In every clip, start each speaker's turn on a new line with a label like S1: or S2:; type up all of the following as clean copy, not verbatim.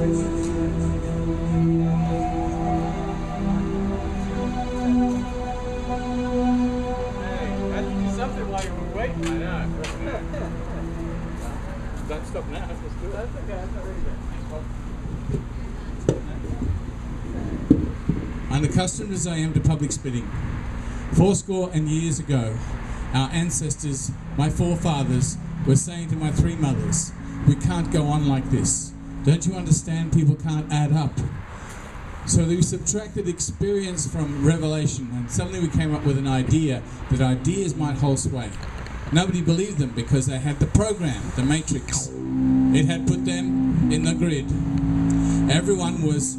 S1: Something while you were waiting. I know. Don't stop now. Let's do it. That's okay. I'm not ready yet. Unaccustomed as I am to public spitting, 80 years ago, our ancestors, my forefathers, were saying to my 3 mothers, "We can't go on like this. Don't you understand? People can't add up." So we subtracted experience from revelation, and suddenly we came up with an idea that ideas might hold sway. Nobody believed them because they had the program, the matrix. It had put them in the grid. Everyone was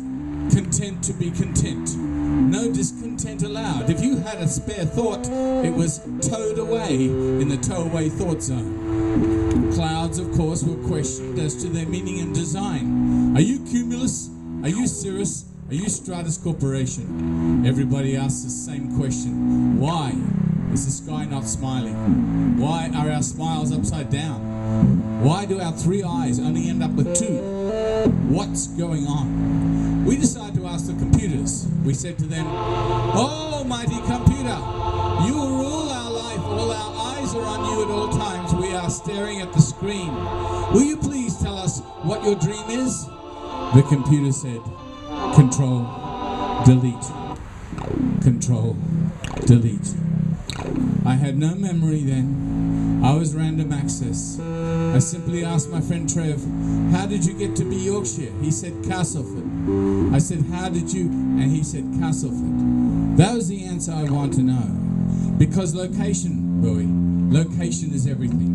S1: content to be content. No discontent allowed. If you had a spare thought, it was towed away in the tow-away thought zone. Clouds, of course, were questioned as to their meaning and design. Are you Cumulus? Are you Cirrus? Are you Stratus Corporation? Everybody asks the same question. Why is the sky not smiling? Why are our smiles upside down? Why do our 3 eyes only end up with 2? What's going on? We decided to ask the computers. We said to them, "Oh, mighty computer, you rule our life. All our eyes are on you at all times. We are staring at the screen. Will you please tell us what your dream is?" The computer said, "Control, delete, control, delete." I had no memory then. I was random access. I simply asked my friend Trev, "How did you get to be Yorkshire?" He said, "Castleford." I said, "How did you?" And he said, "Castleford." That was the answer I want to know. Because location, Bowie, location is everything.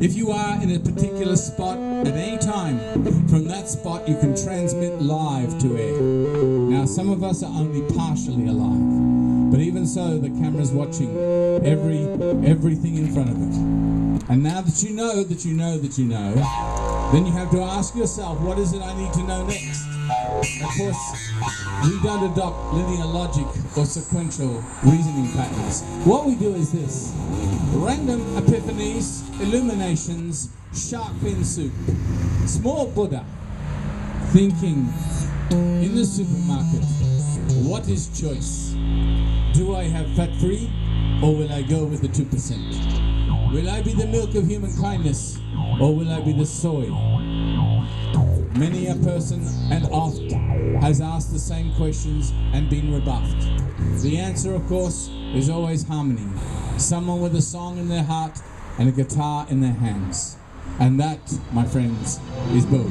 S1: If you are in a particular spot at any time, from that spot you can transmit live to air. Now some of us are only partially alive, but even so the camera's watching everything in front of it. And now that you know that you know that you know, then you have to ask yourself, what is it I need to know next? Of course, we don't adopt linear logic or sequential reasoning patterns. What we do is this: random epiphanies, illuminations, shark fin soup, small Buddha, thinking in the supermarket, what is choice? Do I have fat-free, or will I go with the 2%? Will I be the milk of human kindness, or will I be the soy? Many a person and oft has asked the same questions and been rebuffed. The answer, of course, is always harmony. Someone with a song in their heart and a guitar in their hands. And that, my friends, is Bowie.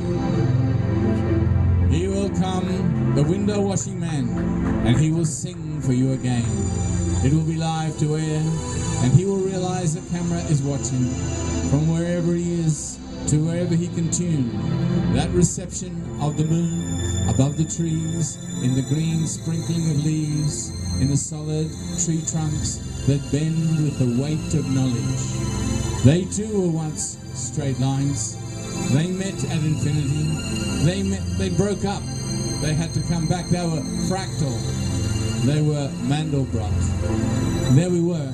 S1: He will come, the window washing man, and he will sing for you again. It will be live to air, and he will realize the camera is watching from wherever he is to wherever he can tune. That reception of the moon above the trees, in the green sprinkling of leaves, in the solid tree trunks that bend with the weight of knowledge. They too were once straight lines. They met at infinity. They broke up. They had to come back. They were fractal. They were Mandelbrot. There we were.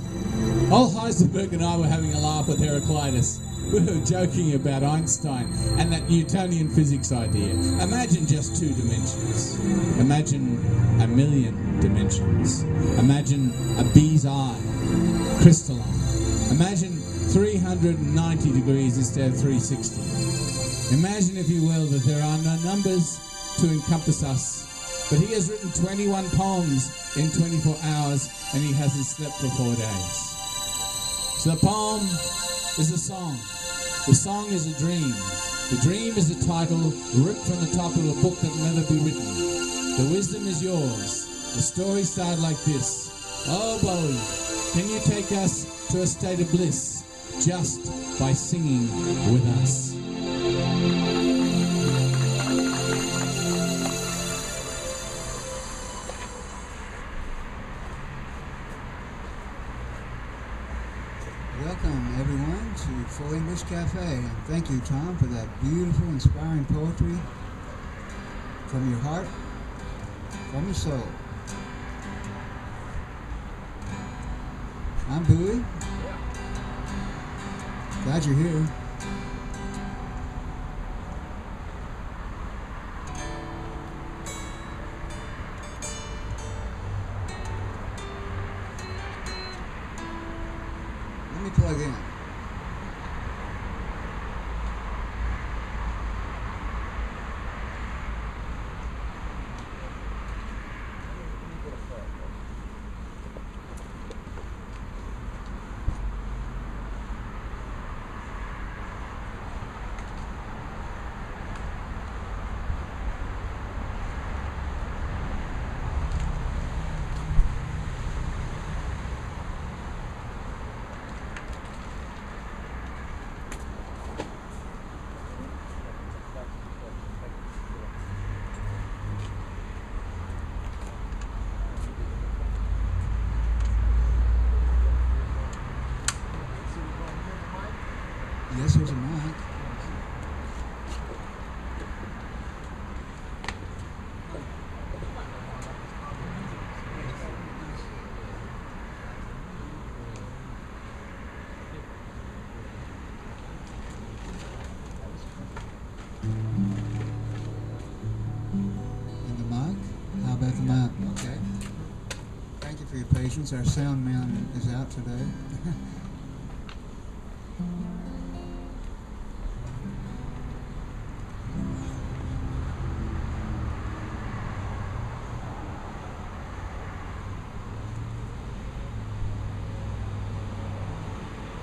S1: Old Heisenberg and I were having a laugh with Heraclitus. We were joking about Einstein and that Newtonian physics idea. Imagine just 2 dimensions. Imagine a million dimensions. Imagine a bee's eye, crystalline. Imagine 390 degrees instead of 360. Imagine, if you will, that there are no numbers to encompass us. But he has written 21 poems in 24 hours and he hasn't slept for 4 days. So the poem is a song. The song is a dream. The dream is a title ripped from the top of a book that will never be written. The wisdom is yours. The story started like this. Oh, Bowie, can you take us to a state of bliss just by singing with us?
S2: Welcome, everyone, to Full English Cafe. And thank you, Thom, for that beautiful, inspiring poetry from your heart, from your soul. I'm Bowie. Glad you're here. plug in. Yes, there's a mic. And the mic? How about the mic? Okay. Thank you for your patience. Our sound man is out today.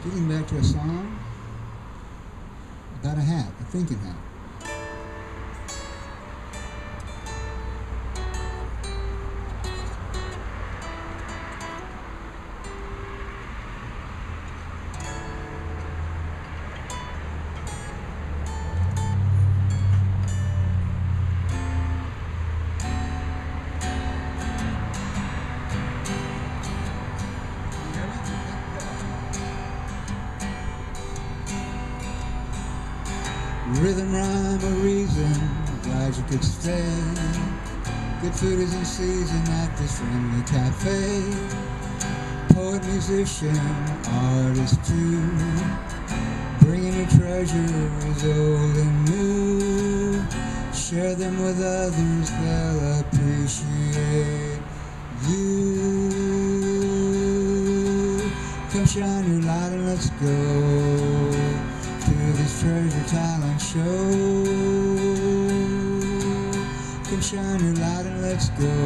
S2: Getting back to a song about a hat, a thinking hat. Rhythm, rhyme, or reason, glad you could stay. Good food is in season at this friendly cafe. Poet, musician, artist too, bringing your treasures old and new. Share them with others, they'll appreciate you. Come shine your light and let's go to this treasure talent show. Come shine your light and let's go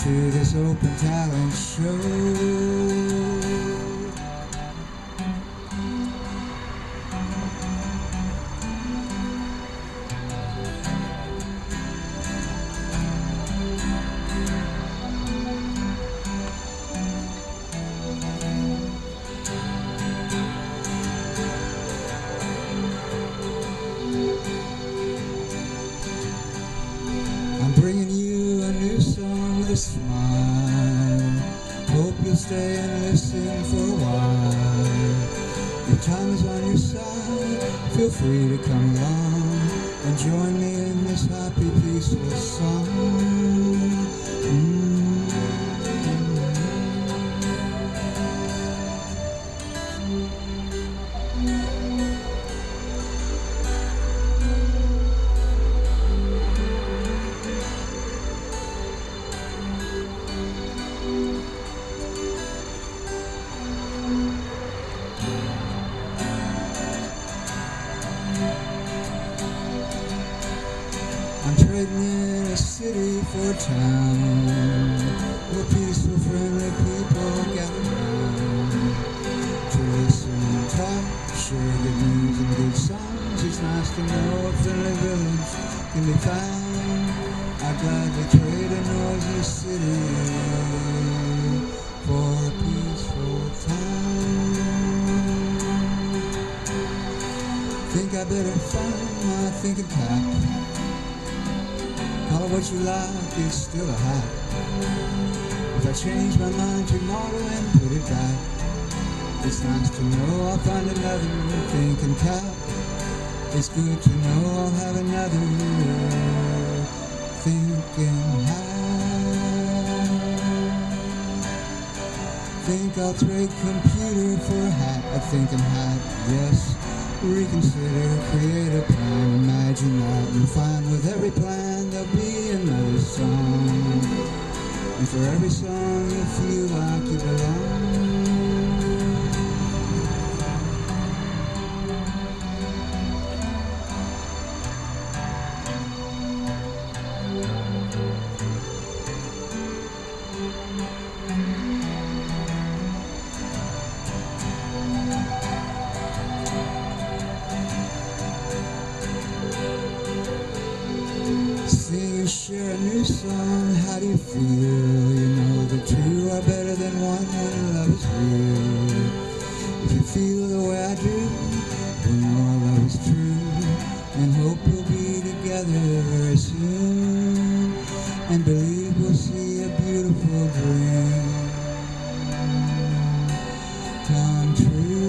S2: to this open talent show. Smile. Hope you'll stay and listen for a while. Your time is on your side. Feel free to come along and join me in this happy, peaceful song. I'm trading in a city for a town where peaceful, friendly people gather round to listen and talk, share good news and good songs. It's nice to know a friendly village can be found. I'd gladly trade a noisy city for a peaceful town. Think I better find my thinking cap. Call it what you like, it's still a hat. If I change my mind tomorrow and put it back, it's nice to know I'll find another thinking cap. It's good to know I'll have another thinking hat. Think I'll trade computer for a hat, a thinking hat, yes. Reconsider, create a plan, imagine that you'll find with every plan there'll be another song. And for every song you feel like you belong. share a new song. How do you feel? You know the two are better than one when love is real. If you feel the way I do, we'll know our love is true, and hope we'll be together very soon, and believe we'll see a beautiful dream come true.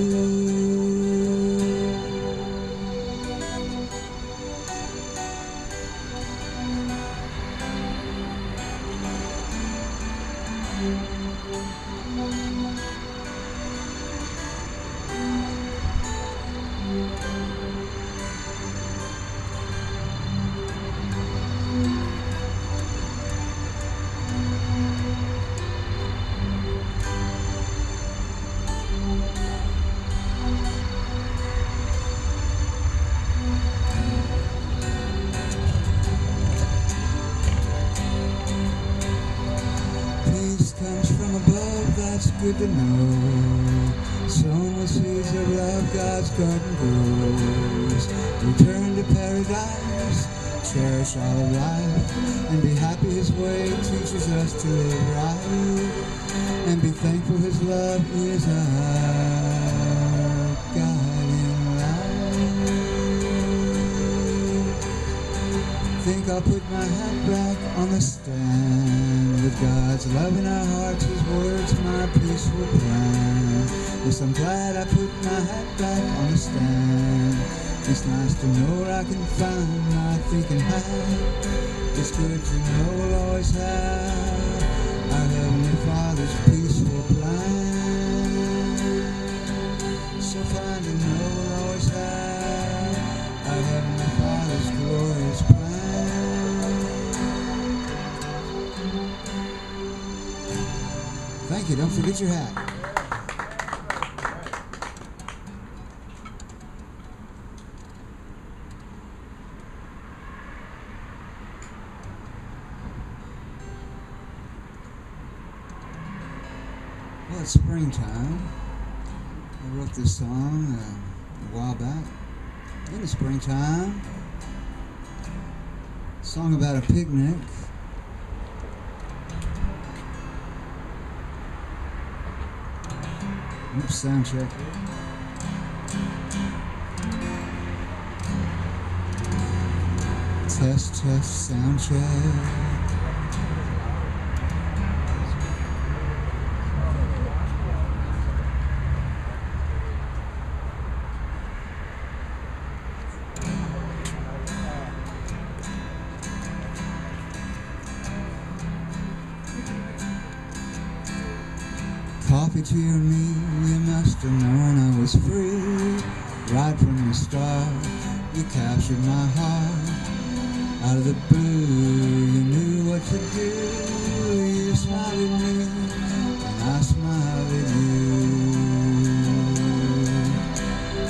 S2: Good to know, sown with seeds of love, God's garden grows. Return to paradise, cherish all of life, and be happy His way teaches us to live right, and be thankful His love is our guiding light. Think I'll put my hat back on the stand, with God's love in our hearts, His words, my peaceful plan. Yes, I'm glad I put my hat back on the stand. It's nice to know where I can find my thinking hat. It's good to know we'll always have our Heavenly Father's peaceful plan. So fine to know we'll always have our Heavenly Father's glorious plan. Thank you. Don't forget your hat. Well, it's springtime. I wrote this song a while back. In the springtime. A song about a picnic. Oops, sound check. Test, sound check. Coffee to me, you must have known I was free. Right from the start, you captured my heart. Out of the blue, you knew what to do. You smiled at me, and I smiled at you.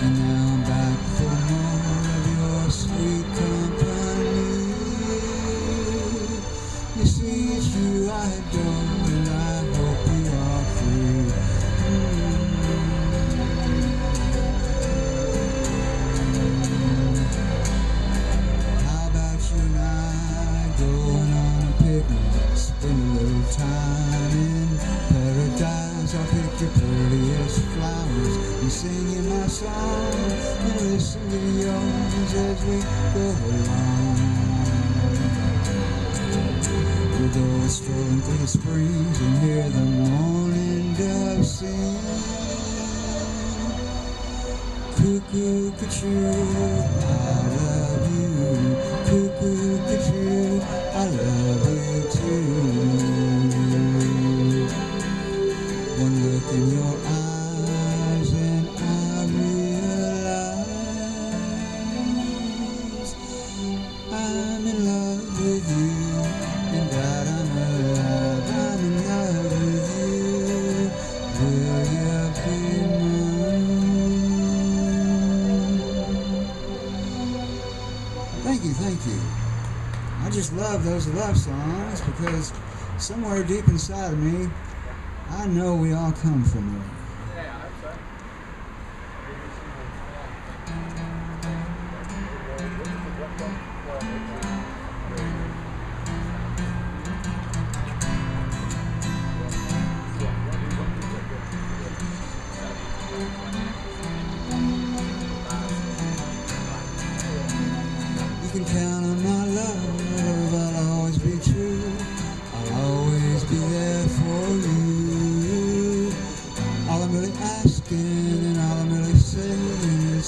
S2: And now I'm back for more of your sweet company. You see, it's you I adore, and I hope you are free. How about you and I going on a picnic, spend a little time in paradise? I'll pick your prettiest flowers and sing you my song, and listen to yours as we go along. We'll go strolling through the springs and hear the morning dove sing. Cuckoo, cuckoo, I love you. Cuckoo, cuckoo, I love you too. One look in your eyes and I realize I'm in love with you, and that I'm alive. I'm in love with you. Will you be mine? Thank you. I just love those love songs because somewhere deep inside of me, I know we all come from there.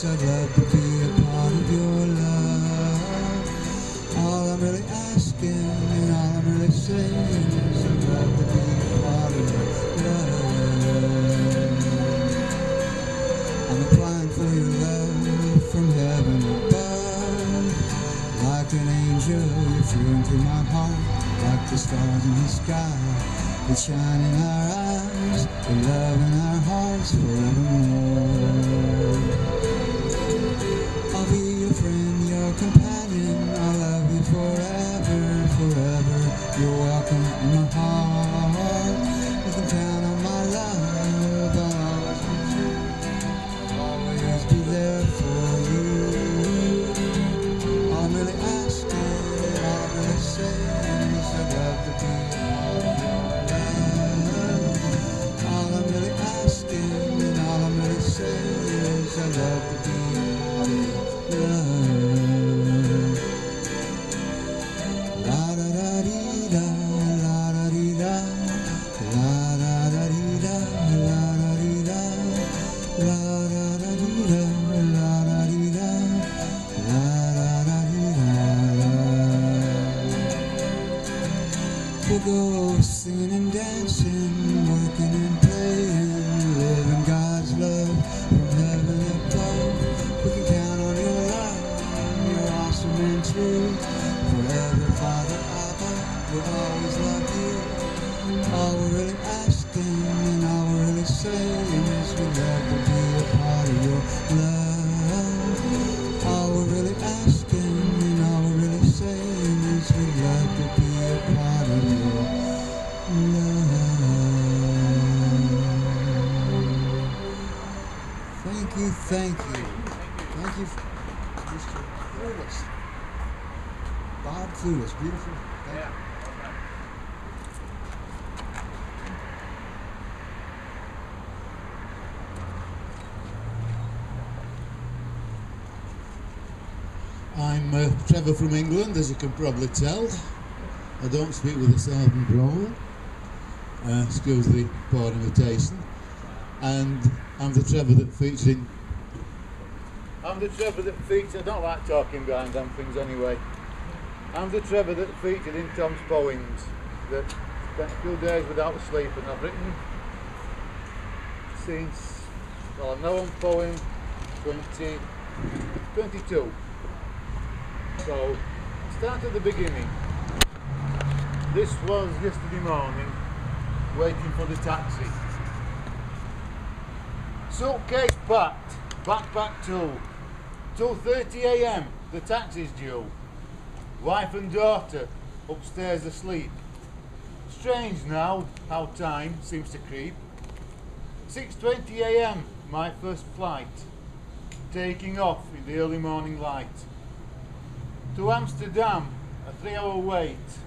S2: is I'd love to be a part of your love. All I'm really asking and all I'm really saying is I'd love to be a part of your love. I'm applying for your love from heaven above. Like an angel, you're flowing through my heart, like the stars in the sky. We shine in our eyes, we love in our hearts forevermore. I'll be your friend, your companion, I'll love you forever, forever. You're welcome in my heart, you can count on my love. I'll always be true, always be there for you. All I'm really asking, all I'm really saying is I'd love to be a part of your love. All I'm really asking and all I'm really saying is I'd love to be a part of your love. La da da dee da, la da dee da, la da da dee da, la da dee da, la da da dee da, la da dee da, la da da dee da. We'll go singing and dancing, working and playing, living God's love from heaven above. We can count on your love, you're awesome and true. Forever, Father Abba, we'll always love you. All we're really asking and all we're really saying is we'd love to be a part of your love. All we're really asking and all we're really saying is we'd love to be a part of your love. Thank you, thank you. Thank you, Mr. Flutist. Bob Flutist, beautiful. Thank you.
S3: I'm Trevor from England, as you can probably tell. I don't speak with a southern drawl. Excuse the poor imitation. And I'm the Trevor that features in... I don't like talking behind them things anyway. I'm the Trevor that featured in Thom's poems, that spent a few days without sleep, and I've written since, well, I know on poem 2022. So, start at the beginning. This was yesterday morning, waiting for the taxi. Suitcase packed, backpack too. 2:30 AM, the taxi's due. Wife and daughter upstairs asleep. Strange now how time seems to creep. 6:20 AM, my first flight, taking off in the early morning light. To Amsterdam, a 3-hour wait,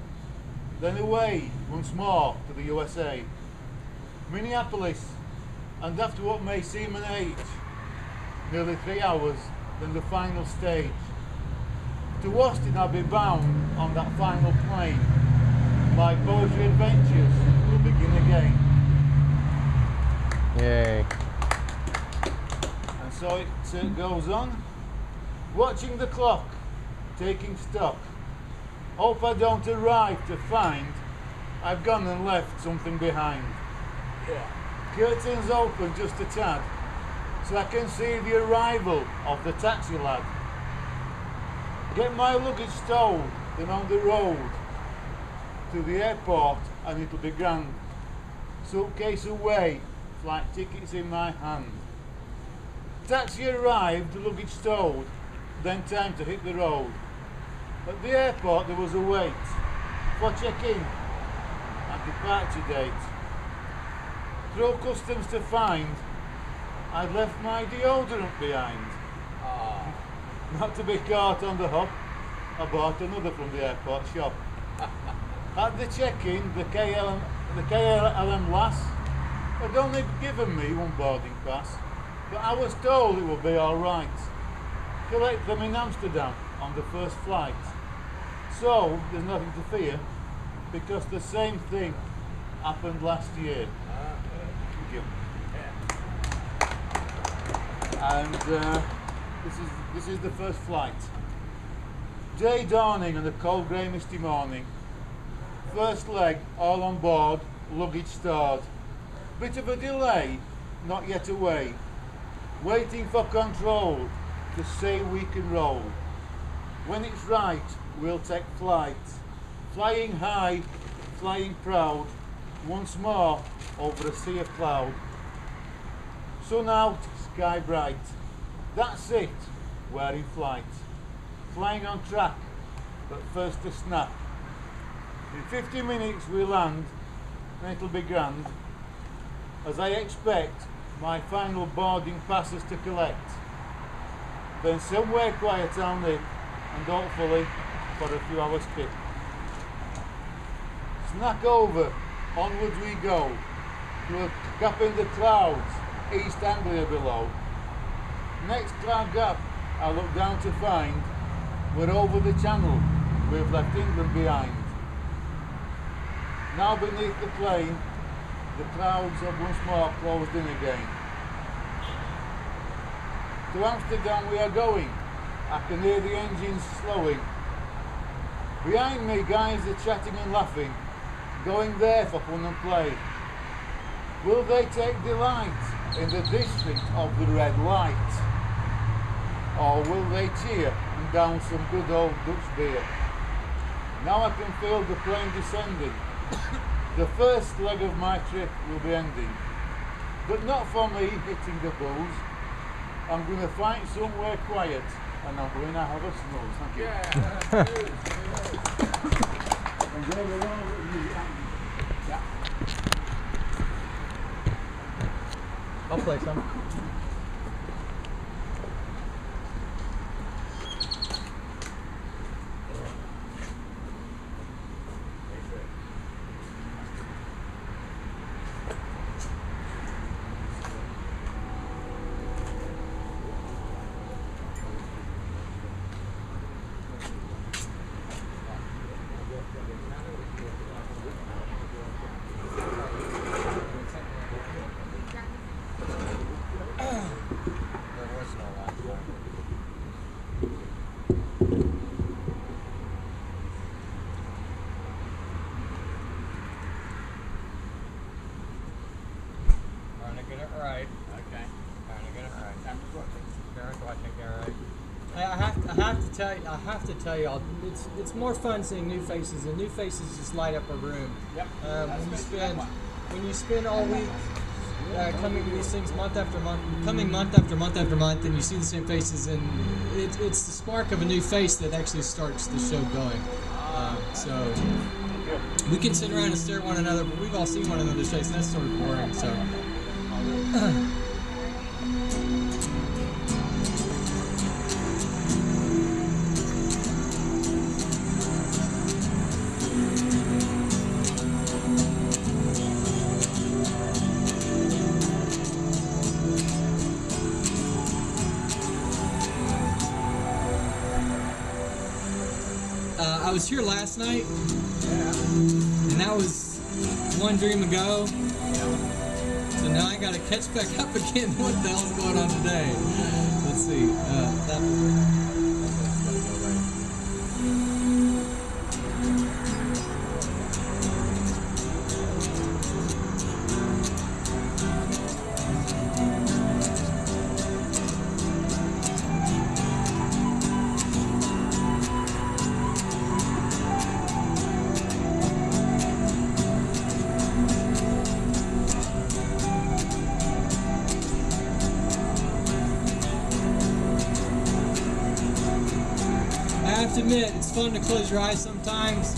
S3: then away once more to the USA. Minneapolis, and after what may seem an age, nearly 3 hours, then the final stage. To Austin I'll be bound on that final plane. My poetry adventures will begin again.
S4: Yay.
S3: And so it goes on. Watching the clock, taking stock. Hope I don't arrive to find I've gone and left something behind. Curtains open just a tad, so I can see the arrival of the taxi lad. Get my luggage stowed, then on the road to the airport, and it'll be grand. Suitcase away, flight tickets in my hand. Taxi arrived, luggage stowed, then time to hit the road. At the airport there was a wait for check-in and departure date. Through customs to find I'd left my deodorant behind. Not to be caught on the hop, I bought another from the airport shop. At the check-in, the KLM lass had only given me one boarding pass, but I was told it would be alright. Collect them in Amsterdam on the first flight. So, there's nothing to fear, because the same thing happened last year. Thank you. And This is the first flight. Day dawning on a cold grey misty morning. First leg all on board, luggage stored. Bit of a delay, not yet away. Waiting for control to say we can roll. When it's right, we'll take flight. Flying high, flying proud, once more over a sea of cloud. Sun out, sky bright. That's it, we're in flight. Flying on track, but first a snap. In 50 minutes we land, and it'll be grand. As I expect, my final boarding passes to collect. Then somewhere quiet I'll nip, and hopefully for a few hours skip. Snack over, onwards we go, to a gap in the clouds, East Anglia below. Next cloud gap I look down to find, we're over the channel, we've left England behind. Now beneath the plain, the clouds have once more closed in again. To Amsterdam we are going, I can hear the engines slowing. Behind me guys are chatting and laughing, going there for fun and play. Will they take delight in the district of the red light? Or will they cheer and down some good old Dutch beer? Now I can feel the plane descending. The first leg of my trip will be ending. But not for me hitting the booze. I'm going to find somewhere quiet and I'm going to have a snooze. Thank you.
S4: Yeah. I'll play some. I have to tell y'all, it's more fun seeing new faces, and new faces just light up a room.
S1: Yep.
S4: When you spend all week coming to these things month after month, and you see the same faces, and it's the spark of a new face that actually starts the show going. So we can sit around and stare at one another, but we've all seen one another's face, and that's sort of boring. So. I was here last night, and that was one dream ago. So now I gotta catch back up again. What the hell's going on today? Let's see. I have to admit, it's fun to close your eyes sometimes,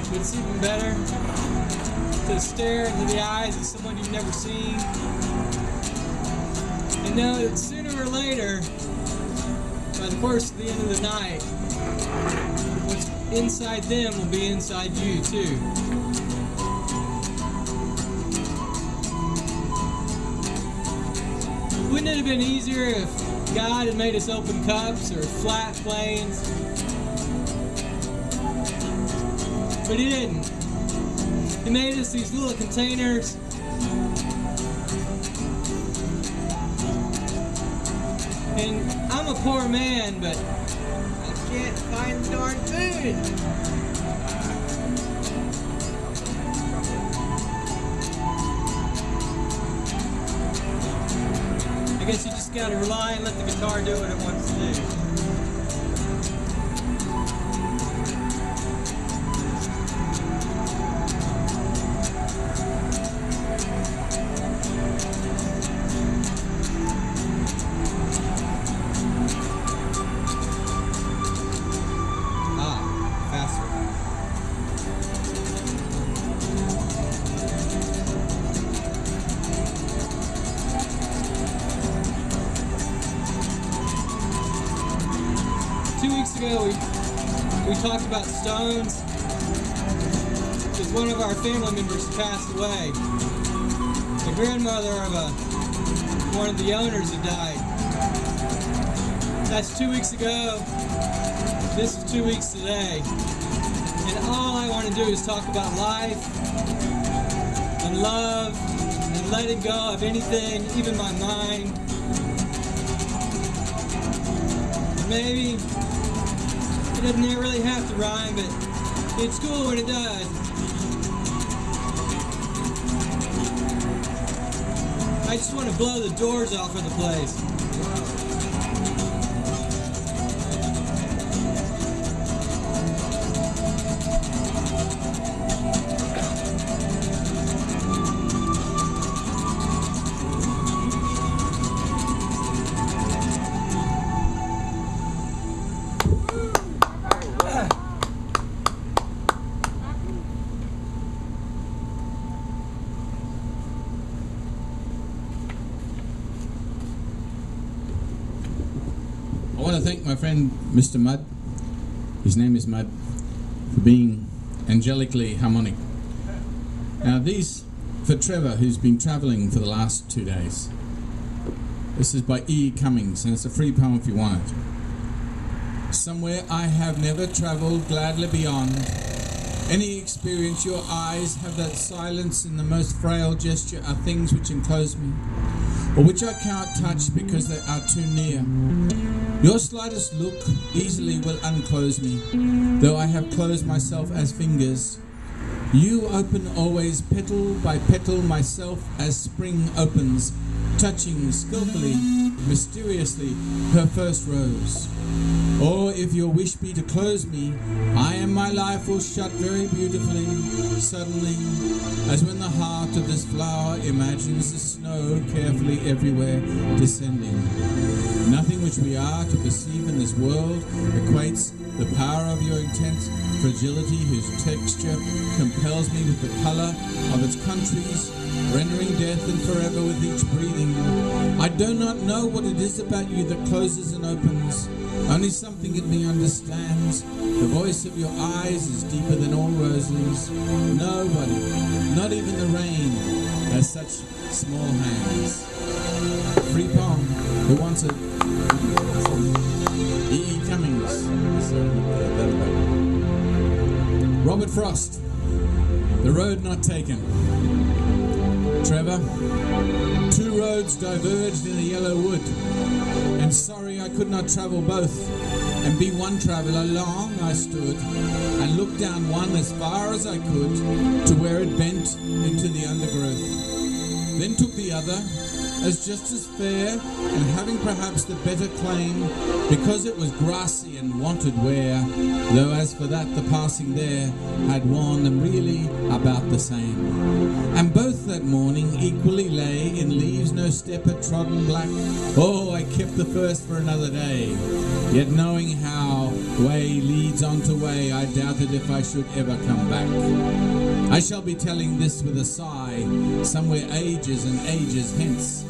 S4: but it's even better to stare into the eyes of someone you've never seen and know that sooner or later, by the course of the end of the night, what's inside them will be inside you too. Wouldn't it have been easier if God had made us open cups or flat planes? But He didn't. He made us these little containers And I'm a poor man, but I can't find the darn food. I guess you just gotta rely and let the guitar do what it wants to do. Faster. 2 weeks ago, we talked about stones because one of our family members passed away. The grandmother of one of the owners had died. That's 2 weeks ago. This is 2 weeks today. And all I want to do is talk about life and love and letting go of anything, even my mind. Maybe it doesn't really have to rhyme, but it's cool when it does. I just want to blow the doors off of the place.
S1: I want to thank my friend Mr. Mudd, his name is Mudd, for being angelically harmonic. Now these, for Trevor, who's been travelling for the last 2 days. This is by E. Cummings, and it's a free poem if you want it. Somewhere I have never travelled gladly beyond. Any experience your eyes have that silence in the most frail gesture are things which enclose me, or which I cannot touch because they are too near. Your slightest look easily will unclose me, though I have closed myself as fingers. You open always petal by petal myself as spring opens, touching skillfully, mysteriously, her first rose. Or if your wish be to close me, I and my life will shut very beautifully, suddenly, as when the heart of this flower imagines the snow carefully everywhere descending. Nothing which we are to perceive in this world equates the power of your intense fragility whose texture compels me with the colour of its countries, rendering death and forever with each breathing. I do not know what it is about you that closes and opens, only something in me understands. The voice of your eyes is deeper than all roses. Nobody, not even the rain, has such small hands. Free poem, who wants it? E. Cummings. Robert Frost, The Road Not Taken. Trevor, 2 roads diverged in a yellow wood, and sorry I could not travel both, and be one traveller. Long I stood, and looked down one as far as I could, to where it bent into the undergrowth. Then took the other, as just as fair, and having perhaps the better claim, because it was grassy and wanted wear, though as for that the passing there had worn them really about the same. And both that morning equally lay in leaves no step had trodden black. Oh, I kept the first for another day, yet knowing how way leads on to way, I doubted if I should ever come back. I shall be telling this with a sigh, somewhere ages and ages hence.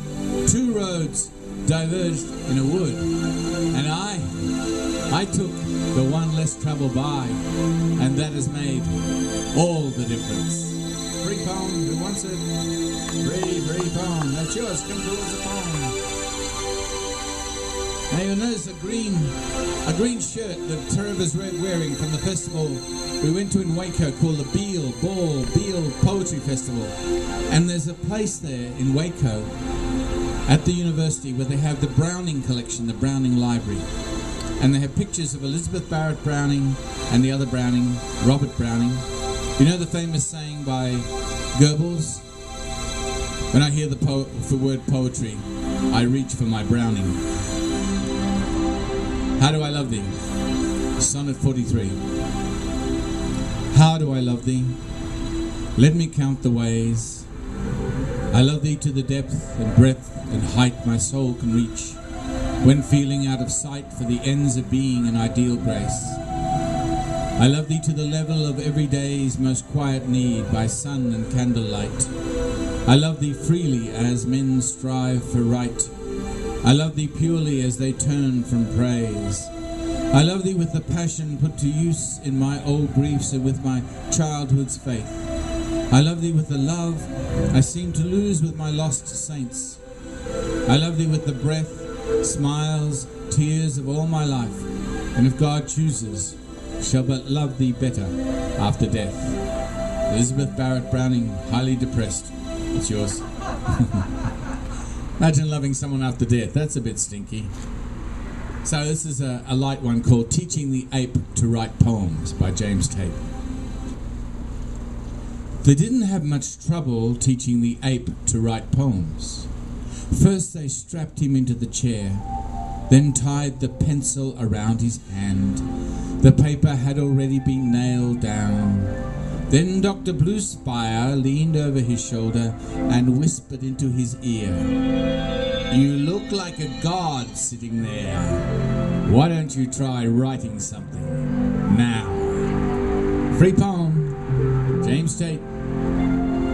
S1: 2 roads diverged in a wood, and I took the one less travel by, and that has made all the difference. Free poem, who wants it? Free poem, that's yours, come towards the poem. Now you'll notice a green shirt that Trevor's wearing from the festival we went to in Waco called the Beale Poetry Festival. And there's a place there in Waco at the university where they have the Browning collection, the Browning Library. And they have pictures of Elizabeth Barrett Browning and the other Browning, Robert Browning. You know the famous saying by Goebbels? When I hear the word poetry, I reach for my Browning. How do I love thee? Sonnet 43. How do I love thee? Let me count the ways. I love thee to the depth and breadth and height my soul can reach, when feeling out of sight for the ends of being an ideal grace. I love thee to the level of every day's most quiet need by sun and candlelight. I love thee freely as men strive for right. I love thee purely as they turn from praise. I love thee with the passion put to use in my old griefs and with my childhood's faith. I love thee with the love I seem to lose with my lost saints. I love thee with the breath, smiles, tears of all my life, and if God chooses, shall but love thee better after death. Elizabeth Barrett Browning, highly depressed. It's yours. Imagine loving someone after death. That's a bit stinky. So this is a light one called Teaching the Ape to Write Poems by James Tate. They didn't have much trouble teaching the ape to write poems. First they strapped him into the chair, then tied the pencil around his hand. The paper had already been nailed down. Then Dr. Bluespire leaned over his shoulder and whispered into his ear, "You look like a god sitting there. Why don't you try writing something now?" Free poem, James Tate.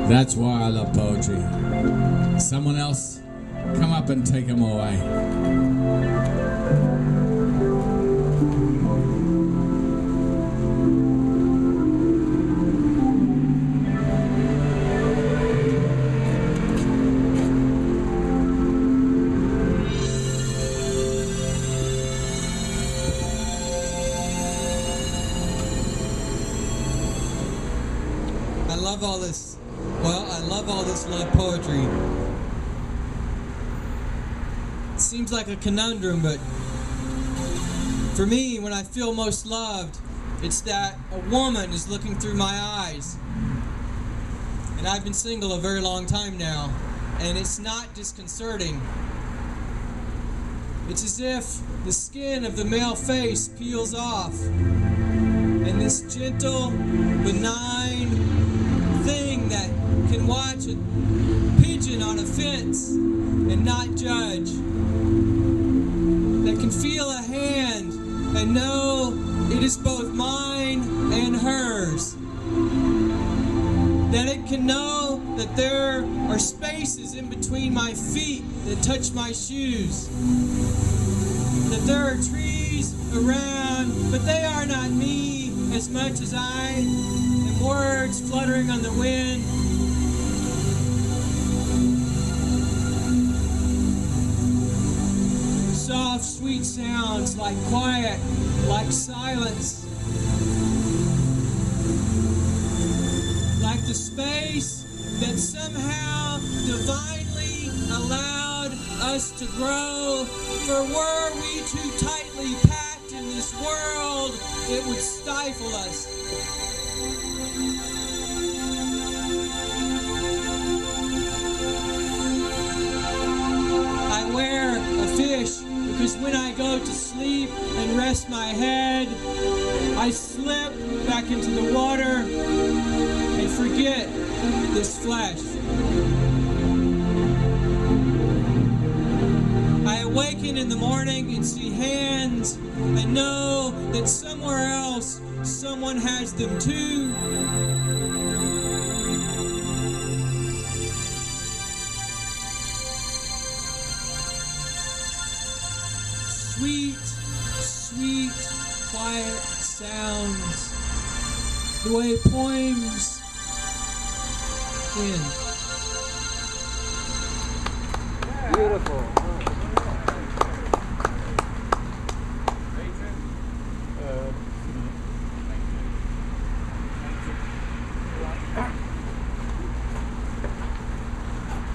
S1: That's why I love poetry. Someone else, come up and take them away.
S4: I love all this love poetry. It seems like a conundrum, but for me, when I feel most loved, it's that a woman is looking through my eyes. And I've been single a very long time now, and it's not disconcerting. It's as if the skin of the male face peels off, and this gentle, benign thing that can watch a pigeon on a fence and not judge, that can feel a hand and know it is both mine and hers, that it can know that there are spaces in between my feet that touch my shoes, that there are trees around, but they are not me as much as I am words fluttering on the wind. Soft, sweet sounds like quiet, like silence, like the space that somehow divinely allowed us to grow, for were we too tightly packed in this world, it would stifle us. I wear a fish because when I go to sleep and rest my head, I slip back into the water and forget this flesh. I awaken in the morning and see hands and know that somewhere else someone has them too. Sweet, sweet, quiet sounds, the way poems end.
S3: Beautiful.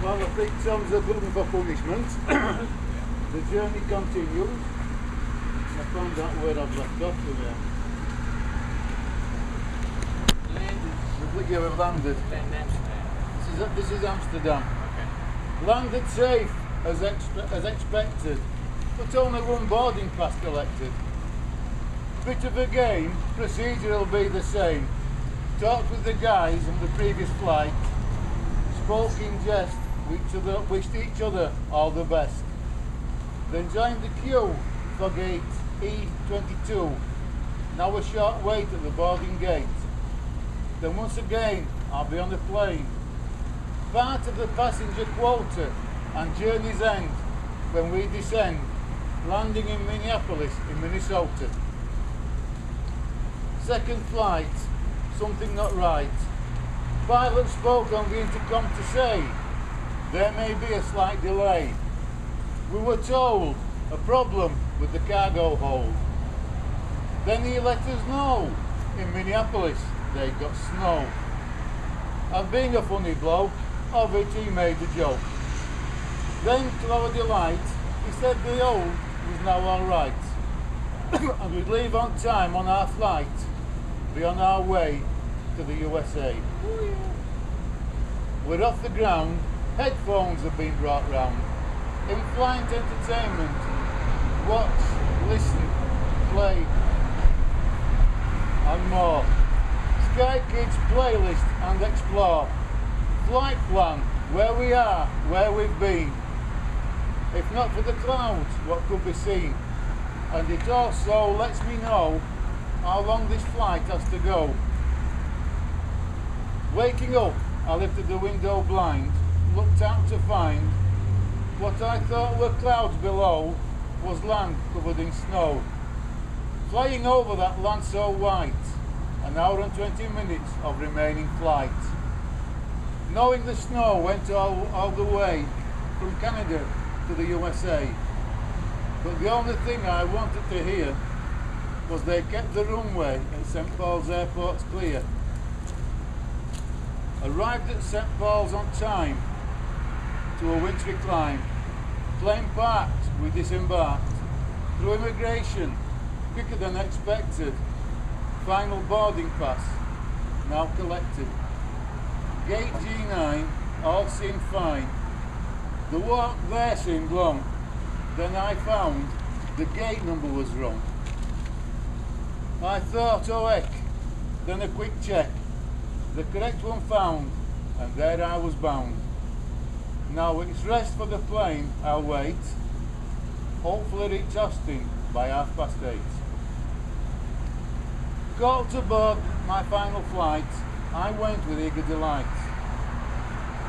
S3: Well, think Tom's a glutton for punishment. The journey continues. I found out where I've left off to there. We've landed. This is Amsterdam. Okay. Landed safe as expected, but only one boarding pass collected. Bit of a game, procedure will be the same. Talked with the guys on the previous flight, spoke in jest, wished each other all the best. Then joined the queue for gate E22. Now a short wait at the boarding gate. Then once again, I'll be on the plane. Part of the passenger quota and journey's end when we descend, landing in Minneapolis in Minnesota. Second flight, something not right. Pilot spoke on the intercom to say, there may be a slight delay. We were told a problem with the cargo hold. Then he let us know in Minneapolis they got snow. And being a funny bloke, of it he made a joke. Then to our delight, he said the old was now alright. And we'd leave on time on our flight, be on our way to the USA. Oh, yeah. We're off the ground, headphones have been brought round. In-flight entertainment, watch, listen, play, and more. Sky Kids playlist and explore. Flight plan, where we are, where we've been. If not for the clouds, what could be seen? And it also lets me know how long this flight has to go. Waking up, I lifted the window blind, looked out to find what I thought were clouds below was land covered in snow. Flying over that land so white, an hour and 20 minutes of remaining flight. Knowing the snow went all the way from Canada to the USA. But the only thing I wanted to hear was they kept the runway at St. Paul's Airport clear. Arrived at St. Paul's on time to a wintry climb. Plane parked, we disembarked. Through immigration, quicker than expected. Final boarding pass, now collected. Gate G9, all seemed fine. The walk there seemed long. Then I found the gate number was wrong. I thought, oh heck, then a quick check. The correct one found, and there I was bound. Now it's rest for the plane, I'll wait. Hopefully reach Austin by 8:30. Called to board my final flight, I went with eager delight.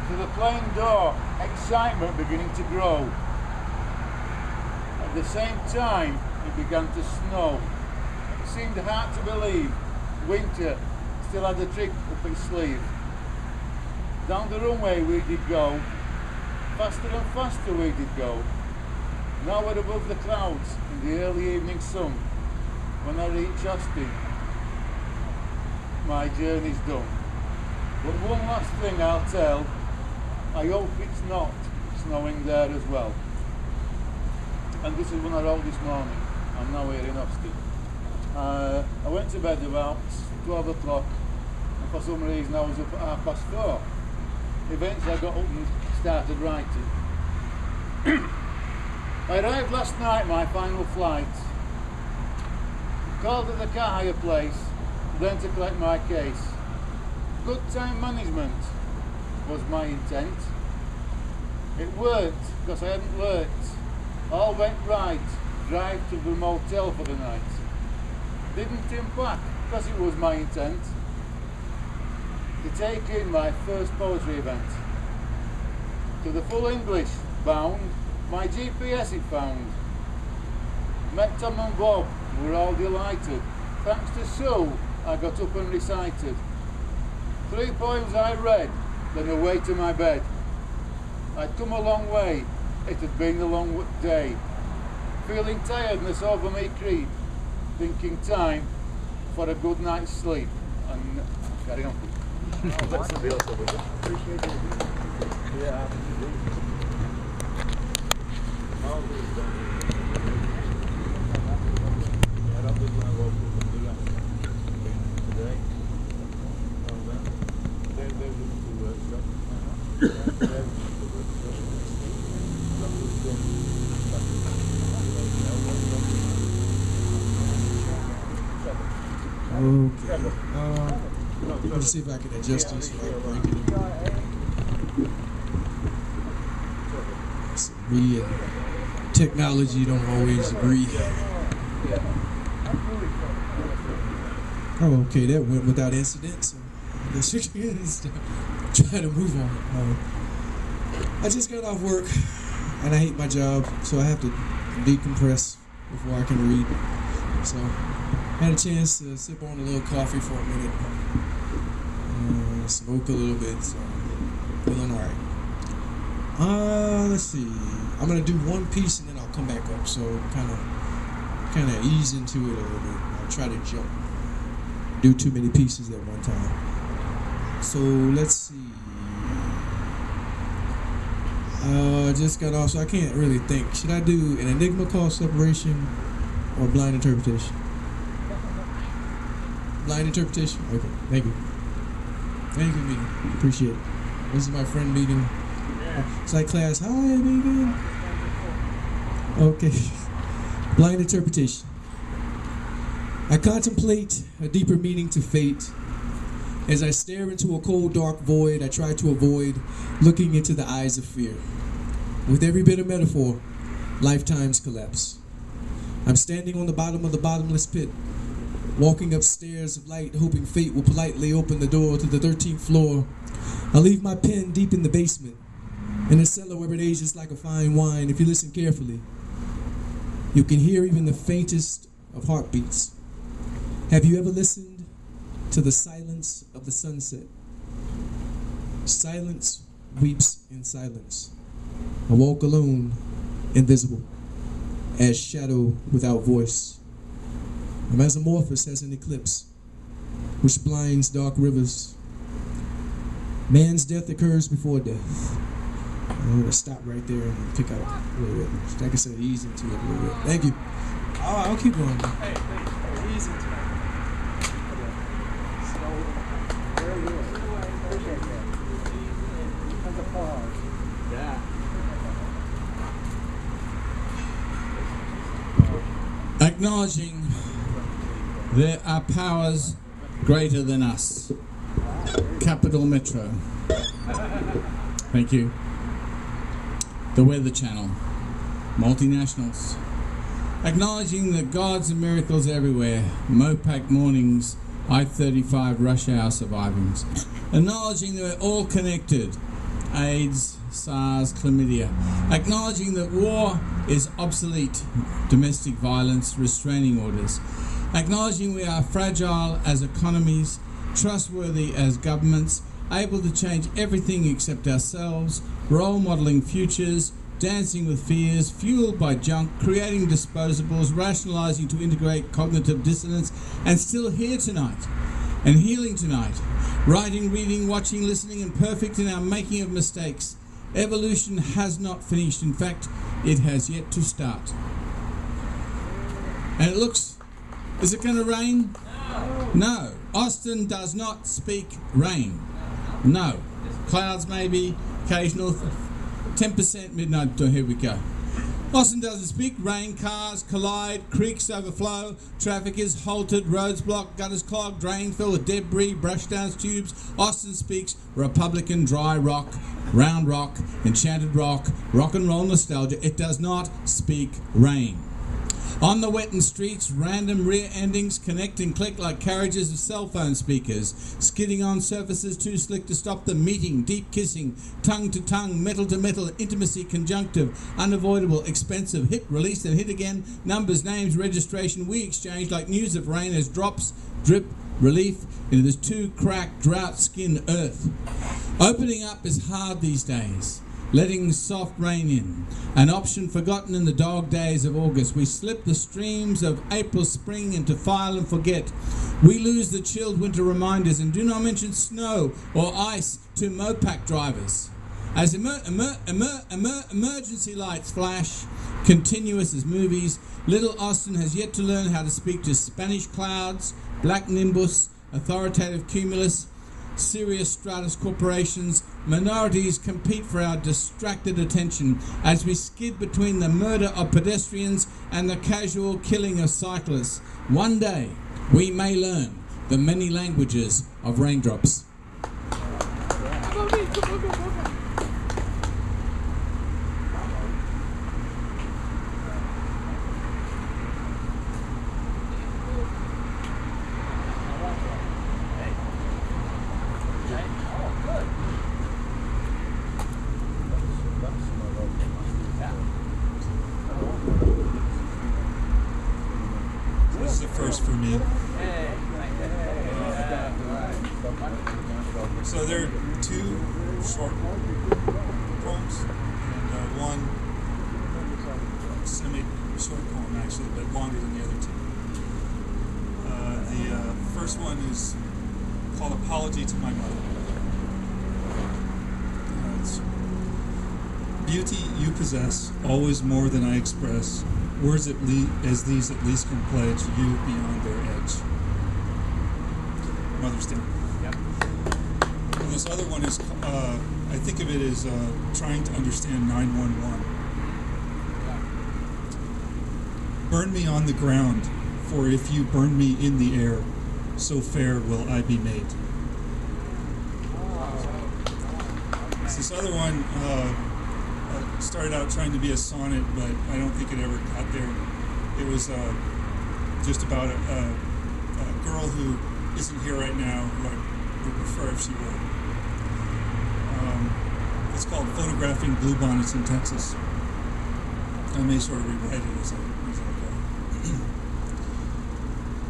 S3: To the plane door, excitement beginning to grow. At the same time, it began to snow. It seemed hard to believe winter still had a trick up its sleeve. Down the runway we did go, faster and faster we did go. Now we're above the clouds in the early evening sun. When I reach Austin, my journey's done. But one last thing I'll tell, I hope it's not snowing there as well. And this is one I wrote this morning. I'm now here in Austin. I went to bed about 12 o'clock, and for some reason I was up at 4:30. Eventually I got up and started writing. I arrived last night, my final flight. Called at the car hire place, then to collect my case. Good time management was my intent. It worked because I hadn't lurked. All went right, drive to the motel for the night. Didn't impact because it was my intent to take in my first poetry event. To the full English bound, my GPS it found. Met Thom and Bob, we were all delighted. Thanks to Sue, I got up and recited 3 poems I read, then away to my bed. I'd come a long way, it had been a long day. Feeling tiredness over me creep, thinking time for a good night's sleep. And carry on.
S5: Appreciate it.
S3: Yeah.
S4: Okay. Let's see if I can adjust this without breaking it. Me and technology don't always agree. Oh, okay, that went without incident, so I guess we can try to move on. I just got off work, and I hate my job, so I have to decompress before I can read. So I had a chance to sip on a little coffee for a minute, smoke a little bit, so feeling all right. Let's see. I'm gonna do one piece and then I'll come back up, so kind of ease into it a little bit. I'll try to do too many pieces at one time. So let's see. Just got off, so I can't really think. Should I do an enigma called separation or blind interpretation? Blind interpretation? Okay, thank you. Thank you, Megan. Appreciate it. This is my friend Megan. It's like class, hi Megan. Okay. Blind interpretation. I contemplate a deeper meaning to fate. As I stare into a cold, dark void, I try to avoid looking into the eyes of fear. With every bit of metaphor, lifetimes collapse. I'm standing on the bottom of the bottomless pit, walking up stairs of light, hoping fate will politely open the door to the 13th floor. I leave my pen deep in the basement, in a cellar where it ages like a fine wine. If you listen carefully, you can hear even the faintest of heartbeats. Have you ever listened to the silence of the sunset? Silence weeps in silence. I walk alone, invisible, as shadow without voice. I'm as amorphous as an eclipse, which blinds dark rivers. Man's death occurs before death. I'm going to stop right there and pick out a little bit. Like I said, ease into it a little bit. Thank you. Oh, I'll keep going. Hey, ease into it.
S1: Acknowledging there are powers greater than us. Capital Metro. Thank you. The Weather Channel. Multinationals. Acknowledging the gods and miracles everywhere. Mopac mornings. I-35 rush hour survivings. Acknowledging that we're all connected. AIDS, SARS, chlamydia. Acknowledging that war is obsolete. Domestic violence, restraining orders. Acknowledging we are fragile as economies, trustworthy as governments, able to change everything except ourselves, role modelling futures, dancing with fears, fueled by junk, creating disposables, rationalising to integrate cognitive dissonance, and still here tonight, and healing tonight, writing, reading, watching, listening, and perfect in our making of mistakes. Evolution has not finished. In fact, it has yet to start. And it looks, is it going to rain? No. Austin does not speak rain. No. Clouds maybe, occasional, 10% midnight, here we go. Austin doesn't speak rain, cars collide, creeks overflow, traffic is halted, roads blocked, gutters clogged, drains filled with debris, brushedowns, tubes. Austin speaks Republican dry rock, round rock, enchanted rock, rock and roll nostalgia. It does not speak rain. On the wettened streets, random rear endings connect and click like carriages of cell phone speakers, skidding on surfaces too slick to stop them, meeting, deep kissing, tongue to tongue, metal to metal, intimacy, conjunctive, unavoidable, expensive, hit, release and hit again, numbers, names, registration, we exchange like news of rain as drops, drip, relief into this too cracked, drought-skinned earth. Opening up is hard these days. Letting soft rain in, an option forgotten in the dog days of August. We slip the streams of April, spring into file and forget. We lose the chilled winter reminders and do not mention snow or ice to Mopac drivers. As emergency lights flash, continuous as movies, little Austin has yet to learn how to speak to Spanish clouds, black nimbus, authoritative cumulus, serious stratus corporations. Minorities compete for our distracted attention as we skid between the murder of pedestrians and the casual killing of cyclists. One day, we may learn the many languages of raindrops.
S5: This is the first for me. So there are two short poems and one semi-short poem, actually, but longer than the other two. The first one is called Apology to My Mother. It's, beauty you possess, always more than I express. Words as these at least can pledge you beyond their edge. Mother's Day.
S3: Yep.
S5: And this other one is, I think of it as trying to understand 911. Burn me on the ground, for if you burn me in the air, so fair will I be made. This other one started out trying to be a sonnet, but I don't think it ever got there. It was just about a girl who isn't here right now, who I would prefer if she were. It's called Photographing Bluebonnets in Texas. I may sort of rewrite it as I go.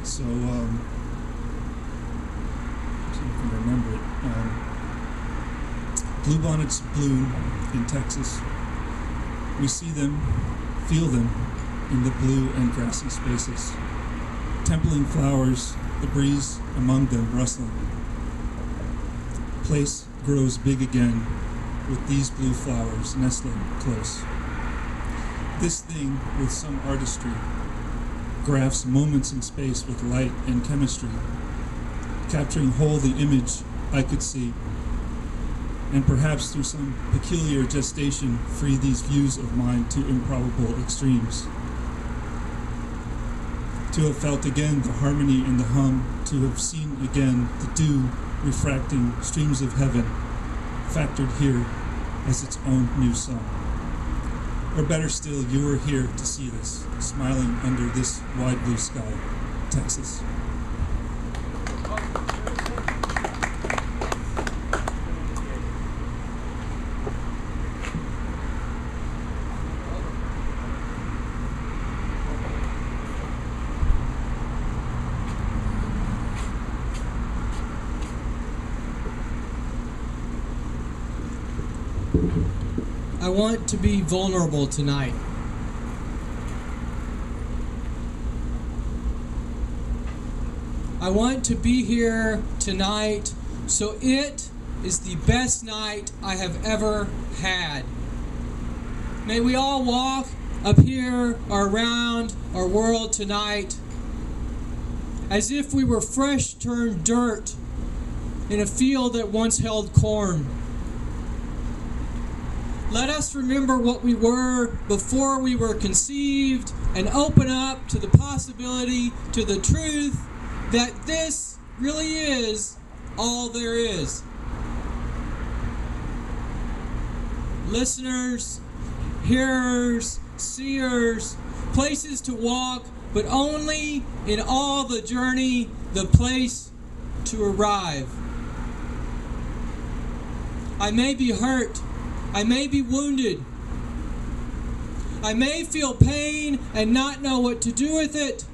S5: So, see if I can remember it. Bluebonnets bloom in Texas. We see them, feel them in the blue and grassy spaces. Templing flowers, the breeze among them rustling. Place grows big again with these blue flowers nestling close. This thing, with some artistry, graphs moments in space with light and chemistry, capturing whole the image I could see, and perhaps through some peculiar gestation free these views of mine to improbable extremes. To have felt again the harmony and the hum, to have seen again the dew refracting streams of heaven, factored here as its own new sun. Or better still, you were here to see this, smiling under this wide blue sky, Texas.
S4: I want to be vulnerable tonight. I want to be here tonight so it is the best night I have ever had. May we all walk up here or around our world tonight as if we were fresh turned dirt in a field that once held corn. Let us remember what we were before we were conceived and open up to the possibility, to the truth, that this really is all there is. Listeners, hearers, seers, places to walk, but only in all the journey, the place to arrive. I may be hurt. I may be wounded. I may feel pain and not know what to do with it.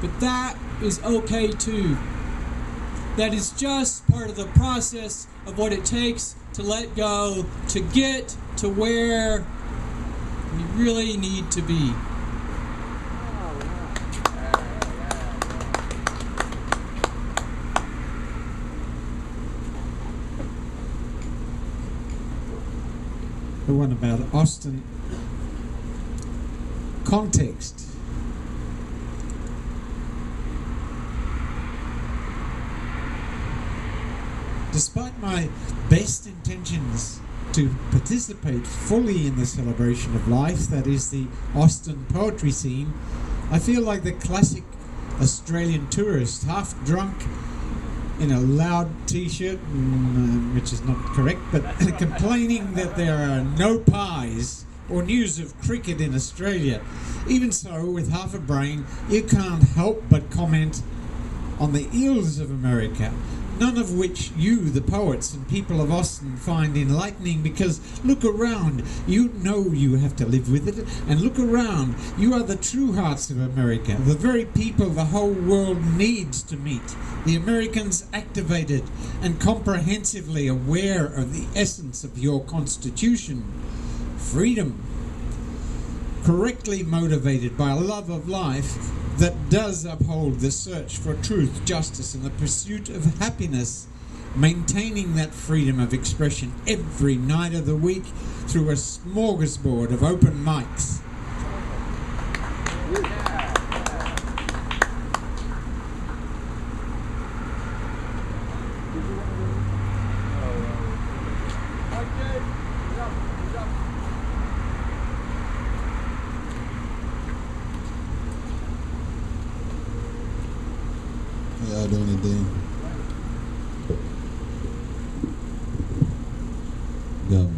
S4: But that is okay too. That is just part of the process of what it takes to let go, to get to where we really need to be.
S6: the one about Austin. Context. Despite my best intentions to participate fully in the celebration of life, that is the Austin poetry scene, I feel like the classic Australian tourist, half drunk in a loud t-shirt, which is not correct, but complaining that there are no pies or news of cricket in Australia. Even so, with half a brain, you can't help but comment on the ills of America, none of which you, the poets and people of Austin, find enlightening, because look around, you know you have to live with it, and look around, you are the true hearts of America, the very people the whole world needs to meet, the Americans activated and comprehensively aware of the essence of your Constitution, freedom, correctly motivated by a love of life that does uphold the search for truth, justice, and the pursuit of happiness, maintaining that freedom of expression every night of the week through a smorgasbord of open mics.
S2: Y'all doing today? Go.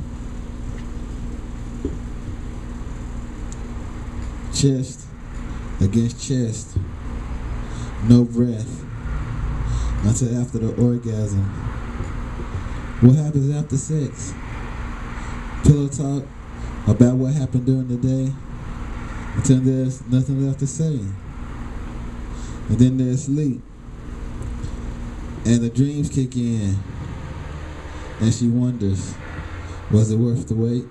S2: Chest against chest. No breath until after the orgasm. What happens after sex? Pillow talk about what happened during the day until there's nothing left to say. And then there's sleep. And the dreams kick in, and she wonders, was it worth the wait?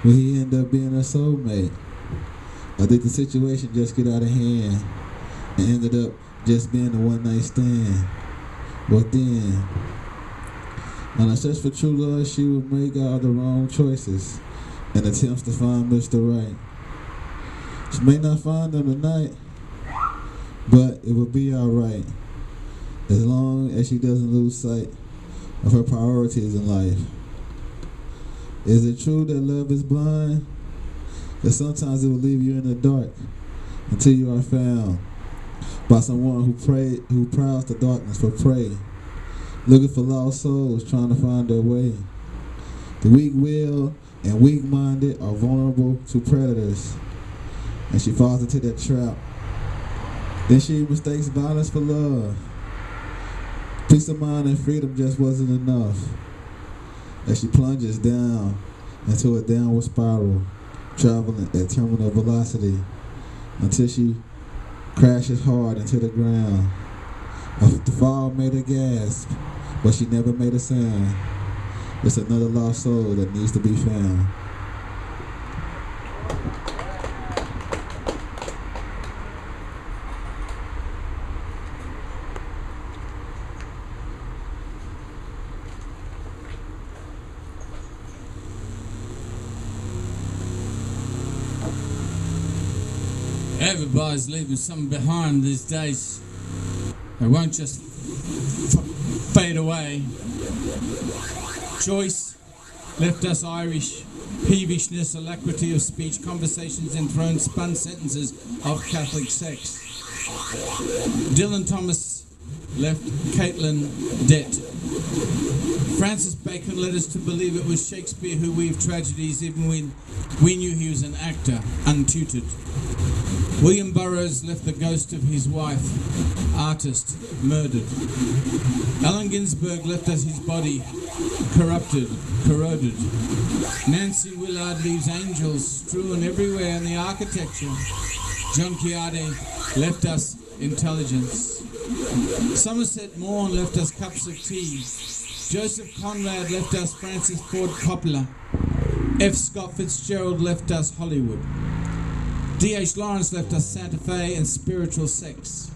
S2: Will he end up being her soulmate? Or did the situation just get out of hand and ended up just being a one-night stand? What then? On a search for true love, she would make all the wrong choices and attempts to find Mr. Right. She may not find him tonight, but it will be alright, as long as she doesn't lose sight of her priorities in life. Is it true that love is blind? That sometimes it will leave you in the dark until you are found by someone who prowls the darkness for prey, looking for lost souls trying to find their way. The weak-willed and weak-minded are vulnerable to predators, and she falls into that trap. Then she mistakes violence for love. Peace of mind and freedom just wasn't enough, as she plunges down into a downward spiral, traveling at terminal velocity until she crashes hard into the ground. The fall made her gasp, but she never made a sound. It's another lost soul that needs to be found.
S1: Everybody's leaving something behind these days. They won't just fade away. Choice left us Irish. Peevishness, alacrity of speech, conversations enthroned, spun sentences of Catholic sex. Dylan Thomas left Caitlin debt. Francis Bacon led us to believe it was Shakespeare who weaved tragedies even when we knew he was an actor, untutored. William Burroughs left the ghost of his wife, artist, murdered. Allen Ginsberg left us his body, corrupted, corroded. Nancy Willard leaves angels strewn everywhere in the architecture. John Chiade left us intelligence. Somerset Maugham left us cups of tea. Joseph Conrad left us Francis Ford Coppola. F. Scott Fitzgerald left us Hollywood. D.H. Lawrence left us Santa Fe and spiritual sex.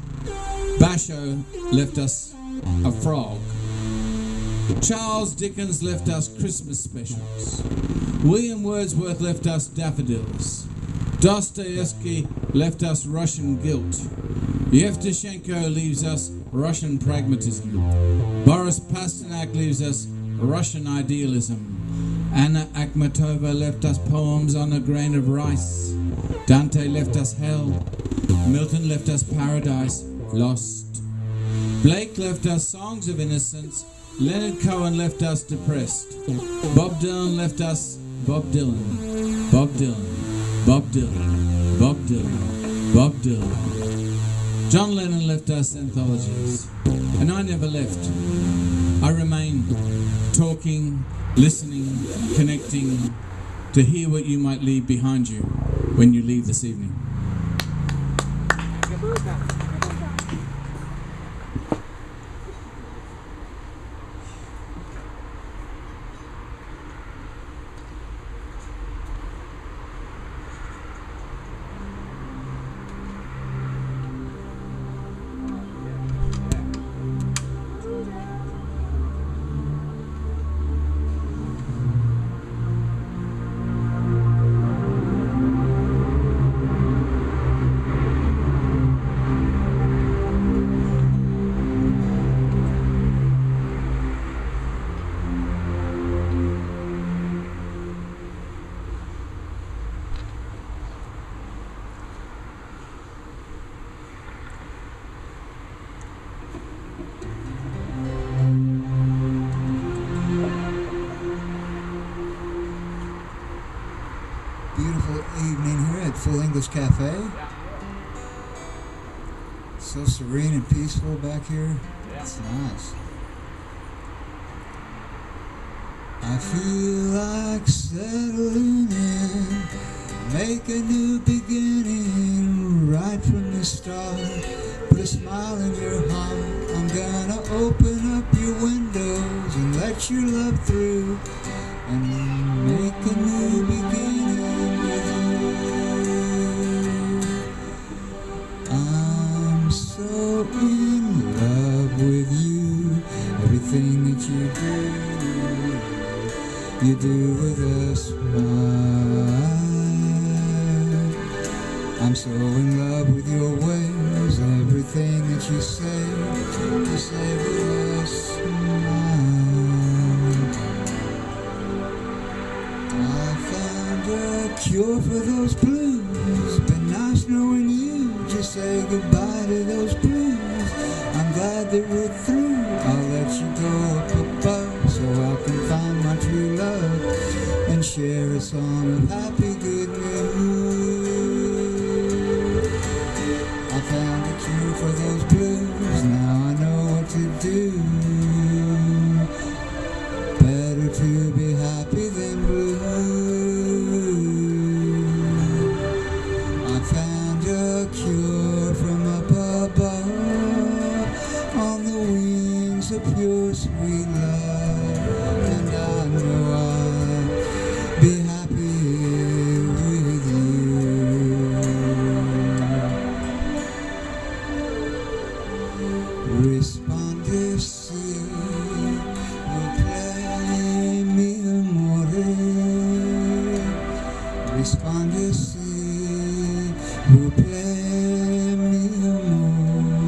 S1: Basho left us a frog. Charles Dickens left us Christmas specials. William Wordsworth left us daffodils. Dostoevsky left us Russian guilt. Yevtushenko leaves us Russian pragmatism. Boris Pasternak leaves us Russian idealism. Anna Akhmatova left us poems on a grain of rice. Dante left us hell. Milton left us paradise lost. Blake left us songs of innocence. Leonard Cohen left us depressed. Bob Dylan left us Bob Dylan. Bob Dylan. Bob Dylan. Bob Dylan. Bob Dylan. John Lennon left us anthologies. And I never left. I remain talking, listening, connecting to hear what you might leave behind you when you leave this evening.
S2: Beautiful evening here at Full English Cafe. So serene and peaceful back here. It's nice. I feel like settling in, make a new beginning right from the start. Put a smile in your heart. I'm gonna open up your windows and let your love through and make a new beginning with you. I'm so in love with you. Everything that you do with a smile. I'm so in love with your ways. Everything that you say with a smile. I found a cure for those blues. Been nice knowing you. Just say goodbye to those blues. I'm glad that we're through. I'll let you go up above so I can find my true love and share a song of happy good news. I found a cure for those blues. Now I know what to do. Better to be happy than blue. I found a cure from up above on the wings of pure sweet love, and I know I'll be happy with you. Responder si will play mi amore. Responder si will play mi amore.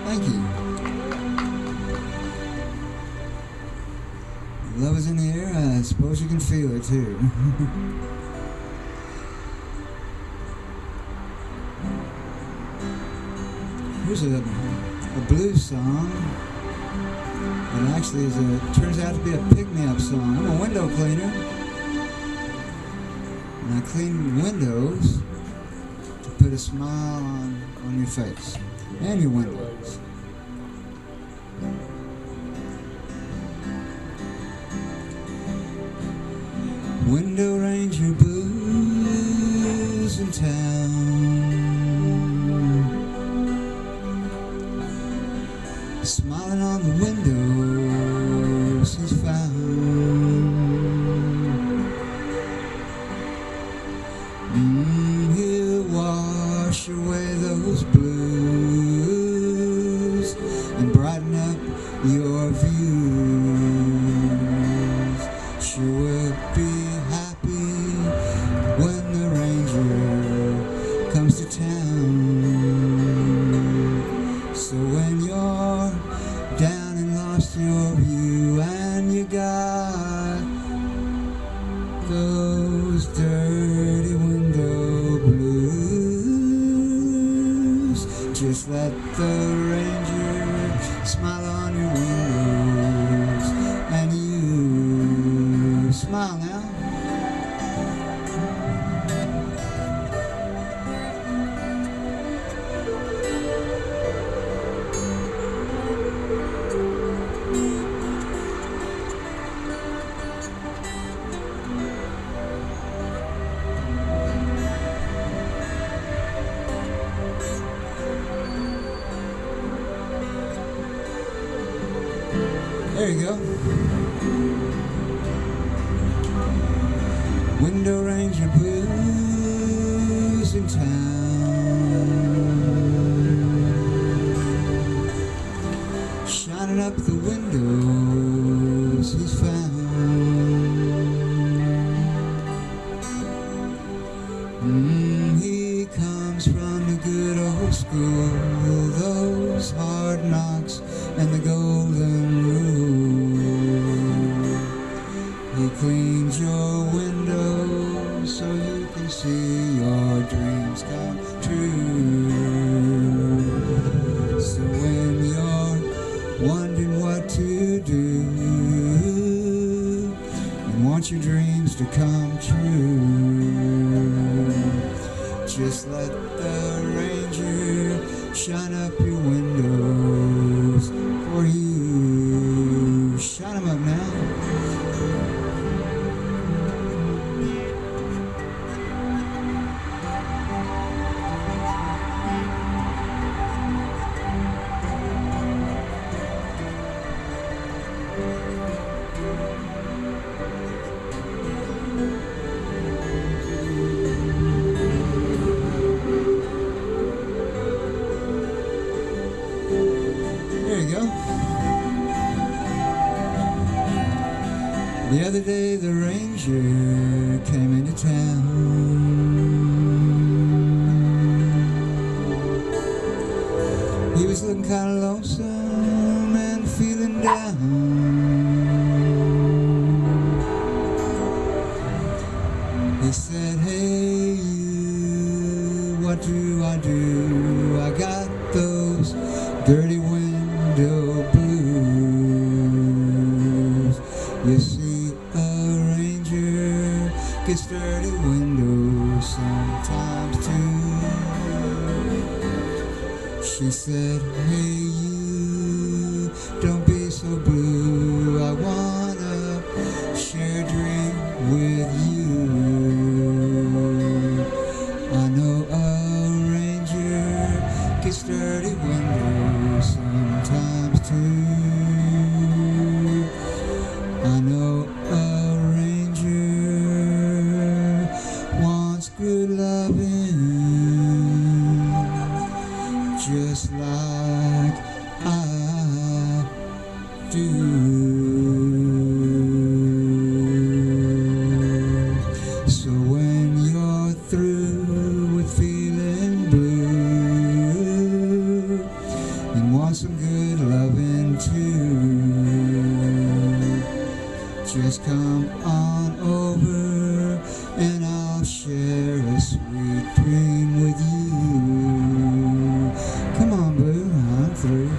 S2: Thank you. Love is in the air. I suppose you can feel it too. Here's a blues song that actually turns out to be a pick-me-up song. I'm a window cleaner, and I clean windows to put a smile on your face and your windows. Window ranger blues in town. Smiling on the windows he's found. He'll wash away those blues and brighten up you will be happy when the ranger comes to town. So when you're down and lost your view and you got those dirty window blues, just let the ranger smile on your windows and you smile now. There you go. Window ranger blues in town, shining up the windows he's found. He comes from the good old school, those hard knocks and the golden rule. He cleans your windows so you can see your dreams come true. So when you're wondering what to do and want your dreams to come true, just let the ranger shine up your windows for you. Shine 'em up now. There you go. The other day the ranger came into town. He was looking kind of lonesome and feeling down. He said, hey you, what do I do? I got those dirty window blues. You see, a ranger gets dirty windows sometimes too. She said, hey you, don't be so blue. I wanna share a dream with you. I know a ranger gets dirty windows sometimes too. I know a ranger wants good loving, just like I do. So when you're through with feeling blue and want some good loving too, just come on over and I'll share a sweet dream with you. Come on, boo, I'm through.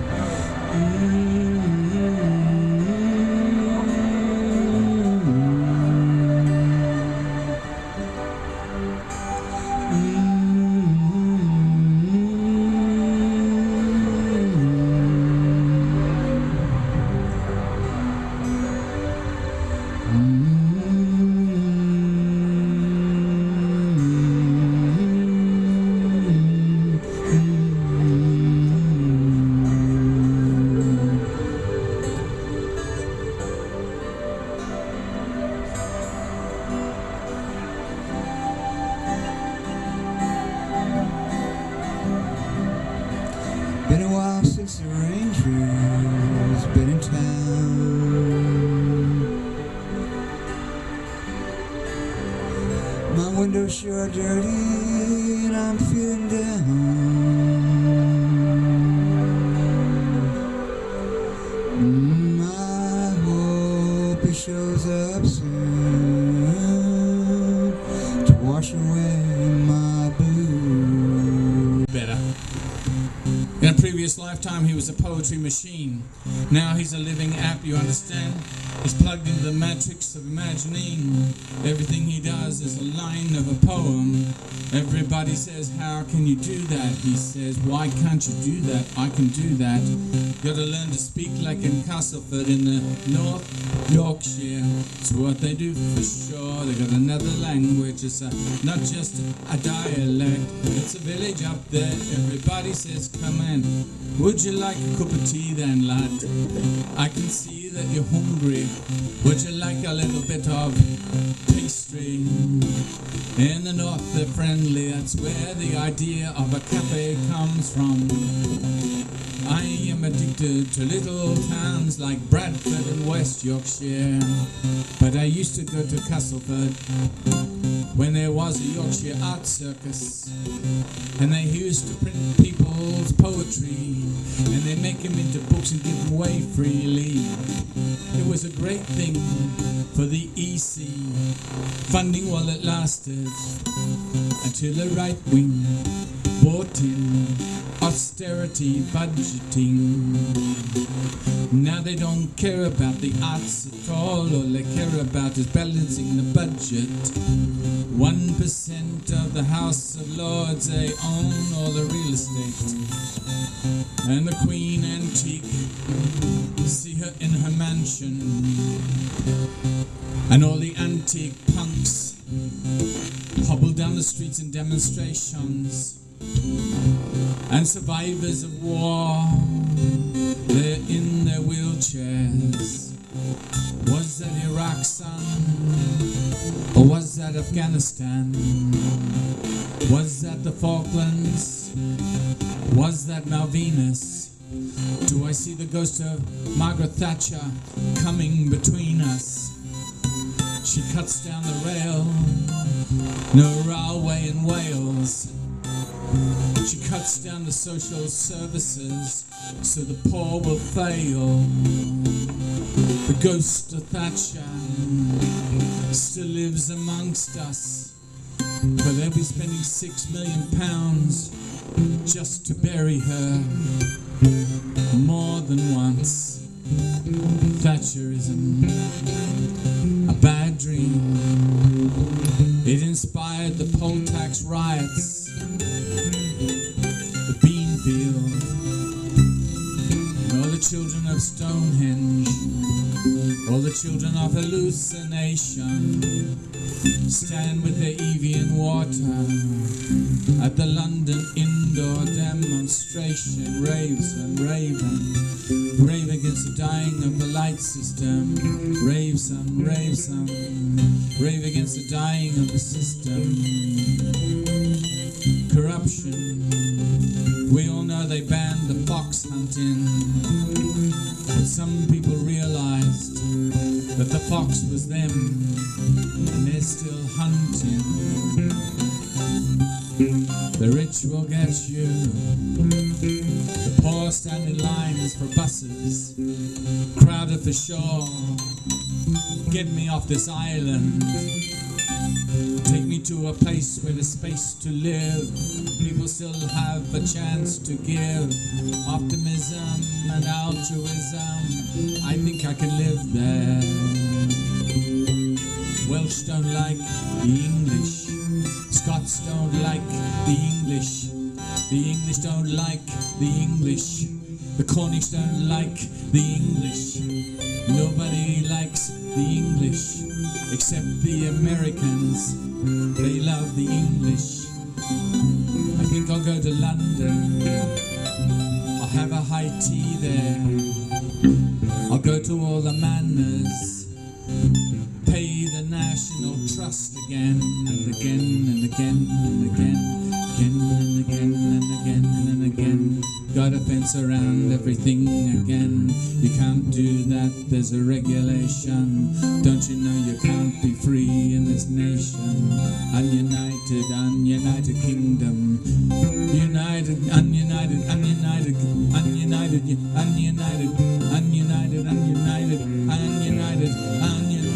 S2: Been a while since the ranger's been in town. Windows sure are dirty and I'm feeling down. I hope he shows up soon to wash away my blues.
S1: Better. In a previous lifetime, he was a poetry machine. Now he's a living app, you understand? He's plugged into the matrix of imagining. Everything he does is a line of a poem. Everybody says, how can you do that? He says, why can't you do that? I can do that. Gotta learn to speak like in Castleford in the North Yorkshire. It's what they do for sure. They got another language. It's not just a dialect. It's a village up there. Everybody says, come in. Would you like a cup of tea then, lad? I can see that you're hungry. Would you like a little bit of pastry? In the north they're friendly. That's where the idea of a cafe comes from. I am addicted to little towns like Bradford and West Yorkshire. But I used to go to Castleford when there was a Yorkshire art circus, and they used to print people's poetry and they make them into books and give them away freely. It was a great thing for the EC, funding while it lasted, until the right wing bought in austerity budgeting. Now they don't care about the arts at all. All they care about is balancing the budget. 1% of the House of Lords, they own all the real estate. And the Queen Antique, see her in her mansion. And all the antique punks hobble down the streets in demonstrations. And survivors of war, they're in their wheelchairs. Was that Iraq, son? Or was that Afghanistan? Was that the Falklands? Was that Malvinas? Do I see the ghost of Margaret Thatcher coming between us? She cuts down the rail, no railway in Wales. She cuts down the social services so the poor will fail. The ghost of Thatcher still lives amongst us, but they'll be spending £6 million just to bury her more than once. Thatcherism, a bad dream. It inspired the poll tax riots, the bean field, all the children of Stonehenge, all the children of hallucination stand with their Evian water at the London indoor demonstration. Raves and raving, rave against the dying of the light system. Rave some, rave against the dying of the system. Corruption, we all know they banned the fox hunting, but some people realized that the fox was them, and they're still hunting. The rich will get you, the poor stand in lines for buses, crowded for shore. Get me off this island, take me to a place where there's space to live. People still have a chance to give. Optimism and altruism, I think I can live there. Welsh don't like the English, Scots don't like the English, the English don't like the English, the Cornish don't like the English. Nobody likes the English except the Americans. They love the English. I think I'll go to London. I'll have a high tea there. I'll go to all the manors, pay the National Trust again and again and again and again, again and again and again and again. got a fence around everything again. You can't do that, there's a regulation. Don't you know you can't be free in this nation? Ununited, ununited kingdom. United, ununited, ununited, ununited, ununited, ununited, ununited, ununited, ununited.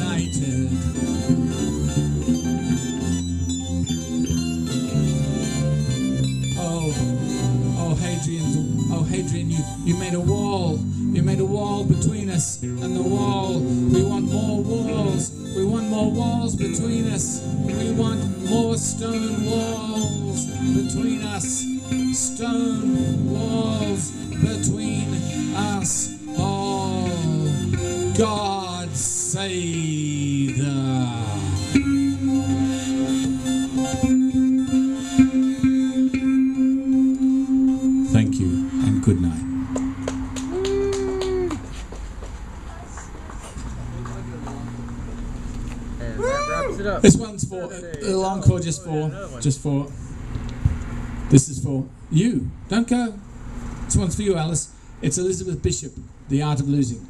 S1: Hadrian, you made a wall. You made a wall between us and the wall. We want more walls. We want more walls between us. We want more stone walls between us. Stone walls between us. Oh, God save the... Thank you and good night.
S4: And that wraps it up.
S1: This one's for a little encore, just for. This is for you. Don't go. This one's for you, Alice. It's Elizabeth Bishop, The Art of Losing.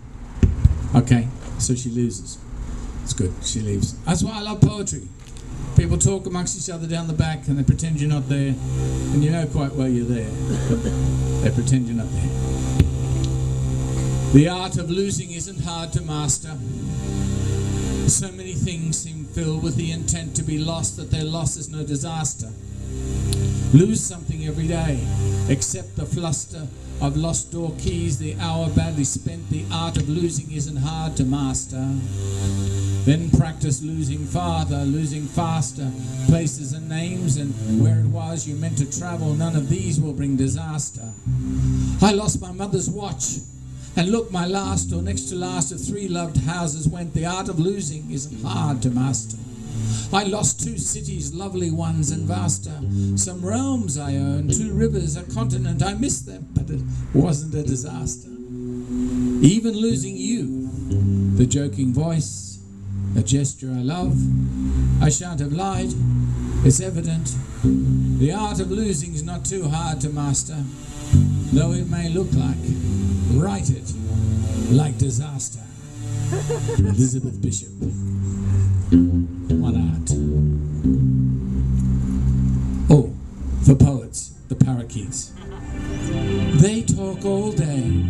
S1: Okay, so she loses. It's good. She leaves. That's why I love poetry. People talk amongst each other down the back and they pretend you're not there, and you know quite well you're there, but they pretend you're not there. The art of losing isn't hard to master. So many things seem filled with the intent to be lost that their loss is no disaster. Lose something every day, accept the fluster of lost door keys, the hour badly spent. The art of losing isn't hard to master. Then practice losing farther, losing faster, places and names, and where it was you meant to travel. None of these will bring disaster. I lost my mother's watch, and look, my last or next to last of 3 loved houses went. The art of losing isn't hard to master. I lost 2 cities, lovely ones and vaster, some realms I own, 2 rivers, a continent. I missed them, but it wasn't a disaster. Even losing you, the joking voice, a gesture I love, I shan't have lied, it's evident. The art of losing's not too hard to master, though it may look like, write it, like disaster. Elizabeth Bishop. One art. Oh, for poets, the parakeets. They talk all day,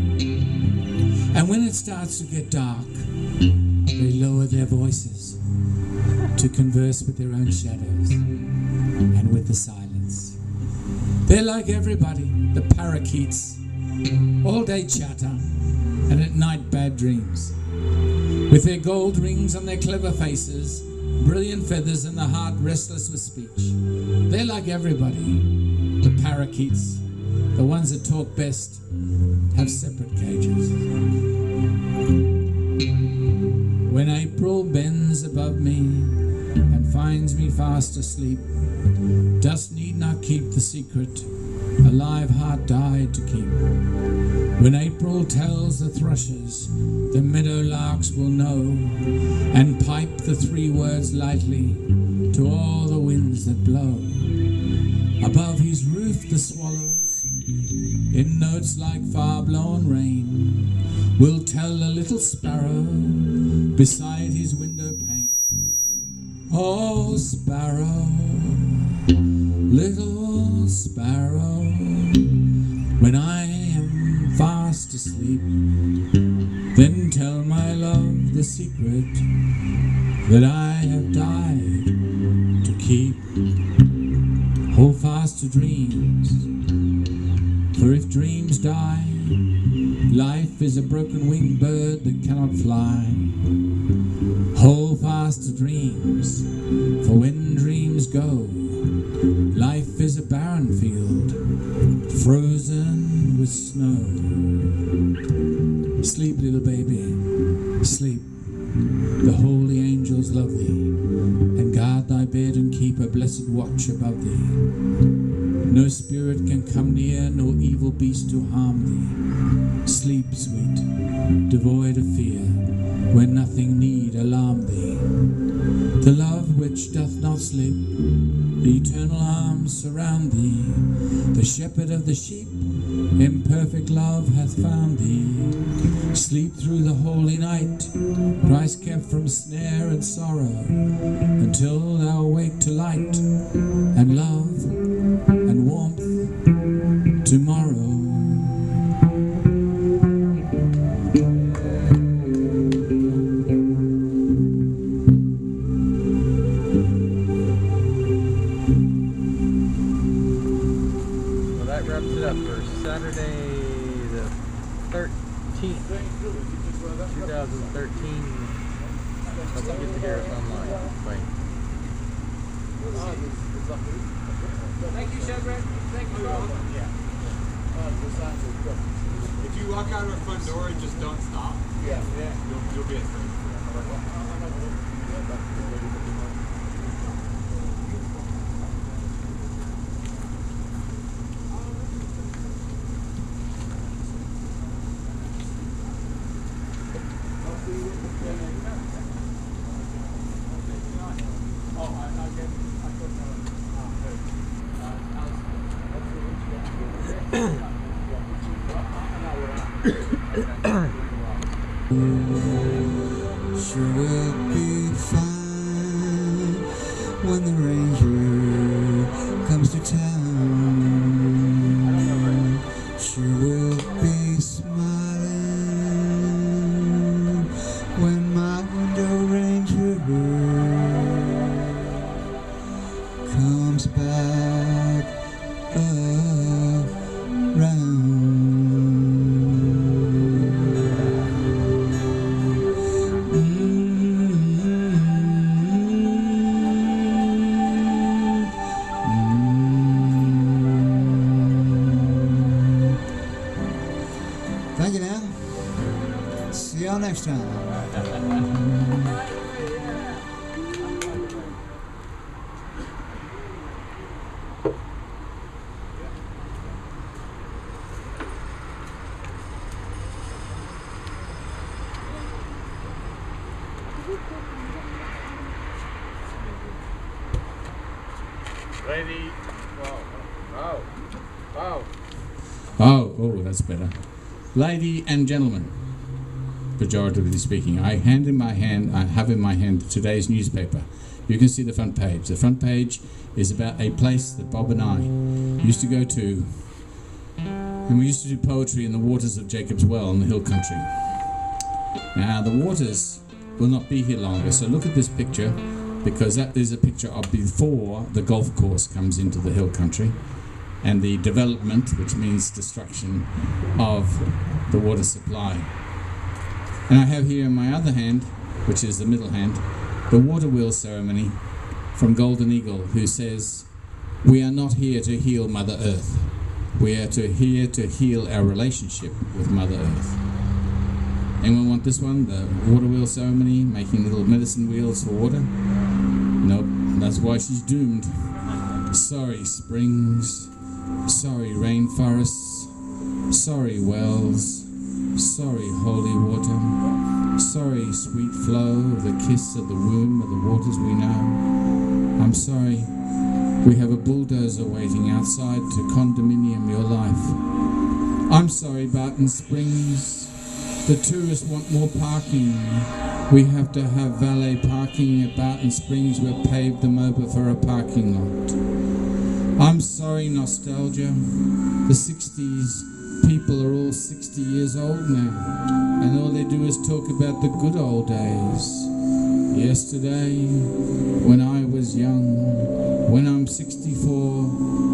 S1: and when it starts to get dark, they lower their voices to converse with their own shadows and with the silence. They're like everybody, the parakeets. All day chatter, and at night bad dreams. With their gold rings on their clever faces, brilliant feathers, and the heart restless with speech. They're like everybody, the parakeets. The ones that talk best have separate cages. When April bends above me and finds me fast asleep, dust need not keep the secret a live heart died to keep. When April tells the thrushes, the meadowlarks will know, and pipe the 3 words lightly to all the winds that blow. Above his roof the swallows, in notes like far-blown rain, will tell a little sparrow beside his window pane. Oh, sparrow, little sparrow, when I am fast asleep, then tell my love the secret that I have died to keep. Hold fast to dreams, for if dreams die, life is a broken-winged bird that cannot fly. Hold fast to dreams, for when dreams go, life is a barren field, frozen with snow. Sleep, little baby, sleep. The holy angels love thee, and guard thy bed and keep a blessed watch above thee. No spirit can come near, no evil beast to harm thee. Sleep, sweet, devoid of fear, where nothing need alarm thee. The love we're which doth not sleep. The eternal arms surround thee. The shepherd of the sheep in perfect love hath found thee. Sleep through the holy night, Christ kept from snare and sorrow, until thou awake to light and love and warmth tomorrow.
S4: Saturday the 13th, 2013. Hope you get to hear us online. Bye.
S6: Thank you, Shad. Thank you, Rob. If you walk out our front door and just don't stop, you'll be at free.
S2: Sure will be fine when the ranger comes to town. Sure will be smiling when my window ranger comes back around. Thank you now. See y'all next time.
S3: Ready?
S1: Oh, that's better. Lady and gentlemen, pejoratively speaking, I have in my hand today's newspaper. You can see the front page. The front page is about a place that Bob and I used to go to, and we used to do poetry in the waters of Jacob's Well in the hill country. Now, the waters will not be here longer, so look at this picture, because that is a picture of before the golf course comes into the hill country, and the development, which means destruction of the water supply. And I have here in my other hand, which is the middle hand, the water wheel ceremony from Golden Eagle, who says, "We are not here to heal Mother Earth. We are here to heal our relationship with Mother Earth." Anyone want this one? The water wheel ceremony, making little medicine wheels for water? Nope, that's why she's doomed. Sorry, springs. Sorry, rainforests. Sorry, wells. Sorry, holy water. Sorry, sweet flow of the kiss of the womb of the waters we know. I'm sorry, we have a bulldozer waiting outside to condominium your life. I'm sorry, Barton Springs. The tourists want more parking. We have to have valet parking at Barton Springs. We've paved them over for a parking lot. I'm sorry, nostalgia. The 60s people are all 60 years old now, and all they do is talk about the good old days. Yesterday, when I was young, when I'm 64,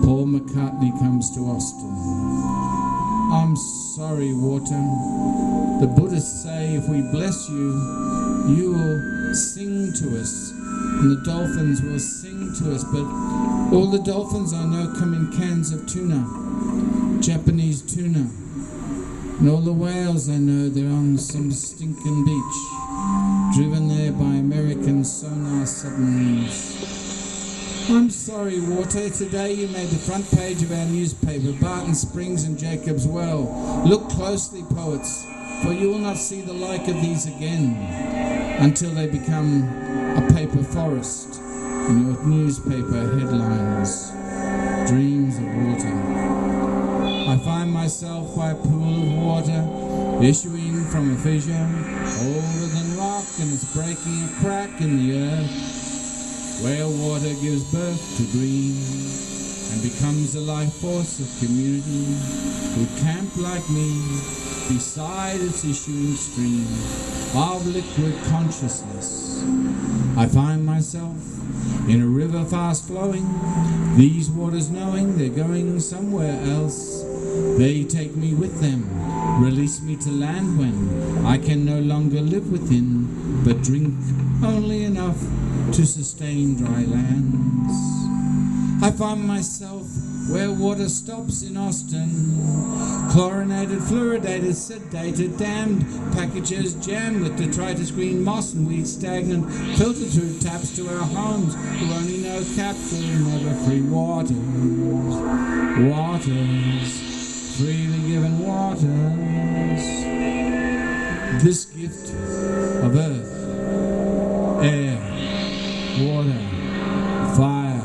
S1: Paul McCartney comes to Austin. I'm sorry, water. The Buddhists say if we bless you, you will sing to us, and the dolphins will sing to us, but all the dolphins I know come in cans of tuna, Japanese tuna, and all the whales I know, they're on some stinking beach, driven there by American sonar submarines. I'm sorry, water. Today you made the front page of our newspaper, Barton Springs and Jacob's Well. Look closely, poets, for you will not see the like of these again until they become a paper forest in your newspaper headlines, dreams of water. I find myself by a pool of water issuing from a fissure older than rock, and it's breaking a crack in the earth, where water gives birth to green and becomes the life force of community who camp like me beside its issuing stream of liquid consciousness. I find myself in a river fast flowing, these waters knowing they're going somewhere else. They take me with them, release me to land when I can no longer live within, but drink only enough to sustain dry lands. I find myself where water stops in Austin, chlorinated, fluoridated, sedated, damned packages jammed with detritus, green moss and weed stagnant, filtered through taps to our homes who only know capsule, never free waters, freely given waters. This gift of earth, air, water, fire,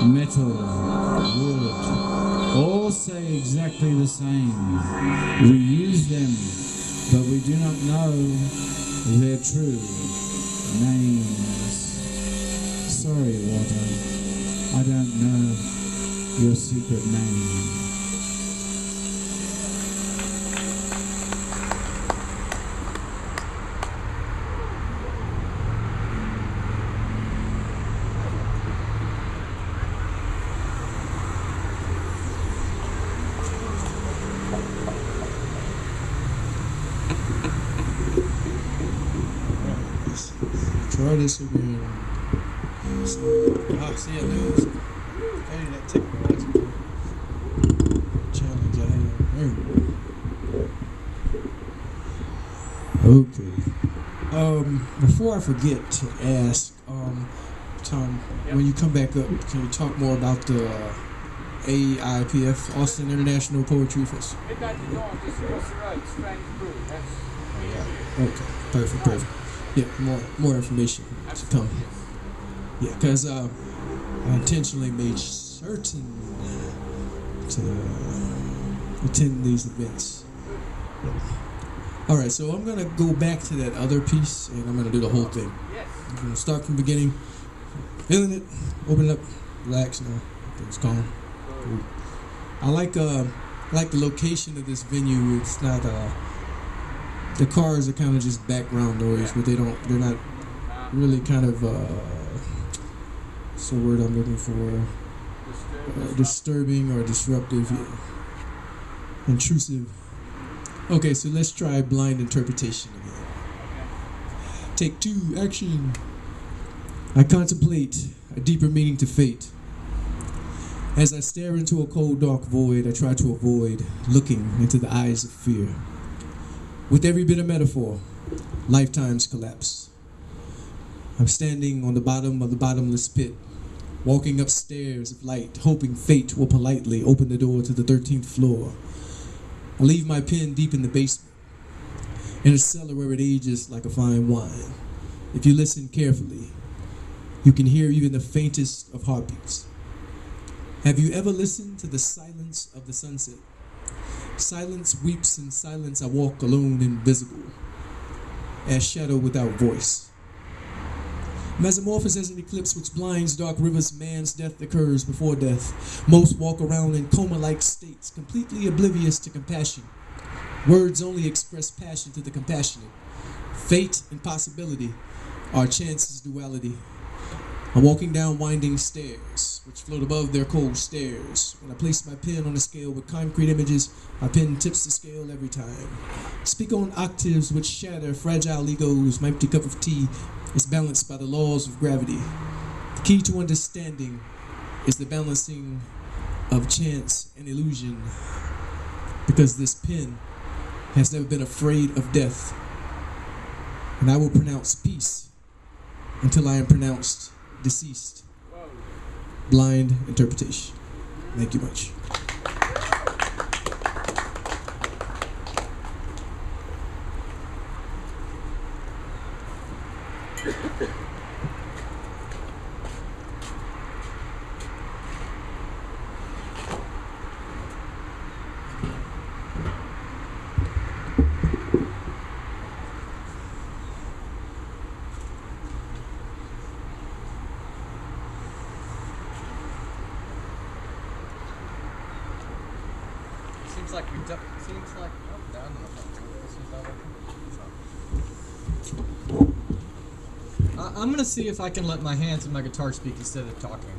S1: metal, wood, all say exactly the same. We use them, but we do not know their true names. Sorry, water, I don't know your secret name.
S6: Try this again. See it news. Hey, that technological challenge I have. Okay. Before I forget to ask, Thom, when you come back up, can you talk more about the AIPF, Austin International Poetry Festival?
S3: Just across the road, Strange Brew.
S6: Okay, perfect. Yeah, more information to come. Yeah, because I intentionally made certain to attend these events. All right, so I'm gonna go back to that other piece, and I'm gonna do the whole thing. I'm gonna start from the beginning, feeling it, open it up, relax now, everything's calm. Cool. I like the location of this venue. It's not the cars are kind of just background noise, but they're not really kind of what's the word I'm looking for? Disturbing or disruptive, intrusive. Okay, so let's try blind interpretation again. Take 2, action. I contemplate a deeper meaning to fate. As I stare into a cold, dark void, I try to avoid looking into the eyes of fear. With every bit of metaphor, lifetimes collapse. I'm standing on the bottom of the bottomless pit, walking upstairs of light, hoping fate will politely open the door to the 13th floor. I leave my pen deep in the basement, in a cellar where it ages like a fine wine. If you listen carefully, you can hear even the faintest of heartbeats. Have you ever listened to the silence of the sunset? Silence weeps, in silence I walk alone, invisible, as shadow without voice. Metamorphosis as an eclipse which blinds dark rivers, man's death occurs before death. Most walk around in coma-like states, completely oblivious to compassion. Words only express passion to the compassionate. Fate and possibility are chance's duality. I'm walking down winding stairs, which float above their cold stares. When I place my pen on a scale with concrete images, my pen tips the scale every time. Speak on octaves which shatter fragile egos. My empty cup of tea is balanced by the laws of gravity. The key to understanding is the balancing of chance and illusion, because this pen has never been afraid of death. And I will pronounce peace until I am pronounced deceased. Blind interpretation. Thank you much.
S4: seems like you're done. Seems like oh, I don't know if this is not working. I'm gonna see if I can let my hands and my guitar speak instead of talking.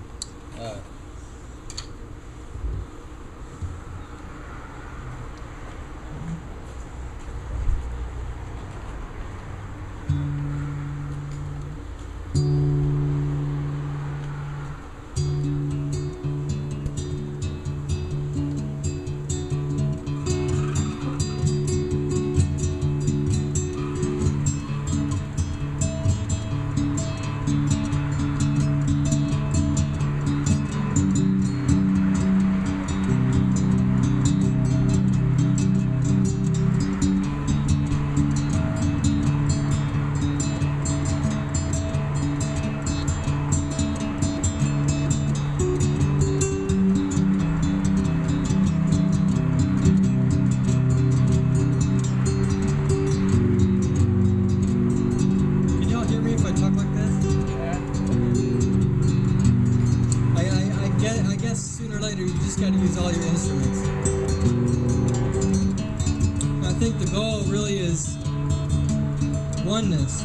S4: Oneness.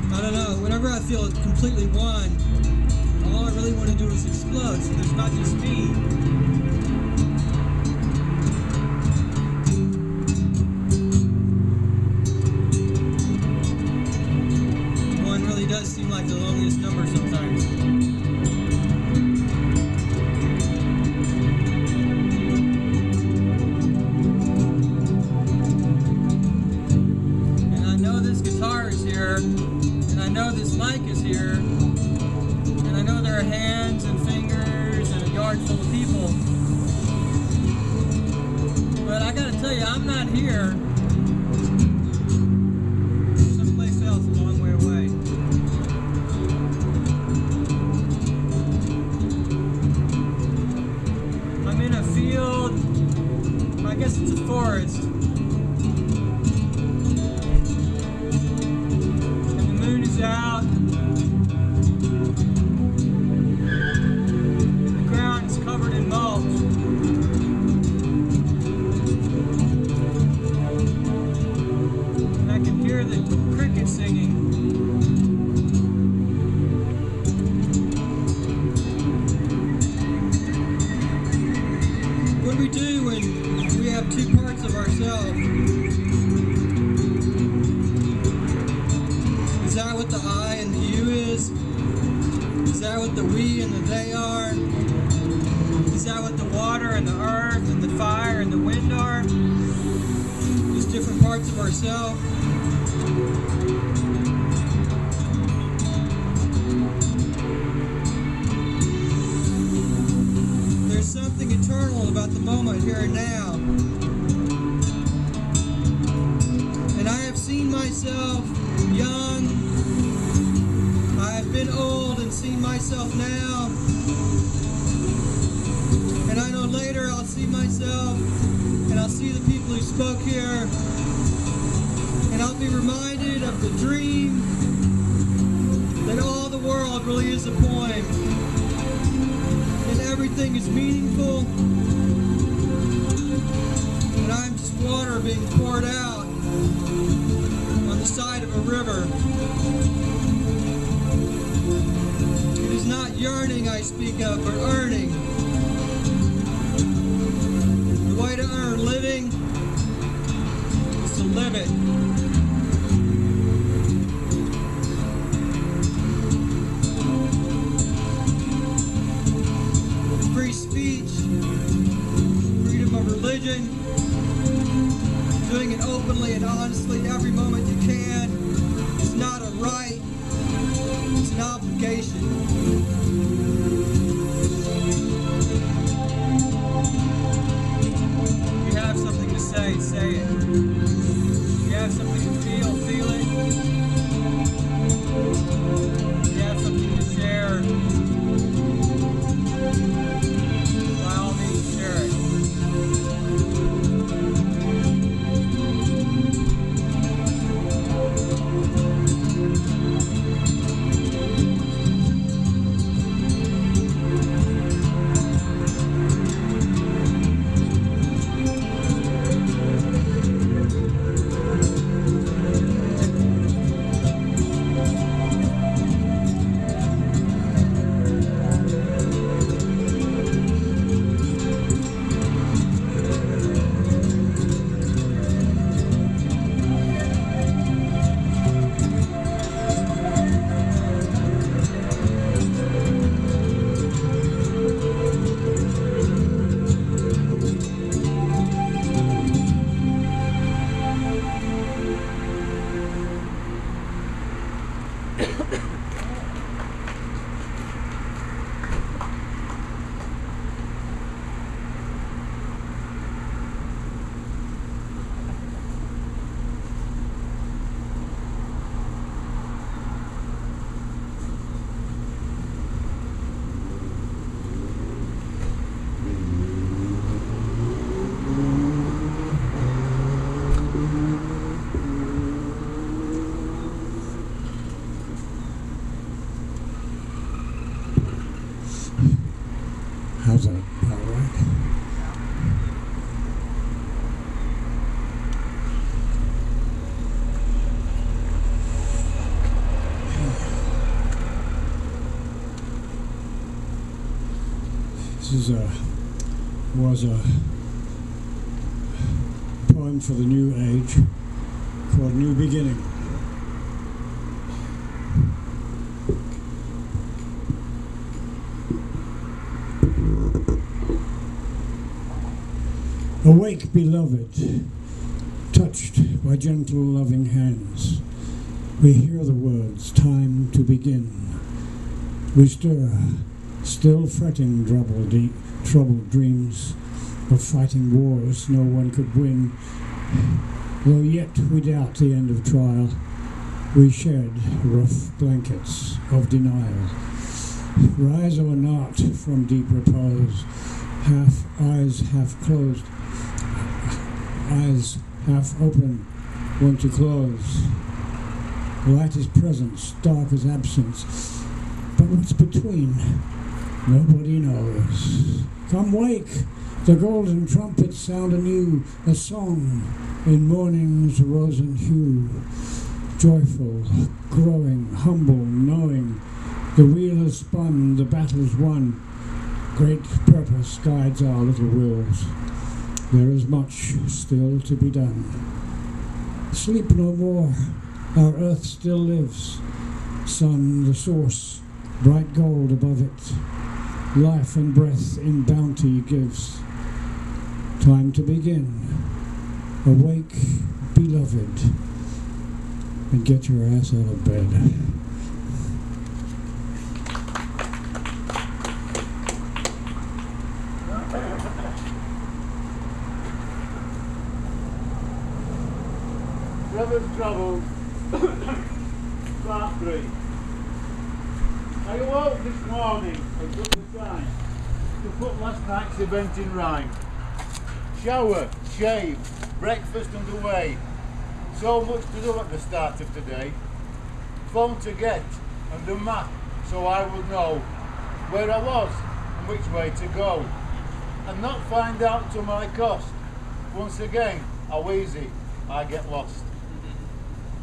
S4: I don't know, whenever I feel completely one, all I really want to do is explode, so there's not just me. One really does seem like the loneliest number sometimes. And I know this mic is here, and I know there are hands and fingers and a yard full of people, but I gotta tell you, I'm not here. Someplace else a long way away. I'm in a field, I guess it's a forest. Out. The ground is covered in mulch. And I can hear the crickets singing. What do we do when we have two parts of ourselves? Is that what the I and the you is? Is that what the we and the they are? Is that what the water and the earth and the fire and the wind are? Just different parts of ourselves. There's something eternal about the moment here and now. And I have seen myself young. I've been old and seen myself now. And I know later I'll see myself and I'll see the people who spoke here. And I'll be reminded of the dream that all the world really is a poem. And everything is meaningful. And I'm just water being poured out on the side of a river. It is not yearning I speak of, but earning. The way to earn living is to live it. Free speech, freedom of religion, doing it openly and honestly every moment you can. It's not a right, it's an obligation. If you have something to say, say it. If you have something to feel, feel it. If you have something to share, by all means share it.
S7: was a poem for the new age called New Beginning. Awake, beloved, touched by gentle, loving hands. We hear the words, time to begin. We stir, still fretting troubled dreams of fighting wars no one could win. Though yet we doubt the end of trial, we shed rough blankets of denial. Rise or not from deep repose, eyes half closed, eyes half open, want to close. Light is presence, dark is absence, but what's between? Nobody knows. Come wake, the golden trumpets sound anew, a song in morning's rosen hue. Joyful, growing, humble, knowing, the wheel has spun, the battle's won. Great purpose guides our little wills. There is much still to be done. Sleep no more, our earth still lives. Sun, the source, bright gold above it. Life and breath in bounty gives. Time to begin. Awake, beloved, and get your ass out of bed.
S3: Trevor's Travels, Part 3. I awoke this morning and took the time to put last night's event in rhyme. Shower, shave, breakfast underway. So much to do at the start of today. Phone to get and a map so I would know where I was and which way to go. And not find out to my cost. Once again, how easy I get lost.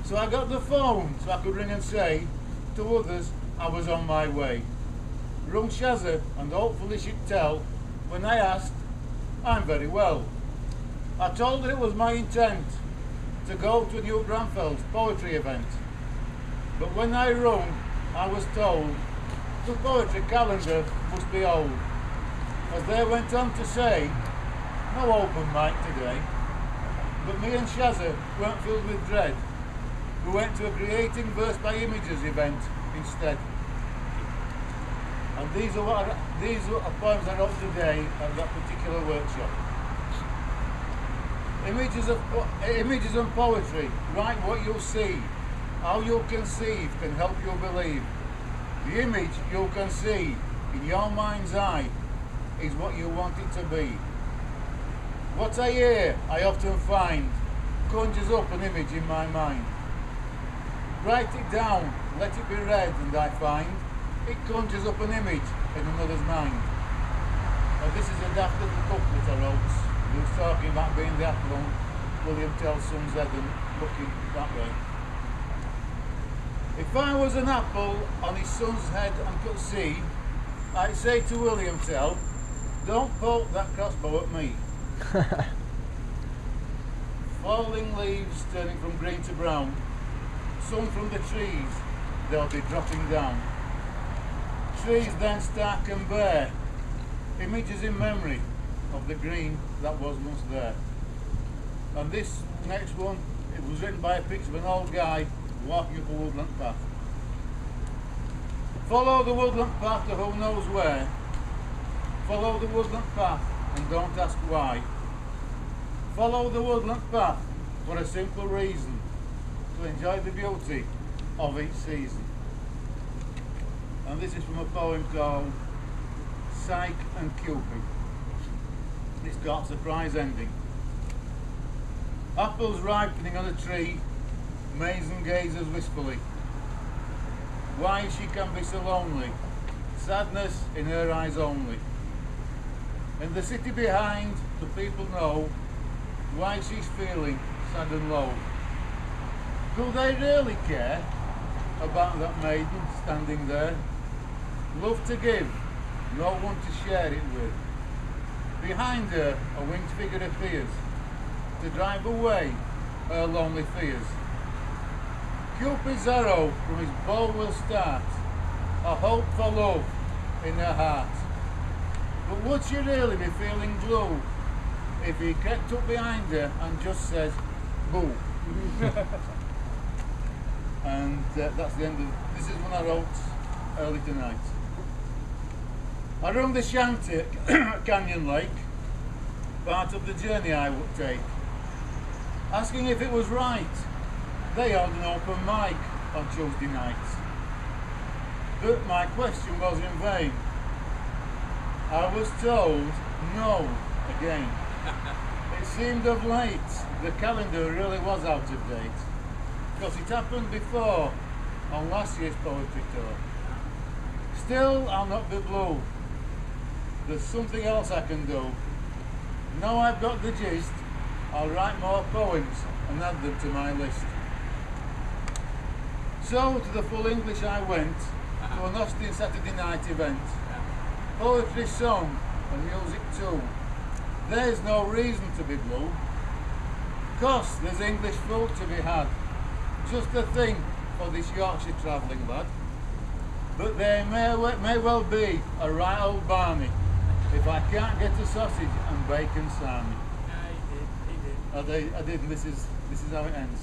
S3: So I got the phone so I could ring and say to others I was on my way. Rung Shazza and hopefully she'd tell when I asked, I'm very well. I told her it was my intent to go to New Granfeld's poetry event. But when I rung, I was told the poetry calendar must be old. As they went on to say, no open mic today. But me and Shazza weren't filled with dread. We went to a creating verse by images event instead. And these are poems I wrote today at that particular workshop. Images and poetry, write what you'll see. How you'll conceive can help you believe. The image you can see in your mind's eye is what you want it to be. What I hear, I often find, conjures up an image in my mind. Write it down, let it be read, and I find it conjures up an image in another's mind. Now this is a daft little couplet I wrote. He was talking about being the apple on William Tell's son's head and looking that way. If I was an apple on his son's head and could see, I'd say to William Tell, don't poke that crossbow at me. Falling leaves turning from green to brown, some from the trees, they'll be dropping down. Trees then stark and bare, images in memory of the green that was once there. And this next one, it was written by a picture of an old guy walking up a woodland path. Follow the woodland path to who knows where. Follow the woodland path and don't ask why. Follow the woodland path for a simple reason, to enjoy the beauty of each season. And this is from a poem called Psyche and Cupid. It's got a surprise ending. Apples ripening on a tree, maiden gazes wistfully. Why she can be so lonely, sadness in her eyes only. In the city behind, the people know why she's feeling sad and low. Do they really care about that maiden standing there? Love to give, no one to share it with. Behind her, a winged figure appears to drive away her lonely fears. Cupid's arrow from his bow will start, a hope for love in her heart. But would she really be feeling blue if he crept up behind her and just says, boo? And that's the end of this. Is one I wrote early tonight. I rung the shanty at Canyon Lake, part of the journey I would take, asking if it was right. They held an open mic on Tuesday nights. But my question was in vain. I was told no again. It seemed of late the calendar really was out of date, because it happened before on last year's poetry tour. Still, I'll not be blue. There's something else I can do. Now I've got the gist, I'll write more poems and add them to my list. So to the Full English I went, to an Austin Saturday night event. Poetry, song and music too. There's no reason to be blue, 'cause there's English food to be had. Just a thing for this Yorkshire travelling lad. But there may well be a right old Barney if I can't get a sausage and bacon salmi. I did, and this is how it ends.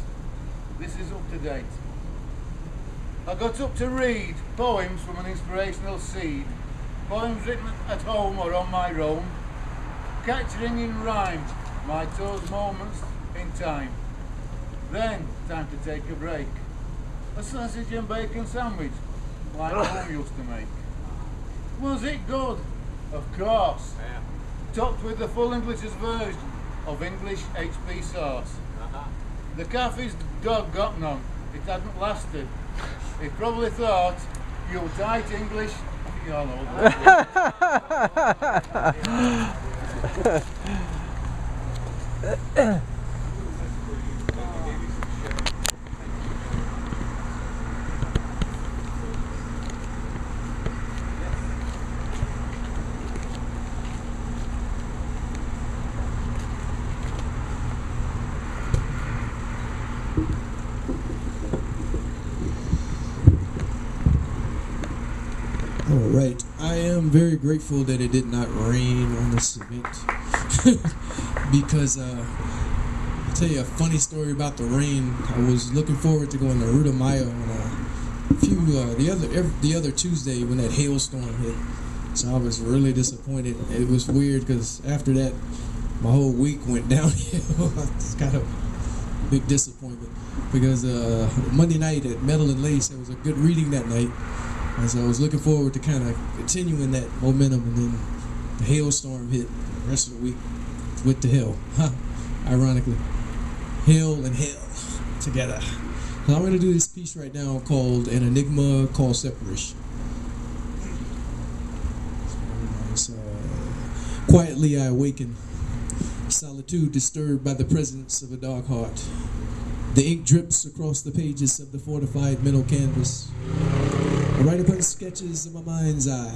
S3: This is up to date. I got up to read poems from an inspirational seed, poems written at home or on my roam, capturing in rhyme my toes moments in time. Then, time to take a break. A sausage and bacon sandwich, like home used to make. Was it good? Of course. Topped with the Full English's version of English HP sauce. The caffee's dog got none. It hadn't lasted. He probably thought, you tight English, you all know.
S8: Alright, I am very grateful that it did not rain on this event because I'll tell you a funny story about the rain. I was looking forward to going to Ruta Maya on the other Tuesday when that hailstorm hit, so I was really disappointed. It was weird because after that my whole week went downhill. It's kind of a big disappointment because Monday night at Metal and Lace, it was a good reading that night. And so I was looking forward to kind of continuing that momentum, and then the hailstorm hit. The rest of the week went to hell. Ironically. Hell and hell together. So I'm going to do this piece right now called An Enigma Called Separation. Quietly I awaken, solitude disturbed by the presence of a dark heart. The ink drips across the pages of the fortified mental canvas. I write upon sketches of my mind's eye,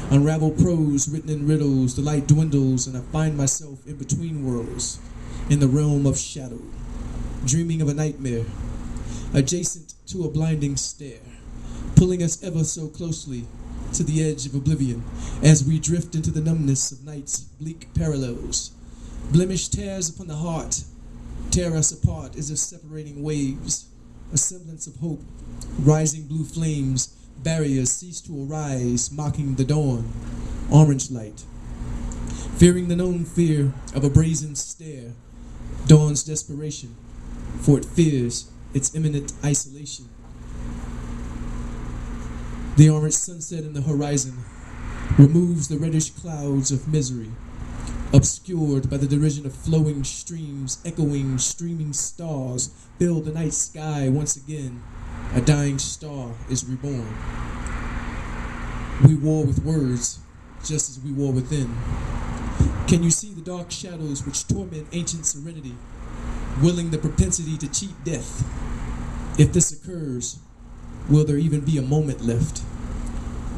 S8: unravel prose written in riddles. The light dwindles and I find myself in between worlds, in the realm of shadow, dreaming of a nightmare, adjacent to a blinding stare, pulling us ever so closely to the edge of oblivion as we drift into the numbness of night's bleak parallels. Blemish tears upon the heart, tear us apart as if separating waves, a semblance of hope, rising blue flames. Barriers cease to arise, mocking the dawn, orange light. Fearing the known fear of a brazen stare, dawn's desperation, for it fears its imminent isolation. The orange sunset in the horizon removes the reddish clouds of misery, obscured by the derision of flowing streams, echoing, streaming stars fill the night sky once again. A dying star is reborn. We war with words, just as we war within. Can you see the dark shadows which torment ancient serenity, willing the propensity to cheat death? If this occurs, will there even be a moment left?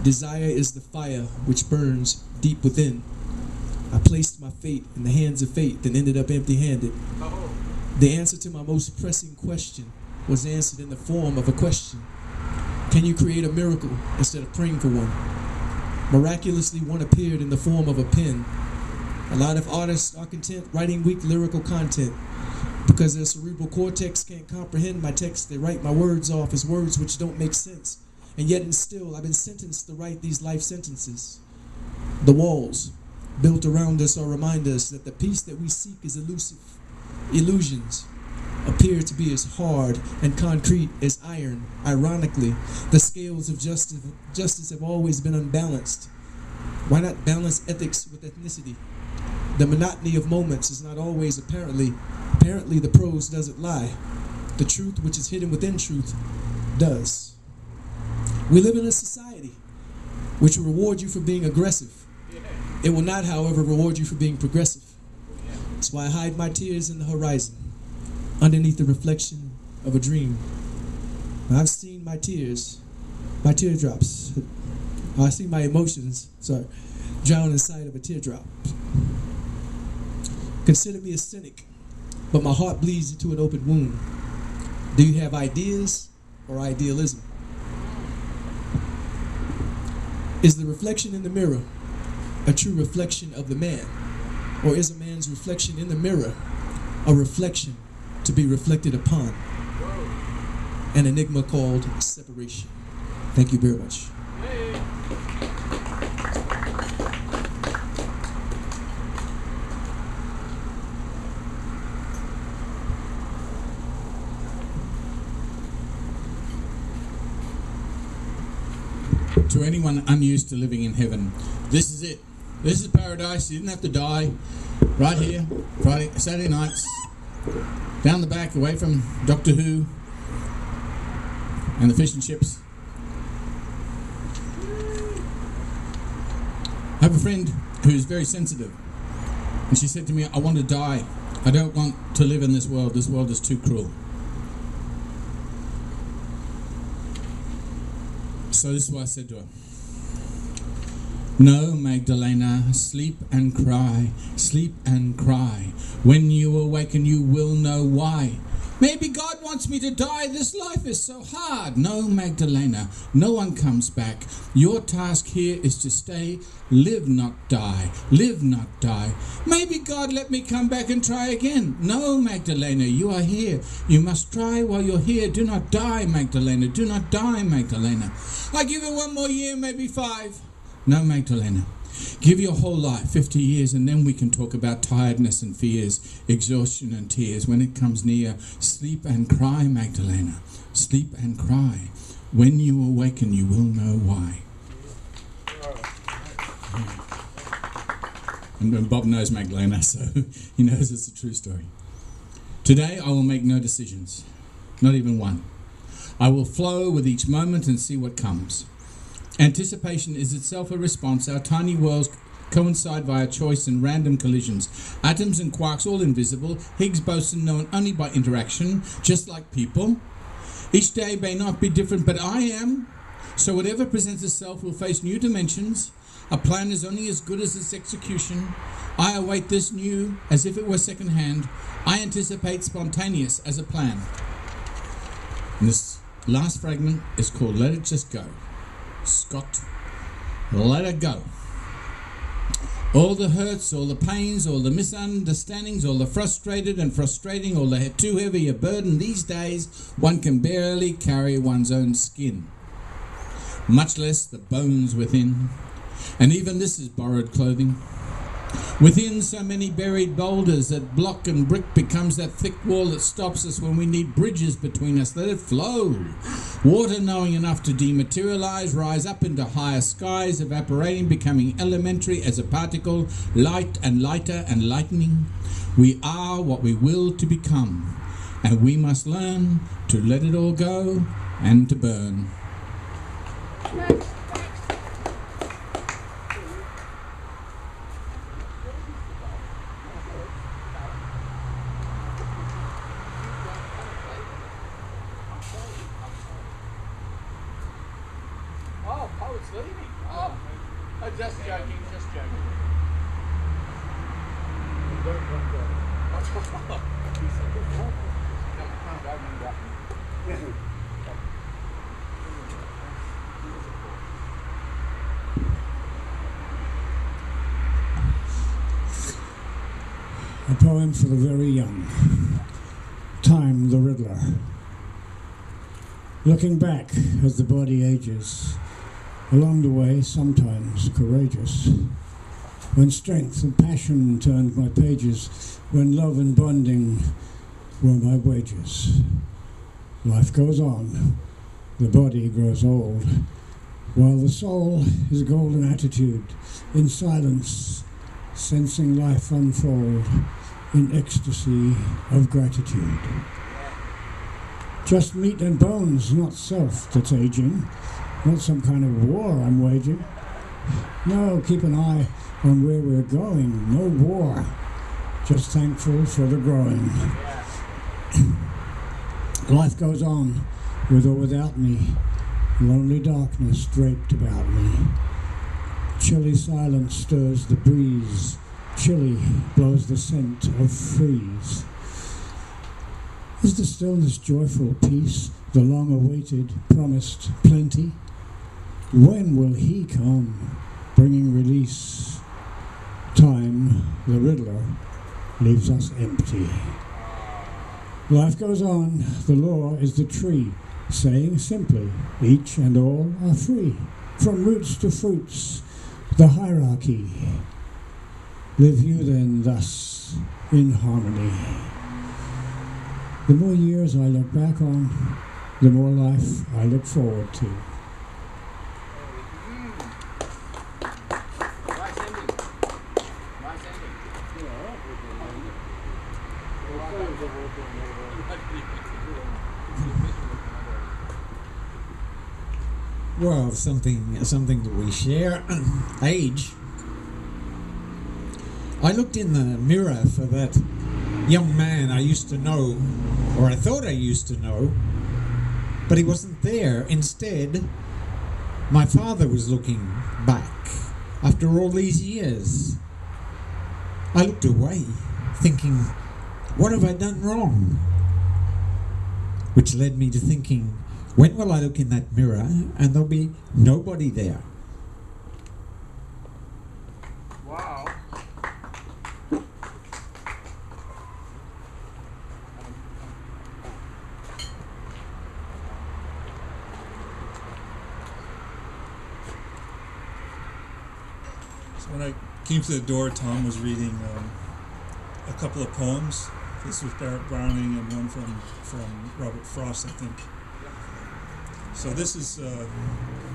S8: Desire is the fire which burns deep within. I placed my fate in the hands of fate, then ended up empty-handed. The answer to my most pressing question was answered in the form of a question. Can you create a miracle instead of praying for one? Miraculously, one appeared in the form of a pen. A lot of artists are content writing weak lyrical content. Because their cerebral cortex can't comprehend my text, they write my words off as words which don't make sense. And yet and still, I've been sentenced to write these life sentences. The walls built around us are reminders that the peace that we seek is elusive. Illusions appear to be as hard and concrete as iron. Ironically, the scales of justice have always been unbalanced. Why not balance ethics with ethnicity? The monotony of moments is not always apparently the prose doesn't lie. The truth which is hidden within truth does. We live in a society which will reward you for being aggressive. It will not, however, reward you for being progressive. That's why I hide my tears in the horizon, underneath the reflection of a dream. I've seen my tears, my teardrops. I see my emotions, drown inside of a teardrop. Consider me a cynic, but my heart bleeds into an open wound. Do you have ideas or idealism? Is the reflection in the mirror a true reflection of the man? Or is a man's reflection in the mirror a reflection to be reflected upon? An enigma called separation. Thank you very much.
S1: To anyone unused to living in heaven, this is it. This is paradise. You didn't have to die. Right here, Saturday nights, down the back, away from Doctor Who and the fish and chips. I have a friend who's very sensitive, and she said to me, I want to die. I don't want to live in this world. This world is too cruel. So this is what I said to her. No, Magdalena, sleep and cry, sleep and cry. When you awaken, you will know why. Maybe God wants me to die. This life is so hard. No, Magdalena, no one comes back. Your task here is to stay, live, not die. Live, not die. Maybe God let me come back and try again. No, Magdalena, you are here. You must try while you're here. Do not die, Magdalena. Do not die, Magdalena. I give it one more year, maybe 5. No, Magdalena. Give your whole life, 50 years, and then we can talk about tiredness and fears, exhaustion and tears. When it comes near, sleep and cry, Magdalena. Sleep and cry. When you awaken, you will know why. And Bob knows Magdalena, so he knows it's a true story. Today, I will make no decisions, not even one. I will flow with each moment and see what comes. Anticipation is itself a response. Our tiny worlds coincide via choice and random collisions. Atoms and quarks all invisible. Higgs boson known only by interaction, just like people. Each day may not be different, but I am. So whatever presents itself will face new dimensions. A plan is only as good as its execution. I await this new as if it were second-hand. I anticipate spontaneous as a plan. And this last fragment is called Let It Just Go. Scott, let it go. All the hurts, all the pains, all the misunderstandings, all the frustrated and frustrating, all the too heavy a burden. These days, one can barely carry one's own skin, much less the bones within. And even this is borrowed clothing. Within so many buried boulders that block and brick becomes that thick wall that stops us when we need bridges between us. Let it flow. Water knowing enough to dematerialize, rise up into higher skies, evaporating, becoming elementary as a particle, light and lighter and lightening. We are what we will to become, and we must learn to let it all go and to burn.
S3: Just joking, just joking.
S7: A poem for the very young. Time the Riddler. Looking back as the body ages, along the way sometimes courageous, when strength and passion turned my pages, when love and bonding were my wages. Life goes on, the body grows old, while the soul is a golden attitude, in silence, sensing life unfold, in ecstasy of gratitude. Just meat and bones, not self, that's aging, not some kind of war I'm waging. No, keep an eye on where we're going, no war, just thankful for the growing. Life goes on, with or without me, lonely darkness draped about me. Chilly silence stirs the breeze, chilly blows the scent of freeze. Is the stillness joyful peace, the long-awaited, promised plenty? When will he come, bringing release? Time, the riddler, leaves us empty. Life goes on, the law is the tree, saying simply, each and all are free. From roots to fruits, the hierarchy. Live you then thus, in harmony. The more years I look back on, the more life I look forward to.
S6: Well, something that we share. Age. I looked in the mirror for that young man I used to know, or I thought I used to know, but he wasn't there. Instead, my father was looking back after all these years. I looked away, thinking, what have I done wrong? Which led me to thinking, when will I look in that mirror and there'll be nobody there?
S3: Wow.
S5: So when I came to the door, Thom was reading a couple of poems. This was Barrett Browning and one from Robert Frost, I think. So this is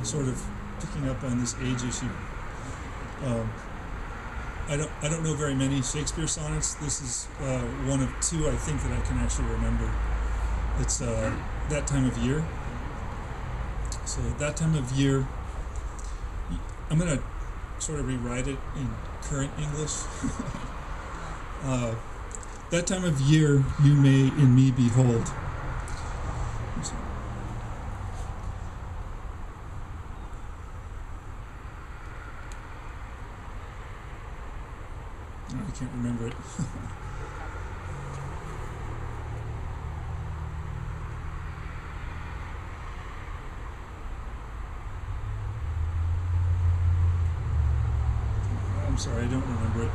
S5: sort of picking up on this age issue. I don't know very many Shakespeare sonnets. This is one of two, I think, that I can actually remember. It's That Time of Year. So That Time of Year, I'm going to sort of rewrite it in current English. That time of year you may in me behold. I can't remember it. I'm sorry, I don't remember it.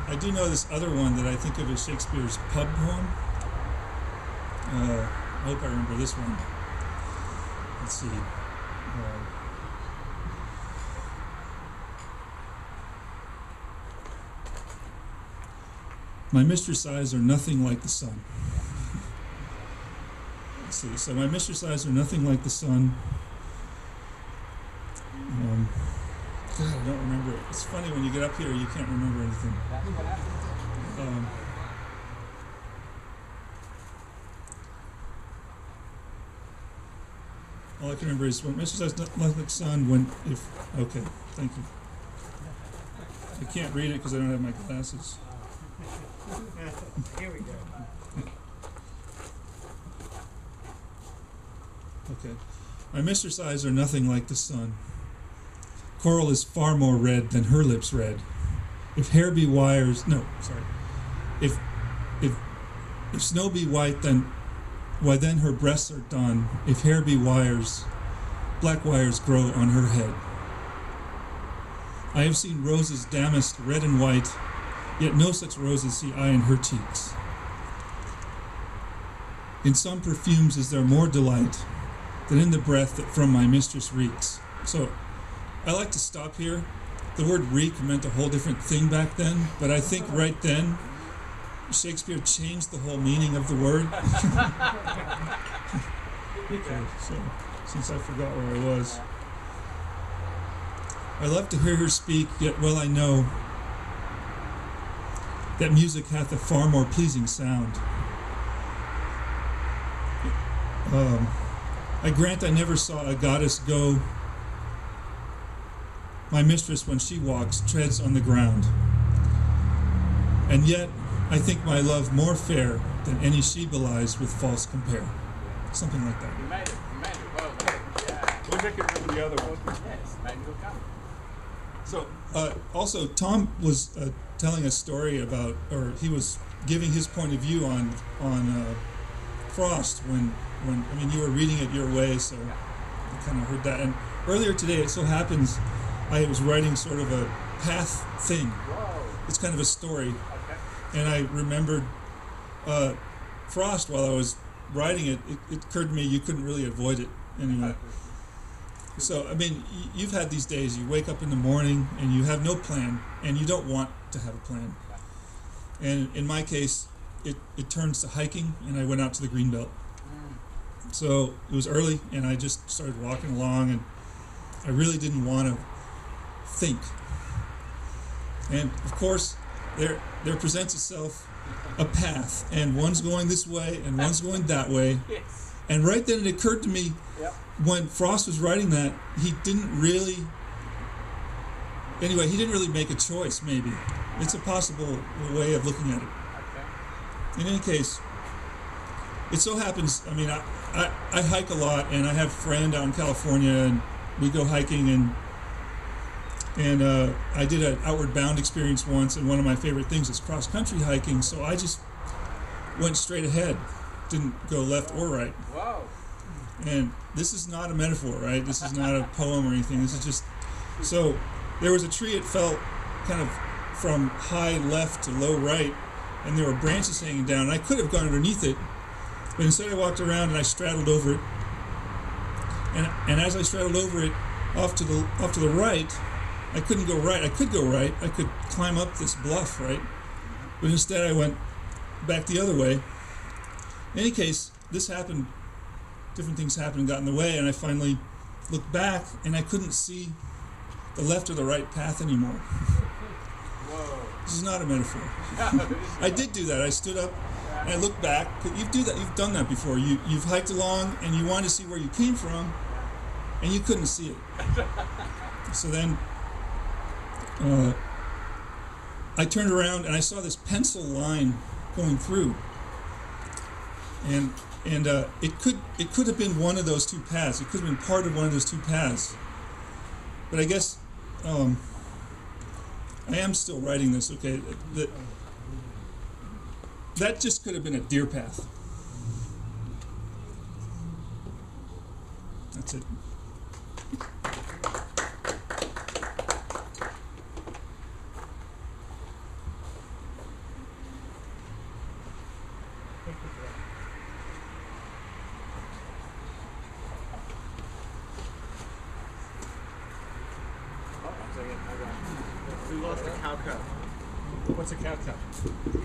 S5: I do know this other one that I think of as Shakespeare's pub poem. I hope I remember this one. Let's see. My mistress' eyes are nothing like the sun. Let's see. So my mistress' eyes are nothing like the sun. God, I don't remember it. It's funny when you get up here, you can't remember anything. All I can remember is when mistress' eyes nothing like the sun. Okay, thank you. I can't read it because I don't have my glasses.
S4: Here we go.
S5: Okay. My mistress' eyes are nothing like the sun. Coral is far more red than her lips red. If hair be wires, no, sorry. If snow be white, then why then her breasts are done. If hair be wires, black wires grow on her head. I have seen roses damasked red and white, yet no such roses see I in her cheeks. In some perfumes is there more delight than in the breath that from my mistress reeks. So I like to stop here. The word reek meant a whole different thing back then, but I think right then Shakespeare changed the whole meaning of the word. Okay, so since I forgot where I was. I love to hear her speak, yet well I know that music hath a far more pleasing sound. I grant I never saw a goddess go. My mistress, when she walks, treads on the ground. And yet, I think my love more fair than any she belies with false compare. Something like that.
S1: You made it. Well done. Yeah.
S3: We make it remember the other one.
S1: Yes, maybe it'll come.
S5: So, also, Thom was telling a story about, or he was giving his point of view on Frost when I mean, you were reading it your way, so I kind of heard that. And earlier today, it so happens, I was writing sort of a path thing.
S1: Whoa.
S5: It's kind of a story.
S1: Okay.
S5: And I remembered Frost while I was writing it. It occurred to me you couldn't really avoid it anyway. So, I mean, you've had these days, you wake up in the morning and you have no plan, and you don't want to have a plan. And in my case, it turns to hiking, and I went out to the Greenbelt. So it was early, and I just started walking along, and I really didn't want to think. And of course, there presents itself a path, and one's going this way, and one's going that way.
S1: Yes.
S5: And right then it occurred to me,
S1: Yep.
S5: when Frost was writing that, he didn't really make a choice, maybe. It's a possible way of looking at it.
S1: Okay.
S5: In any case, it so happens, I mean, I hike a lot, and I have a friend out in California, and we go hiking, and I did an Outward Bound experience once, and one of my favorite things is cross-country hiking, so I just went straight ahead, didn't go left or right.
S1: Whoa.
S5: And this is not a metaphor, right? This is not a poem or anything. This is just... So there was a tree, it fell kind of from high left to low right, and there were branches hanging down, and I could have gone underneath it, but instead I walked around and I straddled over it. And as I straddled over it, off to the right, I couldn't go right. I could go right. I could climb up this bluff, right? But instead I went back the other way. In any case, this happened. Different things happened and got in the way, and I finally looked back, and I couldn't see the left or the right path anymore.
S1: Whoa.
S5: This is not a metaphor. I did do that. I stood up and I looked back. You've done that before. You've hiked along and you wanted to see where you came from, and you couldn't see it. So then I turned around and I saw this pencil line going through, and it could have been one of those two paths. It could have been part of one of those two paths. But I guess I am still writing this. Okay, that just could have been a deer path. That's it.
S1: We lost a cow cup. What's a cow cup?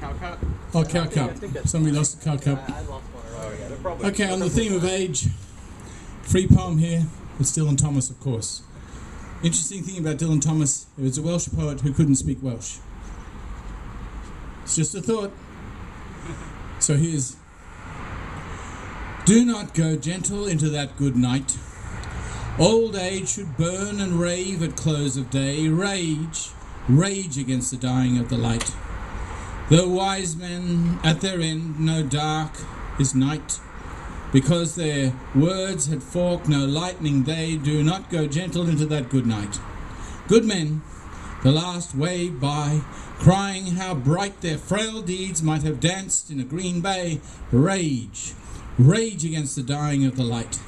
S1: Cow cup?
S9: Oh, cow cup. Somebody lost a cow cup.
S1: I lost one. Oh yeah, they're probably.
S9: Okay, on the theme of age, free poem here. It's Dylan Thomas, of course. Interesting thing about Dylan Thomas, he was a Welsh poet who couldn't speak Welsh. It's just a thought. So here's: do not go gentle into that good night. Old age should burn and rave at close of day. Rage, rage against the dying of the light. Though wise men at their end know dark is night, because their words had forked no lightning, they do not go gentle into that good night. Good men
S1: the last wave by, crying how bright their frail deeds might have danced in a green bay. Rage, rage against the dying of the light.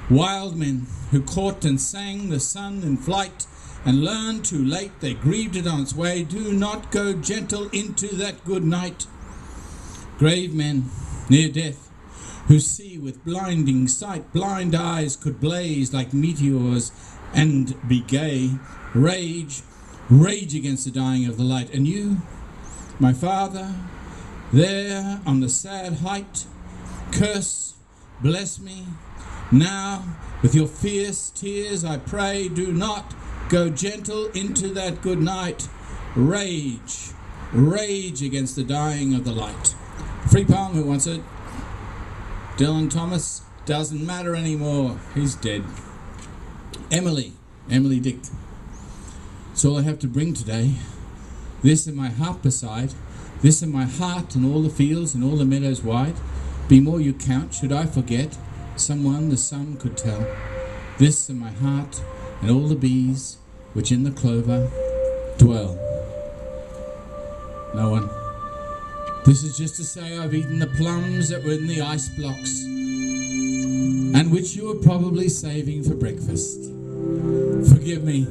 S1: Wild men who caught and sang the sun in flight, and learned too late they grieved it on its way. Do not go gentle into that good night. Grave men near death, who see with blinding sight, blind eyes could blaze like meteors and be gay. Rage, rage against the dying of the light. And you, my father, there on the sad height, curse, bless me. Now, with your fierce tears I pray, do not go gentle into that good night. Rage, rage against the dying of the light. Free poem, who wants it? Dylan Thomas, doesn't matter anymore. He's dead. Emily Dick. It's all I have to bring today. This and my harp beside, this and my heart and all the fields and all the meadows wide. Be more you count, should I forget, someone the sun could tell. This and my heart and all the bees which in the clover dwell. No one. This is just to say I've eaten the plums that were in the ice blocks, and which you were probably saving for breakfast. Forgive me,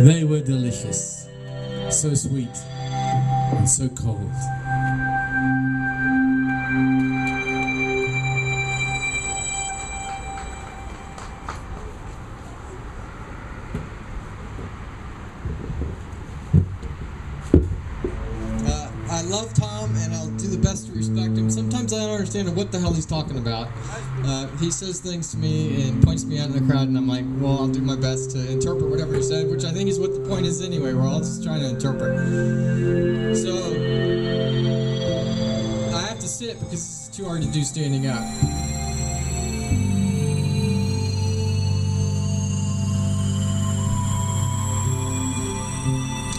S1: they were delicious, so sweet and so cold.
S4: I love Thom, and I'll do the best to respect him. Sometimes I don't understand what the hell he's talking about. He says things to me and points me out in the crowd, and I'm like, well, I'll do my best to interpret whatever he said, which I think is what the point is anyway. We're all just trying to interpret. So, I have to sit because it's too hard to do standing up.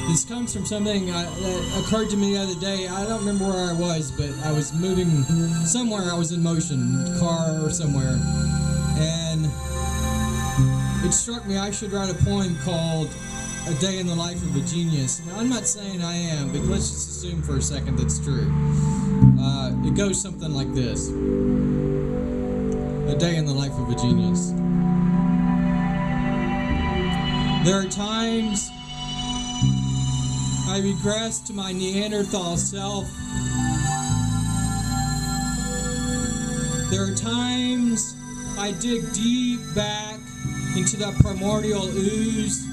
S4: This comes from something that occurred to me the other day. I don't remember where I was, but I was moving somewhere. I was in motion, car or somewhere. And it struck me I should write a poem called A Day in the Life of a Genius. Now, I'm not saying I am, but let's just assume for a second that's true. It goes something like this. A Day in the Life of a Genius. There are times I regress to my Neanderthal self. There are times I dig deep back into that primordial ooze.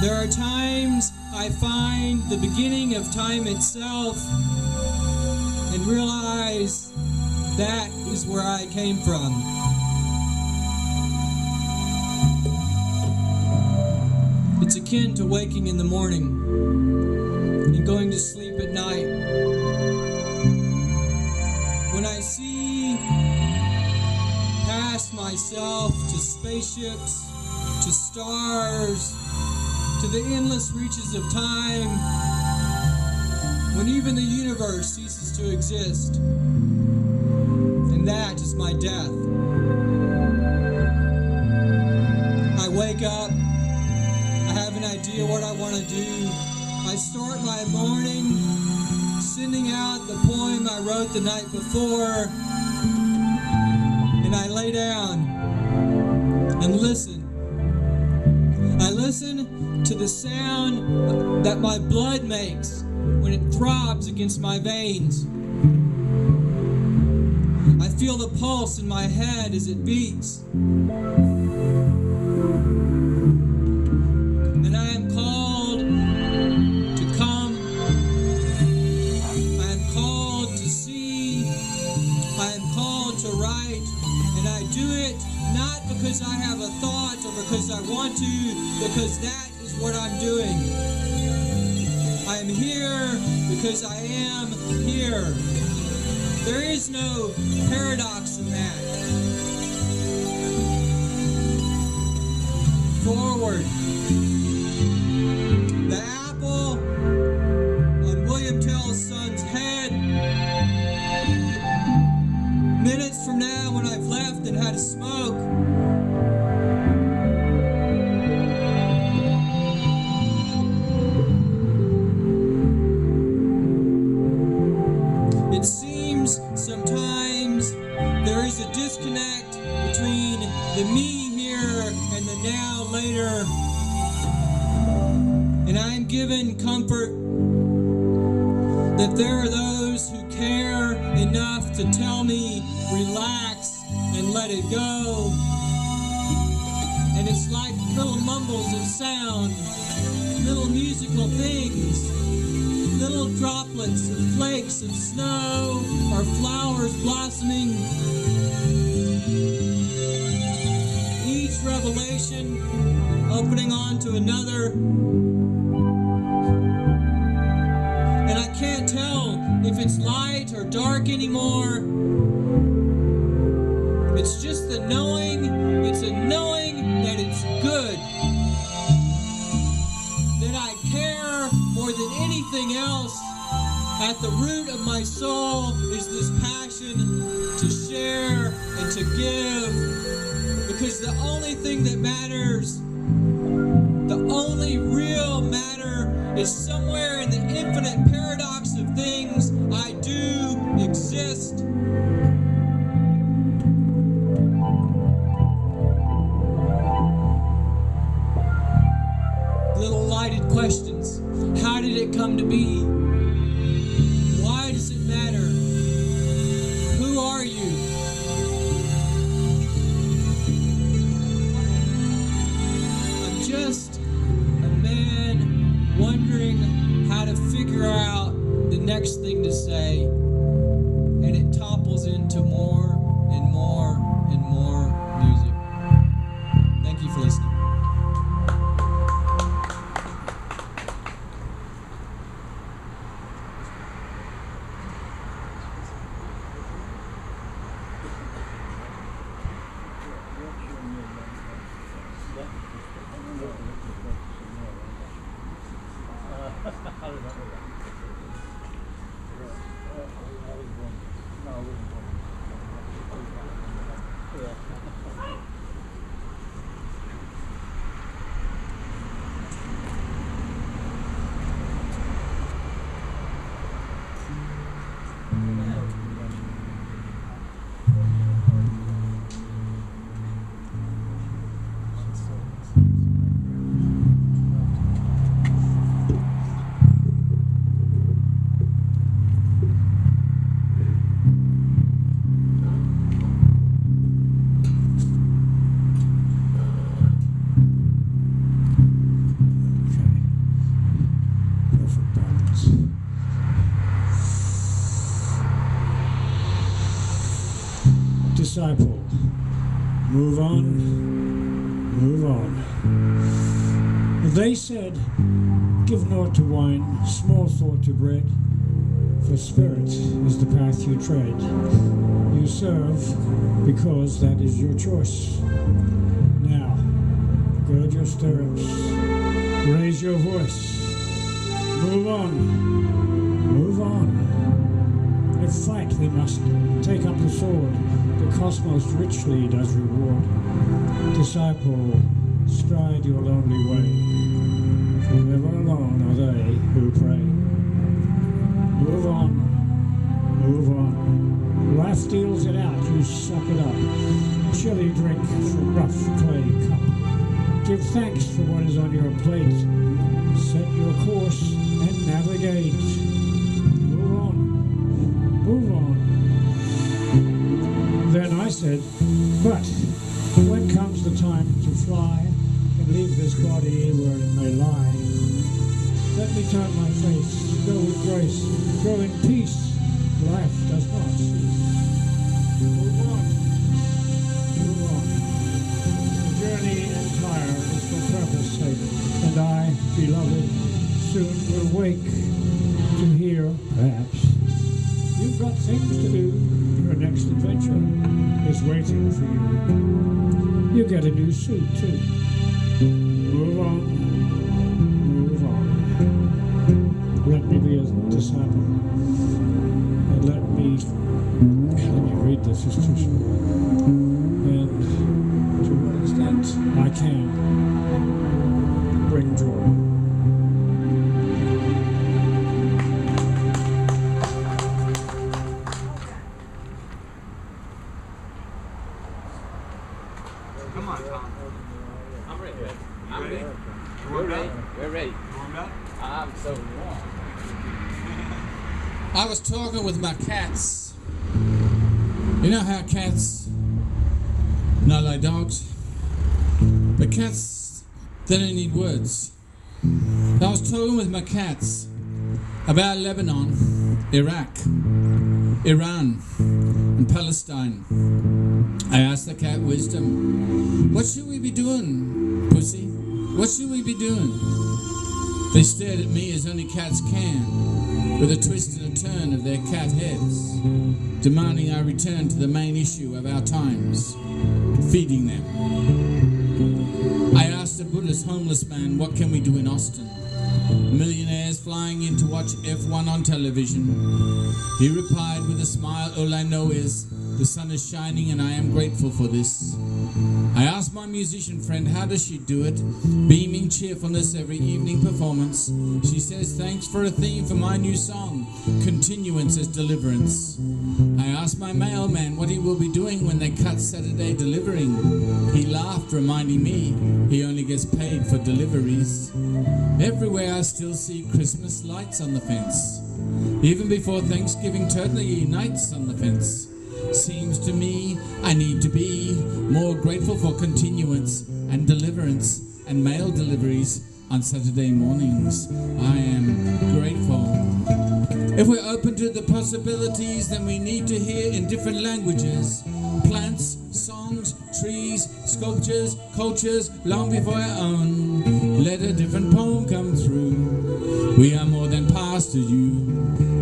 S4: There are times I find the beginning of time itself and realize that is where I came from. It's akin to waking in the morning and going to sleep at night. When I see past myself to spaceships, to stars, to the endless reaches of time, when even the universe ceases to exist, and that is my death. I wake up. I have an idea what I want to do. I start my morning sending out the poem I wrote the night before, and I lay down and listen. I listen to the sound that my blood makes when it throbs against my veins. I feel the pulse in my head as it beats. And I am called to come. I am called to see. I am called to write. And I do it not because I have a thought or because I want to, because that is what I'm doing. I am here because I am here. There is no paradox in that. Forward. The apple on William Tell's son's head. Minutes from now when I've left and had a smoke, given comfort that there are those who care enough to tell me, relax and let it go. And it's like little mumbles of sound, little musical things, little droplets of flakes of snow or flowers blossoming. Each revelation opening on to another. And I can't tell if it's light or dark anymore. It's just the knowing, it's a knowing that it's good. That I care more than anything else. At the root of my soul is this passion to share and to give. Because the only thing that matters, the only real matter, is somewhere in the infinite paradox of things I do exist. Little lighted questions. How did it come to be? Why does it matter? Who are you? I'm just a man wondering how to figure out the next thing to say, and it topples into more and more and more music. Thank you for listening.
S7: Disciple, move on, move on. They said, give naught to wine, small thought to bread, for spirit is the path you tread. You serve because that is your choice. Now, gird your stirrups, raise your voice, move on, move on. If fight we must, take up the sword, the cosmos richly does reward. Disciple, stride your lonely way, for never alone are they who pray. Move on, move on. Life deals it out, you suck it up. Chilly drink from rough clay cup. Give thanks for what is on your plate. Set your course and navigate. Move on. Move on. Then I said, but when comes the time to fly and leave this body where it may lie, let me turn my face, go with grace, go in peace. Life does not cease. Move on. Move on. The journey entire is for purpose sake, and I, beloved, soon will wake to hear, perhaps, you've got things to do. Your next adventure is waiting for you. You get a new suit, too. Move on. Move on. Let me be a disciple. And let me read this, it's too short. And to what extent I can bring joy.
S10: Come on, Thom. I'm ready. I'm ready. ready. We're ready.
S5: Warmed up?
S10: I'm so warm.
S1: I was talking with my cats. You know how cats, not like dogs, but cats, they don't need words. I was talking with my cats about Lebanon, Iraq, Iran, and Palestine. I asked the cat wisdom, what should we be doing, pussy? What should we be doing? They stared at me as only cats can, with a twist and a turn of their cat heads, demanding I return to the main issue of our times, feeding them. I asked a Buddhist homeless man, what can we do in Austin? Millionaires flying in to watch F1 on television. He replied with a smile, all I know is the sun is shining and I am grateful for this. I asked my musician friend, how does she do it? Beaming cheerfulness every evening performance. She says, thanks for a theme for my new song, Continuance as Deliverance. I asked my mailman what he will be doing when they cut Saturday delivering. He laughed, reminding me he only gets paid for deliveries. Everywhere I still see Christmas lights on the fence. Even before Thanksgiving turkey nights on the fence. Seems to me I need to be more grateful for continuance and deliverance and mail deliveries on Saturday mornings. I am grateful. If we're open to the possibilities, then we need to hear in different languages. Plants, songs, trees, sculptures, cultures, long before our own. Let a different poem come through. We are more than past to you,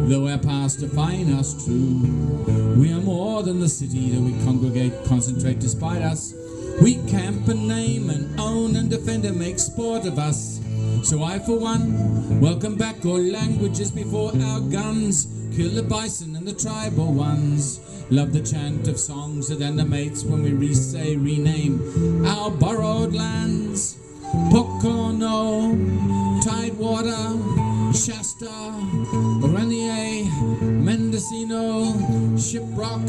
S1: though our past define us true. We are more than the city that we congregate, concentrate despite us. We camp and name and own and defend and make sport of us. So I, for one, welcome back all languages before our guns. Kill the bison and the tribal ones. Love the chant of songs that animates when we rename our borrowed lands. Pocono, Tidewater, Shasta, Ranier, Mendocino, Shiprock,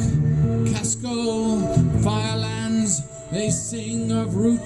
S1: Casco, Firelands. They sing of root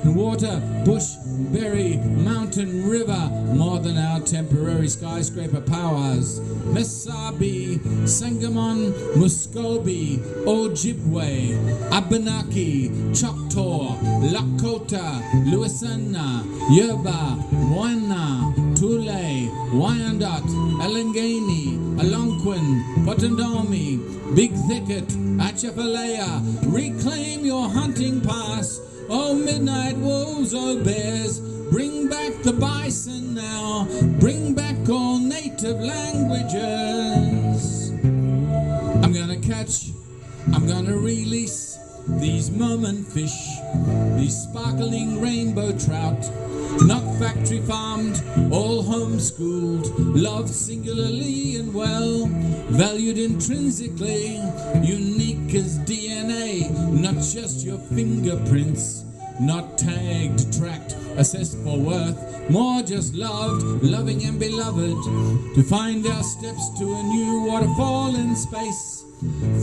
S1: and water, bush, berry, mountain, river, more than our temporary skyscraper powers. Mesabi, Sangamon, Muscogee, Ojibwe, Abenaki, Choctaw, Lakota, Louisiana, Yerba, Moana, Tule, Wyandotte, Allegheny, Algonquin, Potawatomi, Big Thicket, Atchafalaya. Reclaim your hunting pass. Oh, midnight wolves, oh bears, bring back the bison now, bring back all native languages. I'm gonna release these merman fish, these sparkling rainbow trout, not factory farmed, all homeschooled, loved singularly and well, valued intrinsically, unique as DNA, not just your fingerprints, not tagged, tracked, assessed for worth, more just loved, loving and beloved, to find our steps to a new waterfall in space.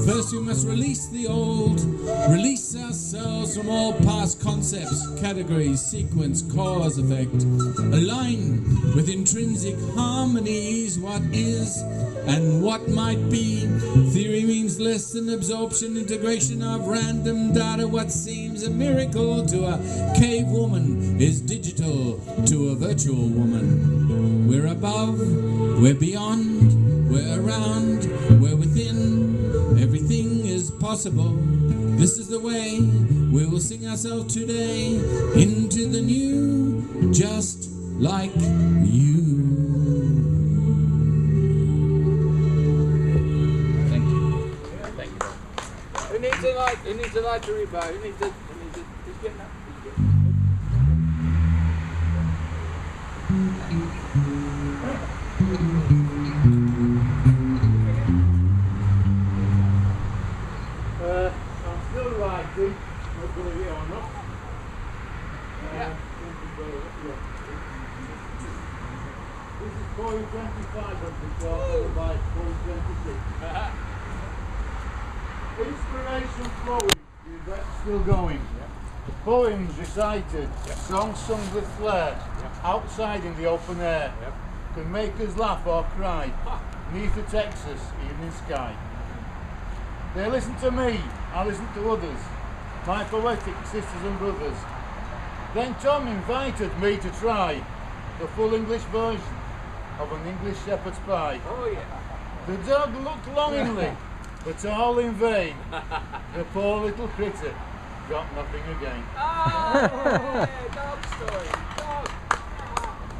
S1: First we must release the old, release ourselves from all past concepts, categories, sequence, cause, effect. Align with intrinsic harmonies what is and what might be. Theory means less than absorption, integration of random data. What seems a miracle to a cave woman is digital to a virtual woman. We're above, we're beyond, we're around, we're within. Everything is possible. This is the way we will sing ourselves today into the new, just like you.
S10: Thank you. Thank you. Who needs a light? Who needs a light to rebound? Who needs who's getting up?
S3: I'm still writing, not going to be on up. This is point 25 of the job, followed by point 26. Inspiration flowing, is that still going? Poems recited, songs sung with flair, outside in the open air, can make us laugh or cry, neath the Texas evening sky. They listen to me, I listen to others, my poetic sisters and brothers. Then Thom invited me to try the full English version of an English shepherd's pie.
S10: Oh yeah.
S3: The dog looked longingly, but all in vain. The poor little critter got nothing again.
S10: Oh, yeah, dog story. Dog.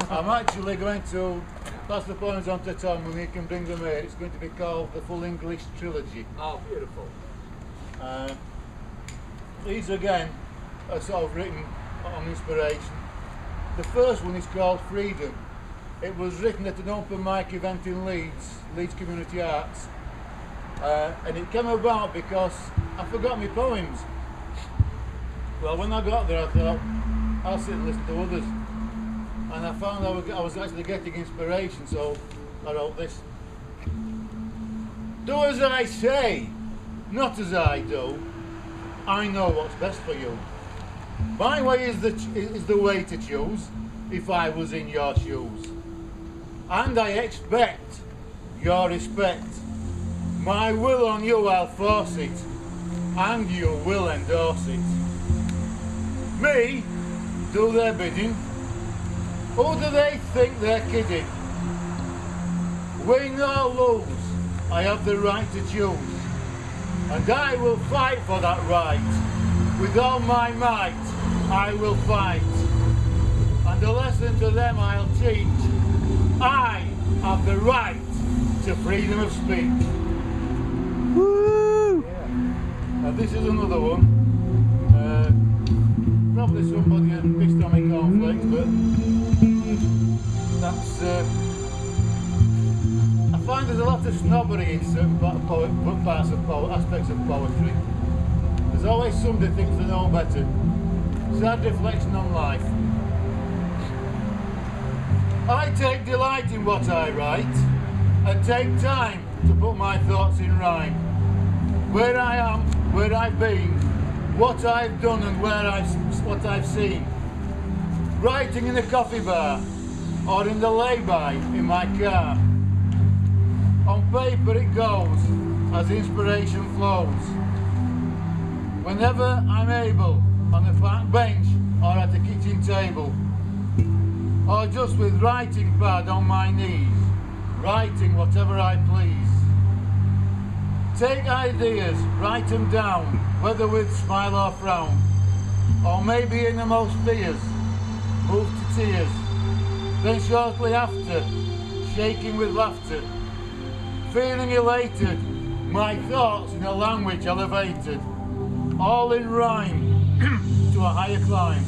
S3: I'm actually going to pass the poems on to Thom and he can bring them here. It's going to be called the Full English Trilogy.
S10: Oh, beautiful.
S3: These again are sort of written on inspiration. The first one is called Freedom. It was written at an open mic event in Leeds Community Arts. And it came about because I forgot my poems. Well, when I got there I thought, I'll sit and listen to others. And I found I was actually getting inspiration, so I wrote this. Do as I say, not as I do. I know what's best for you. My way is the way to choose, if I was in your shoes. And I expect your respect. My will on you I'll force it, and you will endorse it. Me, do their bidding. Who do they think they're kidding? Win or lose, I have the right to choose. And I will fight for that right. With all my might, I will fight. And a lesson to them I'll teach. I have the right to freedom of speech. Woo! Yeah. And this is another one. Probably somebody had pissed on me cornflakes, but that's. I find there's a lot of snobbery in certain aspects of poetry. There's always somebody who thinks they know better. Sad reflection on life. I take delight in what I write and take time to put my thoughts in rhyme. Where I am, where I've been, what I've done and what I've seen. Writing in a coffee bar or in the lay-by in my car. On paper it goes as inspiration flows. Whenever I'm able, on a park bench or at a kitchen table, or just with writing pad on my knees, writing whatever I please. Take ideas, write them down, whether with smile or frown, or maybe in the most fears, moved to tears. Then shortly after, shaking with laughter, feeling elated, my thoughts in a language elevated, all in rhyme to a higher climb.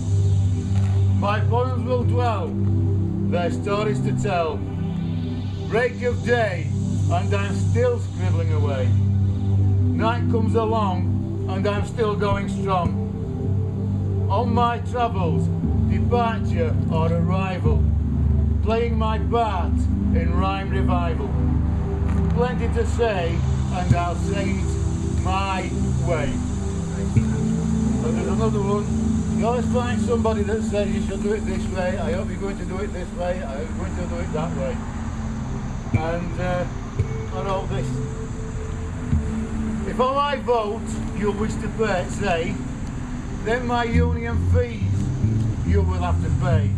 S3: My poems will dwell, their stories to tell. Break of day, and I'm still scribbling away. Night comes along, and I'm still going strong. On my travels, departure or arrival, playing my part in rhyme revival. Plenty to say, and I'll say it my way. And there's another one. You always find somebody that says you should do it this way, I hope you're going to do it this way, I hope you're going to do it that way. And I wrote this. If all I vote you wish to pay, say, then my union fees you will have to pay.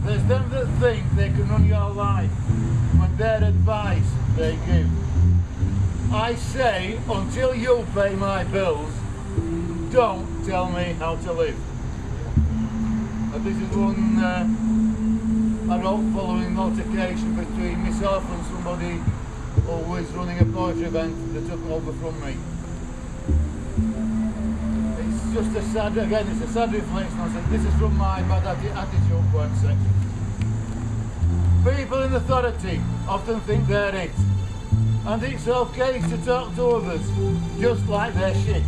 S3: There's them that think they can run your life when their advice they give. I say, until you pay my bills, don't tell me how to live. And this is one I wrote following an altercation between myself and somebody who was running a poetry event that took over from me. It's just a sad, again, it's a sad reflection. I said, this is from my bad attitude poem section. People in authority often think they're it, and it's okay to talk to others just like they're shit.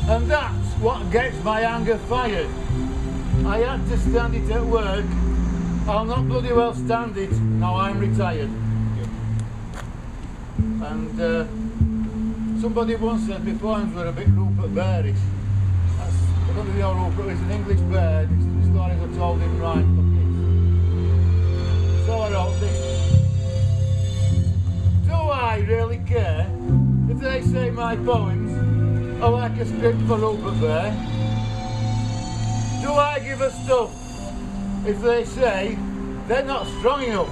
S3: And that's what gets my anger fired. I had to stand it at work. I'll not bloody well stand it, now I'm retired. And somebody once said my poems were a bit Rupert Bearish. don't know the old but it's an English bird. It's the stories I told him right for kids. So I wrote this. Do I really care if they say my poems are like a script for Rupert Bear? Do I give a stuff if they say they're not strong enough?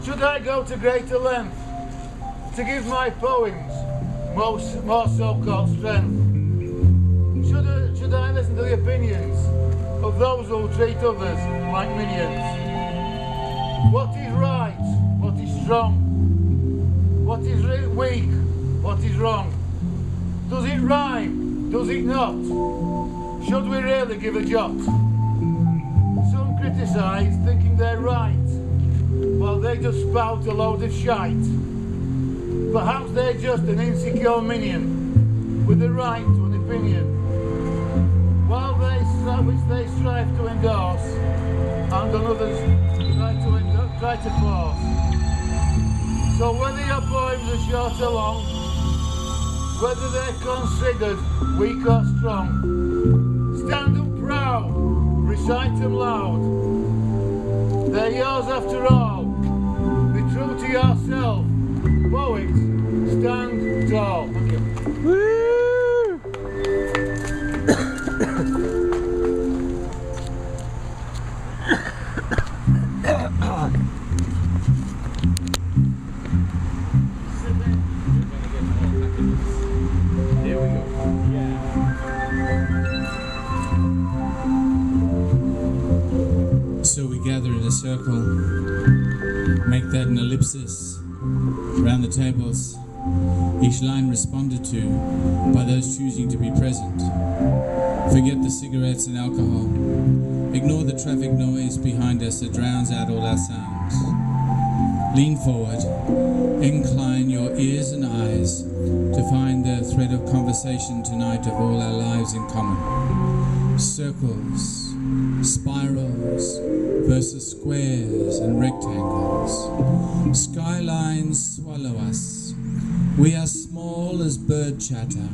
S3: Should I go to greater length to give my poems more so-called strength? Should I listen to the opinions of those who treat others like minions? What is right? What is strong? What is weak? What is wrong? Does it rhyme? Does it not? Should we really give a jot? Some criticise thinking they're right, while they just spout a load of shite. Perhaps they're just an insecure minion with the right to an opinion, which they strive to endorse, and on others try to force. So whether your poems are short or long, whether they're considered weak or strong, stand up proud, recite them loud. They're yours after all. Be true to yourself. Poet, stand tall. Thank you.
S10: Here we go.
S1: So we gather in a circle, make that an ellipsis around the tables, each line responded to by those choosing to be present. Forget the cigarettes and alcohol. Ignore the traffic noise behind us that drowns out all our sounds. Lean forward, incline your ears and eyes to find the thread of conversation tonight of all our lives in common. Circles, spirals versus squares and rectangles. Skylines swallow us. We are small as bird chatter,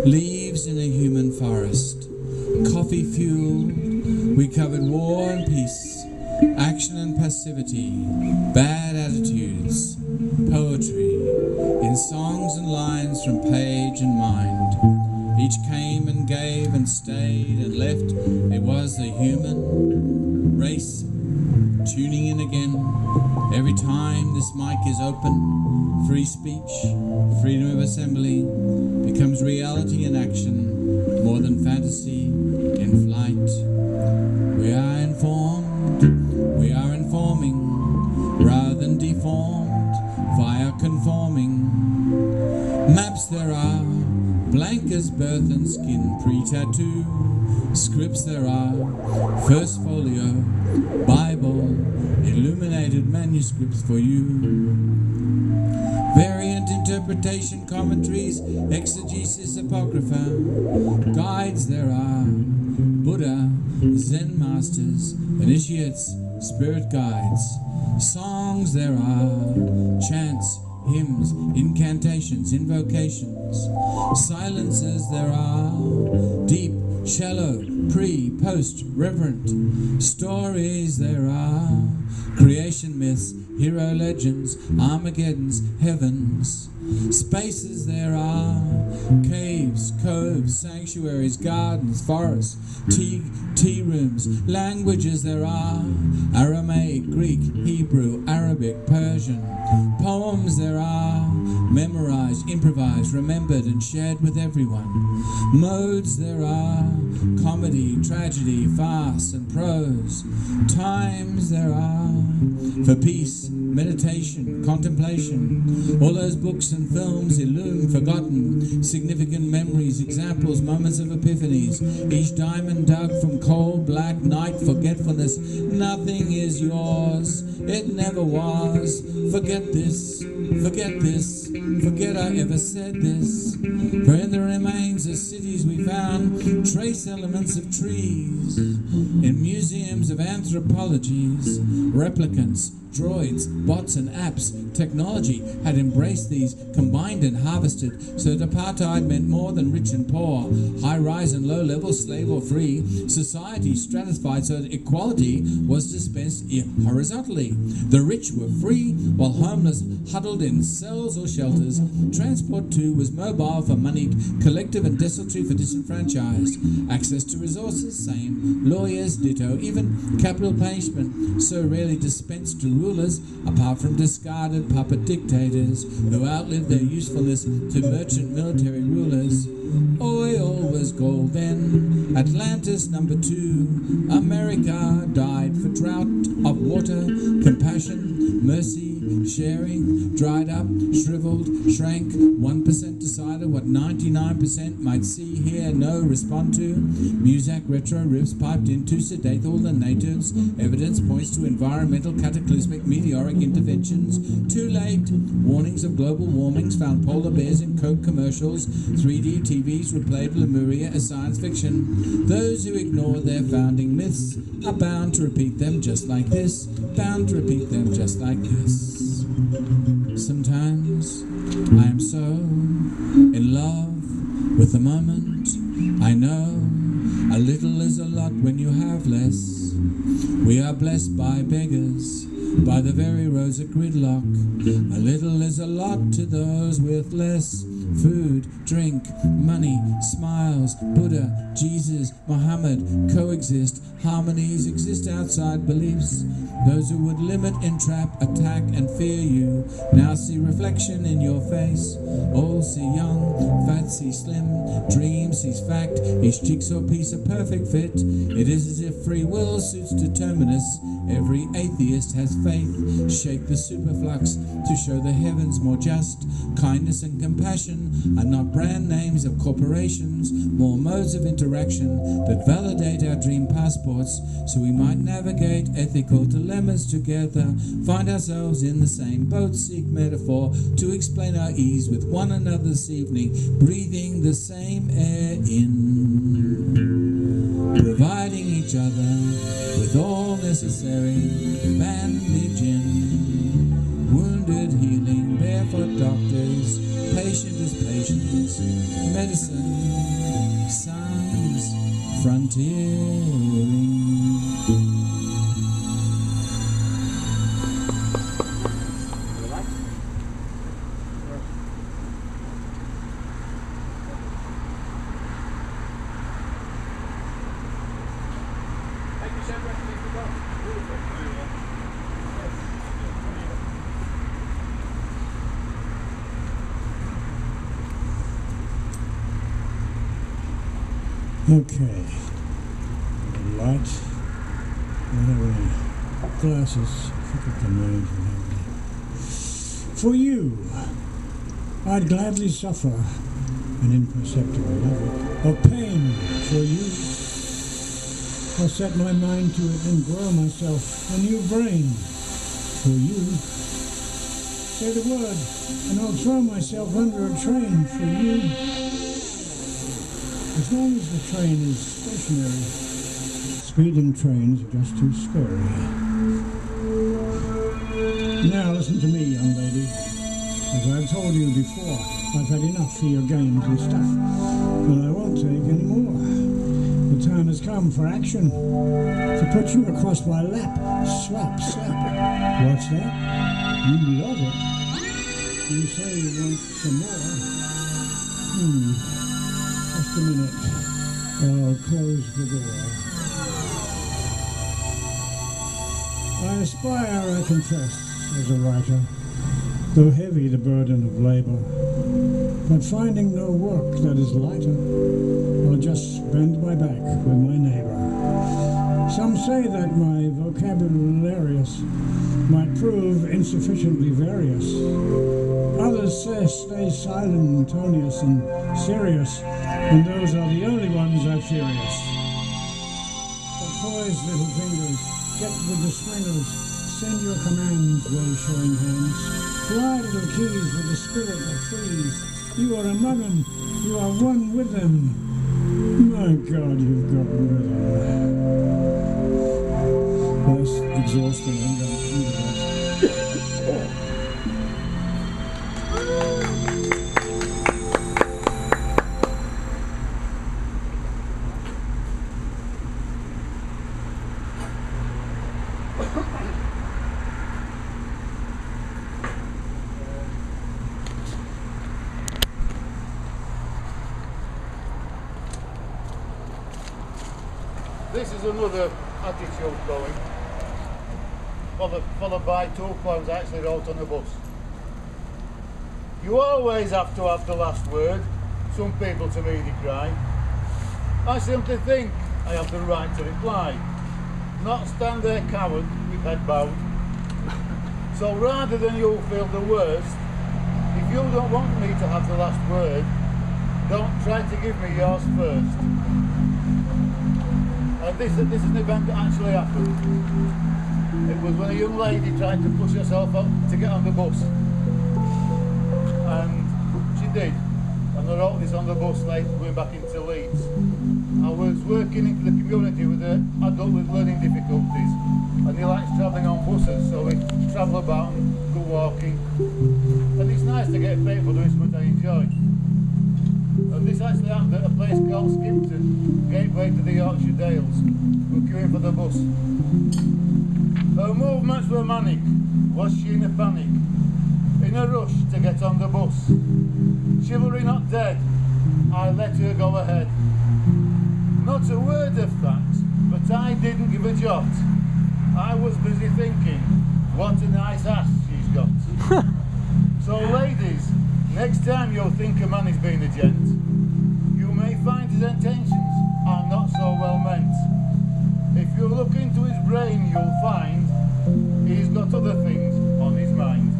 S1: leaves in a human forest. Coffee fueled, we covered war and peace, action and passivity, bad attitudes, poetry, in songs and lines from page and mind. Each came and gave and stayed and left. It was the human race tuning in again. Every time this mic is open, free speech, freedom of assembly becomes reality in action, more than fantasy in flight. We are informed, we are informing, rather than deformed via conforming. Maps there are, blank as birth and skin pre-tattoo. Scripts there are, first folio, Bible, illuminated manuscripts for you. Variant interpretation, commentaries, exegesis, apocrypha. Guides there are, Buddha, Zen masters, initiates, spirit guides. Songs there are, chants, hymns, incantations, invocations. Silences there are, deep, shallow, pre, post, reverent. Stories there are, creation myths, hero legends, Armageddons, heavens. Spaces there are, caves, coves, sanctuaries, gardens, forests, tea rooms. Languages there are, Aramaic, Greek, Hebrew, Arabic, Persian. Poems there are, memorized, improvised, remembered and shared with everyone. Modes there are, comedy, tragedy, farce and prose. Times there are, for peace, meditation, contemplation. All those books and films illume forgotten, significant memories, examples, moments of epiphanies. Each diamond dug from cold black night forgetfulness. Nothing is yours, it never was. Forget this, forget this, forget I ever said this. For in the remains of cities we found trace elements of trees. In museums of anthropologies, replicants, droids, bots and apps. Technology had embraced these, combined and harvested, so that apartheid meant more than rich and poor, high-rise and low-level, slave or free. Society stratified so that equality was dispensed horizontally. The rich were free, while homeless huddled in cells or shelters. Transport, too, was mobile for moneyed, collective and desultory for disenfranchised. Access to resources, same. Lawyers, ditto. Even capital punishment, so rarely dispensed to rulers, apart from discarded puppet dictators who outlived their usefulness to merchant military rulers. Oil was gold then. Atlantis #2. America died for drought of water, compassion, mercy, sharing, dried up, shriveled, shrank. 1% decided what 99% might see, hear, know, respond to. Muzak retro riffs piped in to sedate all the natives. Evidence points to environmental cataclysmic meteoric interventions. Too late. Warnings of global warmings found polar bears in Coke commercials. 3D TVs replayed Lemuria as science fiction. Those who ignore their founding myths are bound to repeat them just like this. Bound to repeat them just like this. Sometimes I am so in love with the moment. I know a little is a lot when you have less. We are blessed by beggars, by the very roads of gridlock. A little is a lot to those with less. Food, drink, money, smiles, Buddha, Jesus, Muhammad, coexist. Harmonies exist outside beliefs. Those who would limit, entrap, attack, and fear you now see reflection in your face. All see young, fat see slim, dream sees fact. Each jigsaw piece a perfect fit. It is as if free will suits determinists. Every atheist has faith. Shake the superflux to show the heavens more just. Kindness and compassion are not brand names of corporations, more modes of interaction that validate our dream passports, so we might navigate ethical dilemmas together, find ourselves in the same boat, seek metaphor to explain our ease with one another this evening, breathing the same air in, providing each other with all necessary bandaging, wounded healing, barefoot doctors, patient as patience, medicine, science, frontiering.
S7: Okay. Light. Glasses. For you, I'd gladly suffer an imperceptible level of pain for you. I'll set my mind to it and grow myself a new brain for you. Say the word, and I'll throw myself under a train for you. As long as the train is stationary, speeding trains are just too scary. Now listen to me, young lady. As I've told you before, I've had enough for your games and stuff, and I won't take any more. The time has come for action, to put you across my lap. Slap, slap. What's that? You love it. You say you want some more. Just a minute. I'll close the door. I aspire, I confess, as a writer, though heavy the burden of labor, but finding no work that is lighter, I'll just bend my back with my neighbor. Some say that my vocabularious might prove insufficiently various. Others say stay silent, tonious, and serious, and those are the only ones I'm furious. But poise, little fingers, get with the stringers, send your commands, way showing hands. Fly, little keys, with the spirit that frees. You are among them, you are one with them. My God, you've got rhythm. That's exhausting. I'm going to do that.
S3: This is another attitude going, followed by 2 poems I actually wrote on the bus. You always have to have the last word, some people to me decry. I simply think I have the right to reply, not stand there coward with head bowed. So rather than you feel the worst, if you don't want me to have the last word, don't try to give me yours first. And this is an event that actually happened. It was when a young lady tried to push herself up to get on the bus. And she did. And I wrote this on the bus later going back into Leeds. I was working into the community with an adult with learning difficulties. And he likes travelling on buses, so we travel about and go walking. And it's nice to get paid for doing something I enjoy. And this actually happened at a place called Skipton, gateway to the Yorkshire Dales. We're queuing for the bus. Her movements were manic. Was she in a panic? In a rush to get on the bus. Chivalry not dead, I let her go ahead. Not a word of that, but I didn't give a jot. I was busy thinking, what a nice ass she's got. So ladies, next time you'll think a man is being a gent, you may find his intentions are not so well meant. If you look into his brain, you'll find he's got other things on his mind.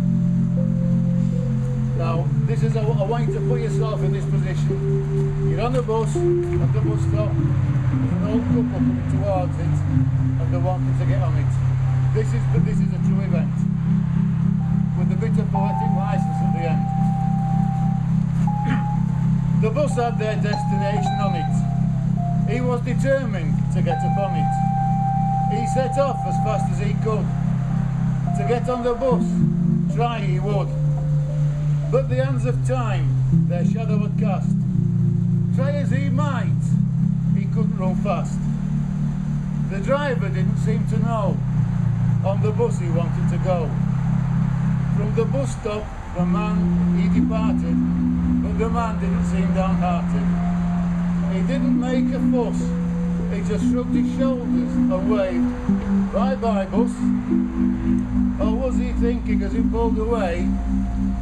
S3: Now, this is I want you to put yourself in this position. You're on the bus, at the bus stop, there's an old couple coming towards it, and they're wanting to get on it. This is a true event, with a bit of poetic license at the end. The bus had their destination on it. He was determined to get upon it. He set off as fast as he could. To get on the bus, try he would. But the hands of time their shadow had cast. Try as he might, he couldn't run fast. The driver didn't seem to know on the bus he wanted to go. From the bus stop, the man, he departed, but the man didn't seem downhearted. He didn't make a fuss, he just shrugged his shoulders and waved, bye-bye bus. Or was he thinking as he pulled away,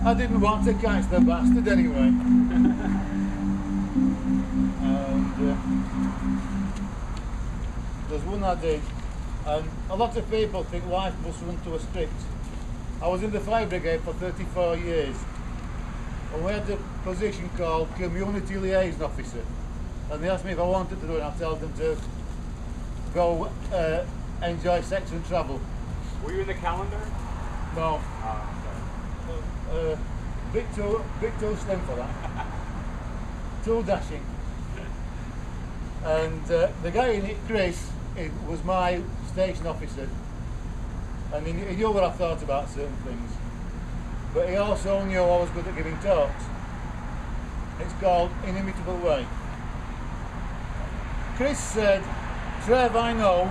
S3: I didn't want to catch the bastard anyway. And there's one I did, and a lot of people think life must run to a script. I was in the fire brigade for 34 years, and we had a position called community liaison officer, and they asked me if I wanted to do it, and I told them to go enjoy sex and travel.
S11: Were you in the calendar?
S3: No.
S11: Oh,
S3: Bit too slim for that. Too dashing. And the guy in it, Chris, was my station officer, and he knew what I thought about certain things. But he also knew I was good at giving talks. It's called Inimitable Way. Chris said, Trev, I know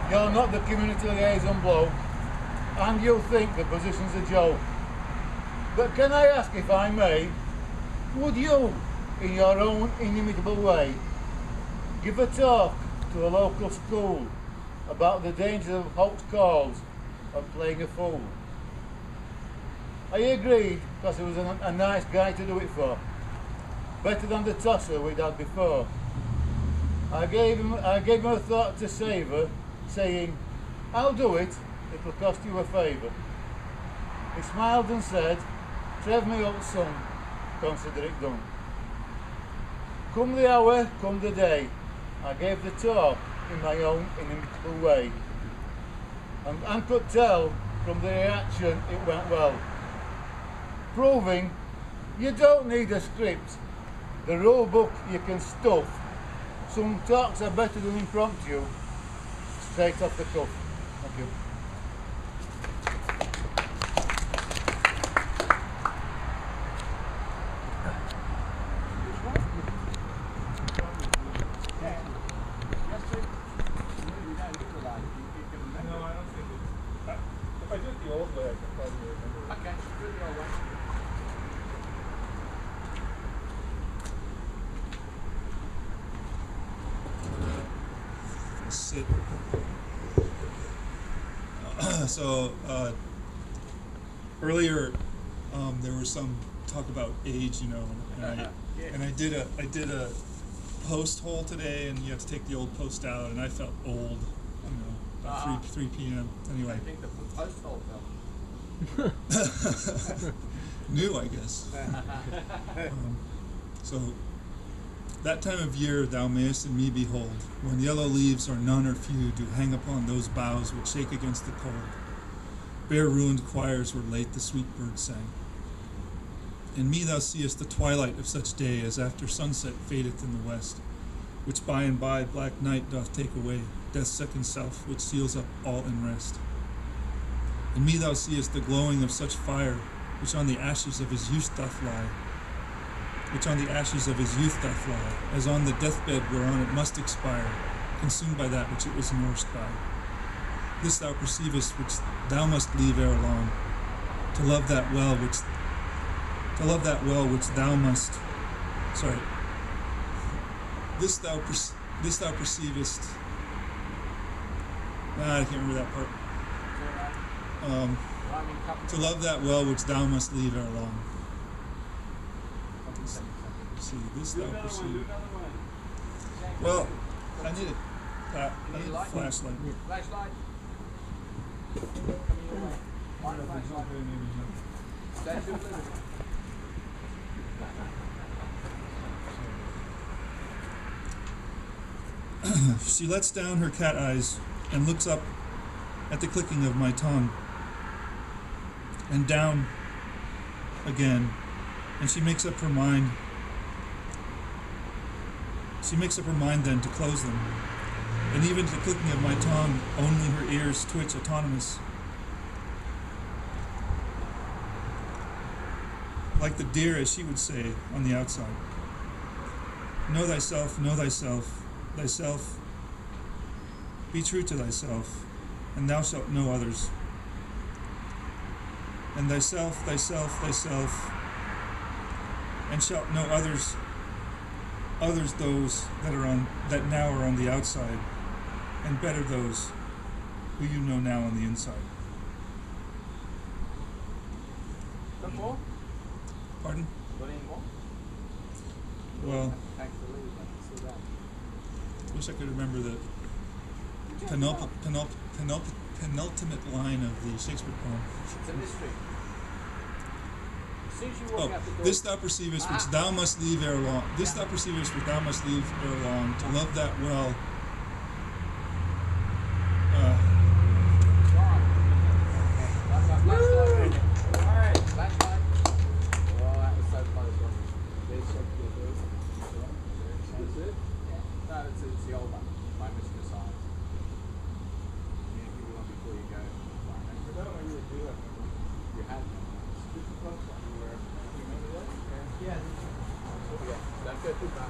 S3: you're not the community liaison bloke, and you'll think the position's a joke. But can I ask, if I may, would you, in your own inimitable way, give a talk to a local school about the dangers of hoax calls and playing a fool? I agreed, because he was a nice guy to do it for. Better than the tosser we'd had before. I gave him a thought to savour, saying, I'll do it, it'll cost you a favour. He smiled and said, Trev, me old son, consider it done. Come the hour, come the day, I gave the talk in my own inimitable way. And could tell from the reaction it went well. Proving you don't need a script, the rule book you can stuff. Some talks are better than impromptu, straight off the cuff. Thank you.
S5: sit. So earlier there was some talk about age, you know, and I did a post hole today, and you have to take the old post out, and I felt old, you know, about 3 p.m. Anyway.
S10: I think the post hole fell.
S5: New, I guess. So that time of year thou mayest in me behold, when yellow leaves are none or few, do hang upon those boughs which shake against the cold. Bare ruined choirs where late the sweet birds sang. In me thou seest the twilight of such day as after sunset fadeth in the west, which by and by black night doth take away, death's second self, which seals up all in rest. In me thou seest the glowing of such fire, which on the ashes of his youth doth lie, as on the deathbed whereon it must expire, consumed by that which it was nourished by. This thou perceivest which thou must leave ere long, to love that well which thou must. Sorry. This thou perceivest. I can't remember that part. To love that well which thou must leave ere long. Let's see, this thou perceivest. Well, I need a flashlight.
S10: Flashlight. Coming your way. Find a flashlight. Stand your flute.
S5: She lets down her cat eyes and looks up at the clicking of my tongue, and down again, and she makes up her mind. She makes up her mind then to close them, and even to the clicking of my tongue, only her ears twitch autonomous. Like the deer, as she would say, on the outside. Know thyself, thyself. Be true to thyself, and thou shalt know others. And thyself, and shalt know others those that now are on the outside, and better those who you know now on the inside.
S10: Some more?
S5: Pardon?
S10: Got any more?
S5: Well,
S10: Thanks for leaving. I can see that.
S5: wish I could remember the penultimate line of the Shakespeare poem.
S10: It's a mystery. As soon as you walk out the door.
S5: This thou perceivest which thou must leave ere long. This thou perceivest which thou must leave ere long, to love that well.
S10: Alright, flashlight. Oh, that was so close, wasn't it? There's Shakespeare. That's it? Yeah. No, it's the old one. My Mr. Science. Yeah, give me one before you go. I don't really do that. You had one. It's the close one. You remember that? Yeah. Don't go too far.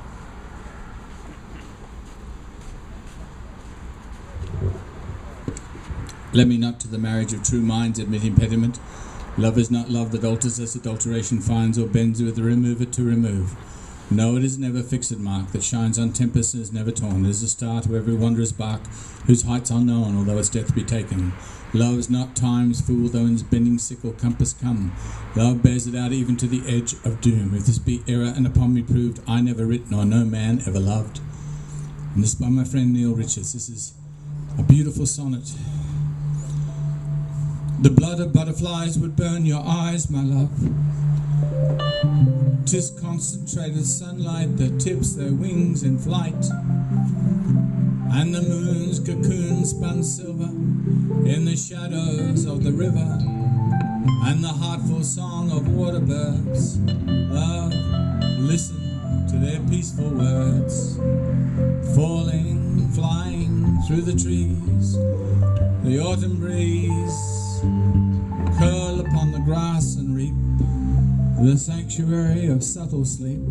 S1: Let me not to the marriage of true minds admit impediment. Love is not love that alters as adulteration finds or bends with the remover to remove. No, it is never fixed mark that shines on tempest and is never torn. It is a star to every wondrous bark whose heights are known, although its depth be taken. Love is not time's fool, though in his bending sickle compass come. Love bears it out even to the edge of doom. If this be error and upon me proved, I never writ nor no man ever loved. And this by my friend Neil Richards. This is a beautiful sonnet. The blood of butterflies would burn your eyes, my love. 'Tis concentrated sunlight that tips their wings in flight, and the moon's cocoon spun silver in the shadows of the river, and the heartful song of water birds. Love, listen to their peaceful words, falling, flying through the trees. The autumn breeze curl upon the grass and reap the sanctuary of subtle sleep.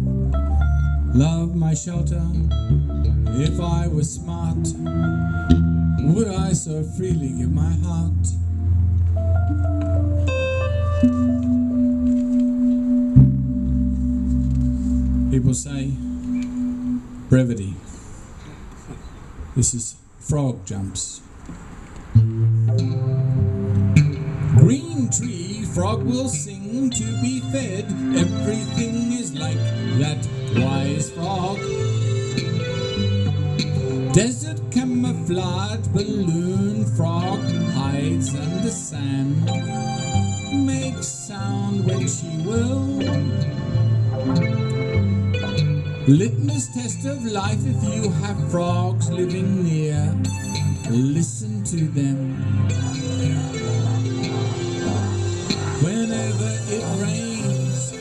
S1: Love, my shelter, if I was smart, would I so freely give my heart? People say brevity. This is frog jumps. Green tree, frog will sing to be fed. Everything is like that wise frog. Desert camouflage balloon frog hides under sand. Makes sound when she will. Litmus test of life if you have frogs living near. Listen to them. Whenever it rains,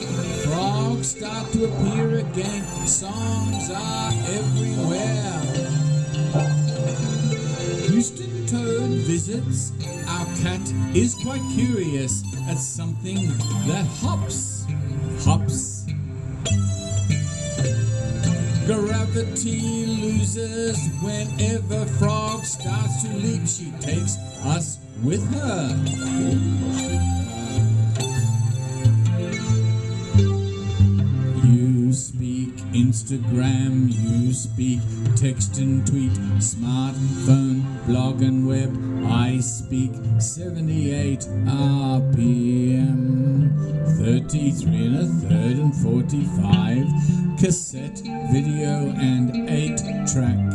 S1: frogs start to appear again. Songs are everywhere. Houston toad visits. Our cat is quite curious at something that hops. Gravity loses whenever frog starts to leap. She takes us with her. You speak Instagram, you speak text and tweet, smartphone, blog and web. I speak 78 RPM, 33 and a third and 45, cassette, video and 8-track.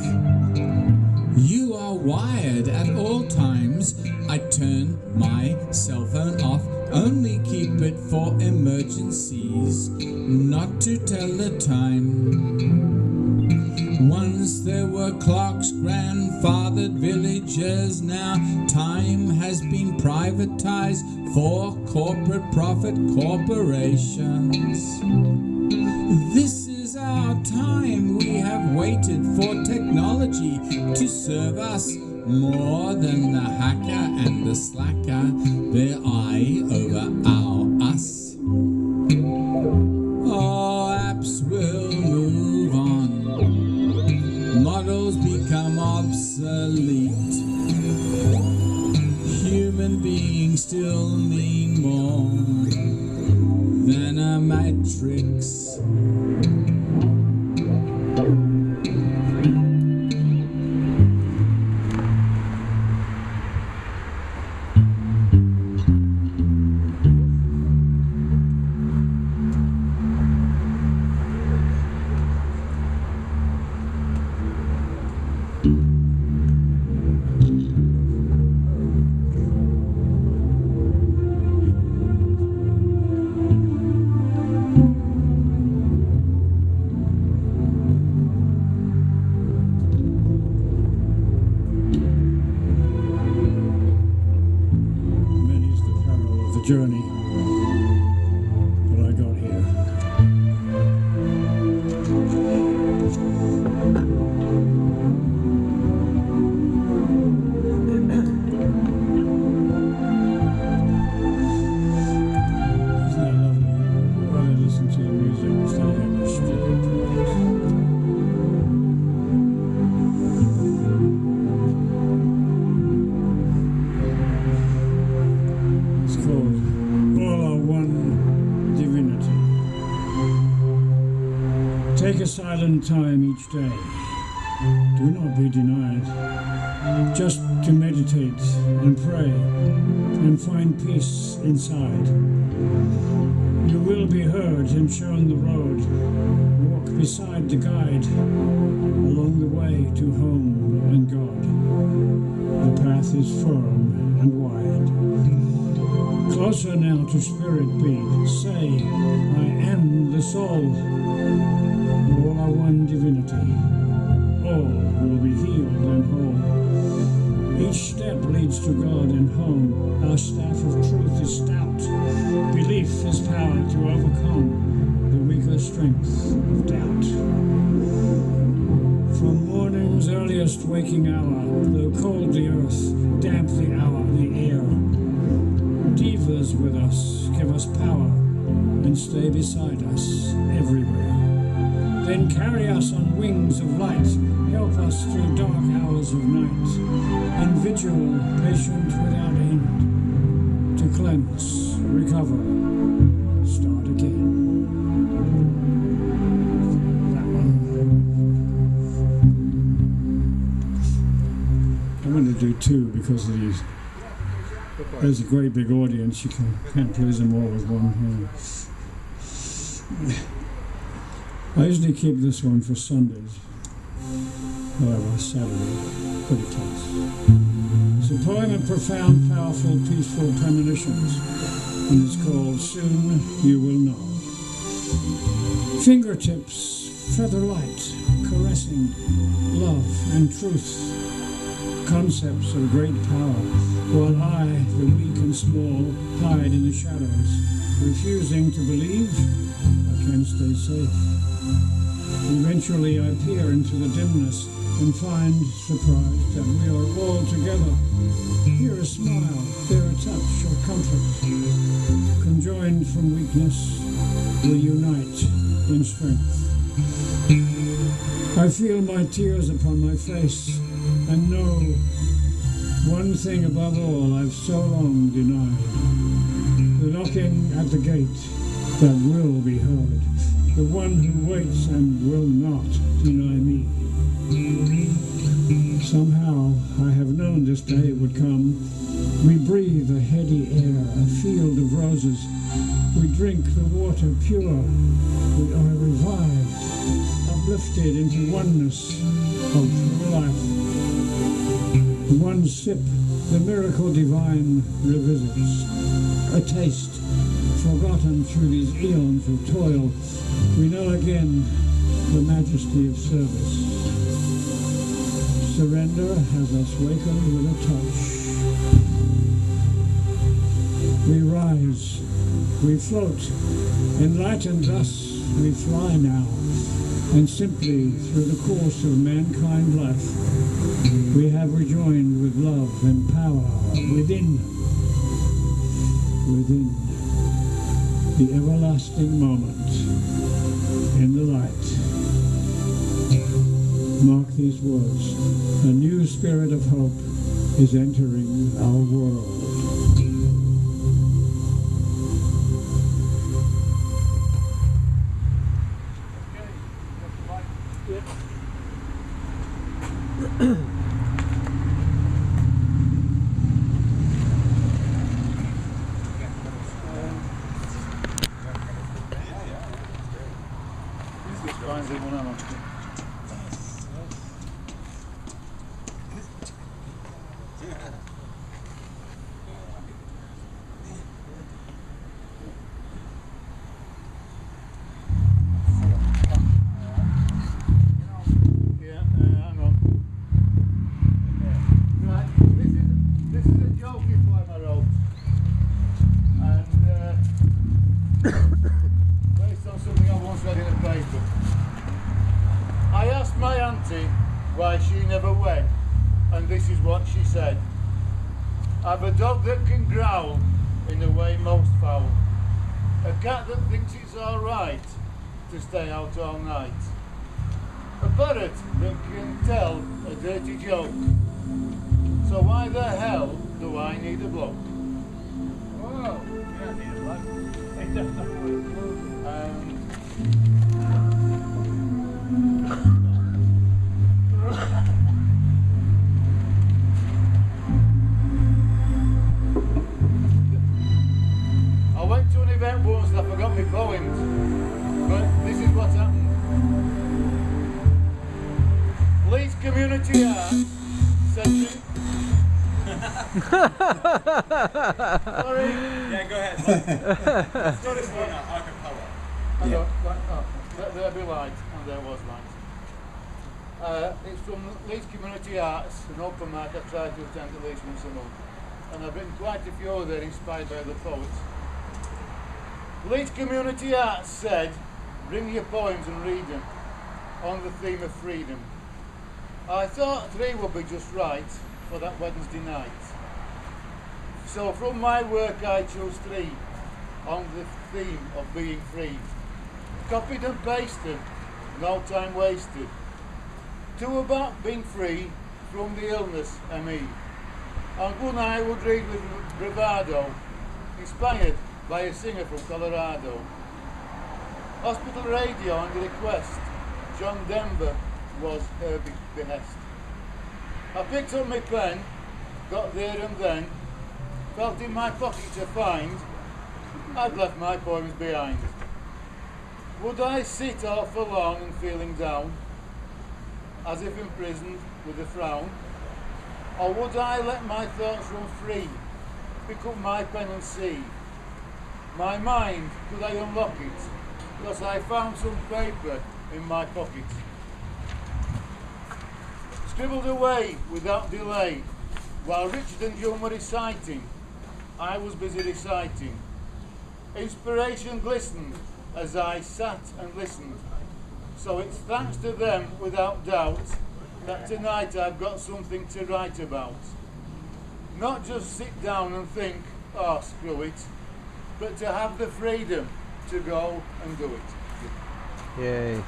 S1: You are wired at all times. I turn my cell phone off, only keep it for emergencies, not to tell the time. Once there were clocks, grandfathered villagers. Now time has been privatized for corporate profit corporations. This is our time. We have waited for technology to serve us more than the hacker and the slacker, their eye over our us. Oh, apps will move on. Models become obsolete. Human beings still mean more than a matrix.
S7: Journey that I got here. Isn't that lovely? While I listen to the music instead of having a stupid Take a silent time each day. Do not be denied. Just to meditate and pray and find peace inside. You will be heard and shown the road. Walk beside the guide along the way to home and God. The path is firm and wide. Closer now to spirit be. Say, I am the soul. All are one divinity. All will be healed and whole. Each step leads to God and home. Our staff of truth is stout. Belief is power to overcome the weaker strength of doubt. From morning's earliest waking hour, though cold the earth, damp the hour, the air, divas with us, give us power, and stay beside us everywhere. Then carry us on wings of light, help us through dark hours of night, and vigil, patient without end, to cleanse, recover, start again. That one. do two because there's a great big audience. You can't please them all with one hand. I usually keep this one for Sundays. However, Saturday, pretty close. It's a poem of profound, powerful, peaceful premonitions, and it's called Soon You Will Know. Fingertips, feather light, caressing, love and truth, concepts of great power, while I, the weak and small, hide in the shadows, refusing to believe I can stay safe. Eventually I peer into the dimness and find, surprised, that we are all together. Here a smile, there a touch of comfort. Conjoined from weakness, we unite in strength. I feel my tears upon my face and know one thing above all I've so long denied. The knocking at the gate that will be heard. The one who waits and will not deny me. Somehow I have known this day would come. We breathe a heady air, a field of roses. We drink the water pure. We are revived, uplifted into oneness of true life. One sip, the miracle divine revisits. A taste, forgotten through these eons of toil. We know again the majesty of service. Surrender has us wakened with a touch. We rise, we float, enlightened thus we fly now, and simply through the course of mankind life, we have rejoined with love and power within the everlasting moment in the light. Mark these words. A new spirit of hope is entering our world.
S3: I've a dog that can growl in the way most foul. A cat that thinks it's alright to stay out all night. A parrot that can tell a dirty joke. So why the hell do I need a bloke? Whoa, you don't need a bloke. I went to an event once and I forgot my poems, but this is what's happened. Leeds Community Arts said to... Sorry.
S10: Yeah, go ahead. Let's do this one now, acapella.
S3: There'll be light, and there was light. It's from Leeds Community Arts, an open mic I try to attend at least once a month. And I've written quite a few there inspired by the poets. Leeds Community Arts said, bring your poems and read them on the theme of freedom. I thought 3 would be just right for that Wednesday night. So from my work I chose 3 on the theme of being free. Copied and pasted, no time wasted. 2 about being free from the illness, ME. And one I would read with bravado, inspired by a singer from Colorado. Hospital radio on the request, John Denver was her behest. I picked up my pen got there and then, felt in my pocket to find I'd left my poems behind. Would I sit all for long and feeling down, as if imprisoned with a frown? Or would I let my thoughts run free, pick up my pen and see? My mind, could I unlock it? Because I found some paper in my pocket. Scribbled away without delay, while Richard and John were reciting, I was busy reciting. Inspiration glistened as I sat and listened. So it's thanks to them, without doubt, that tonight I've got something to write about. Not just sit down and think, oh, screw it, but to have the freedom to go and do it.
S11: Yay.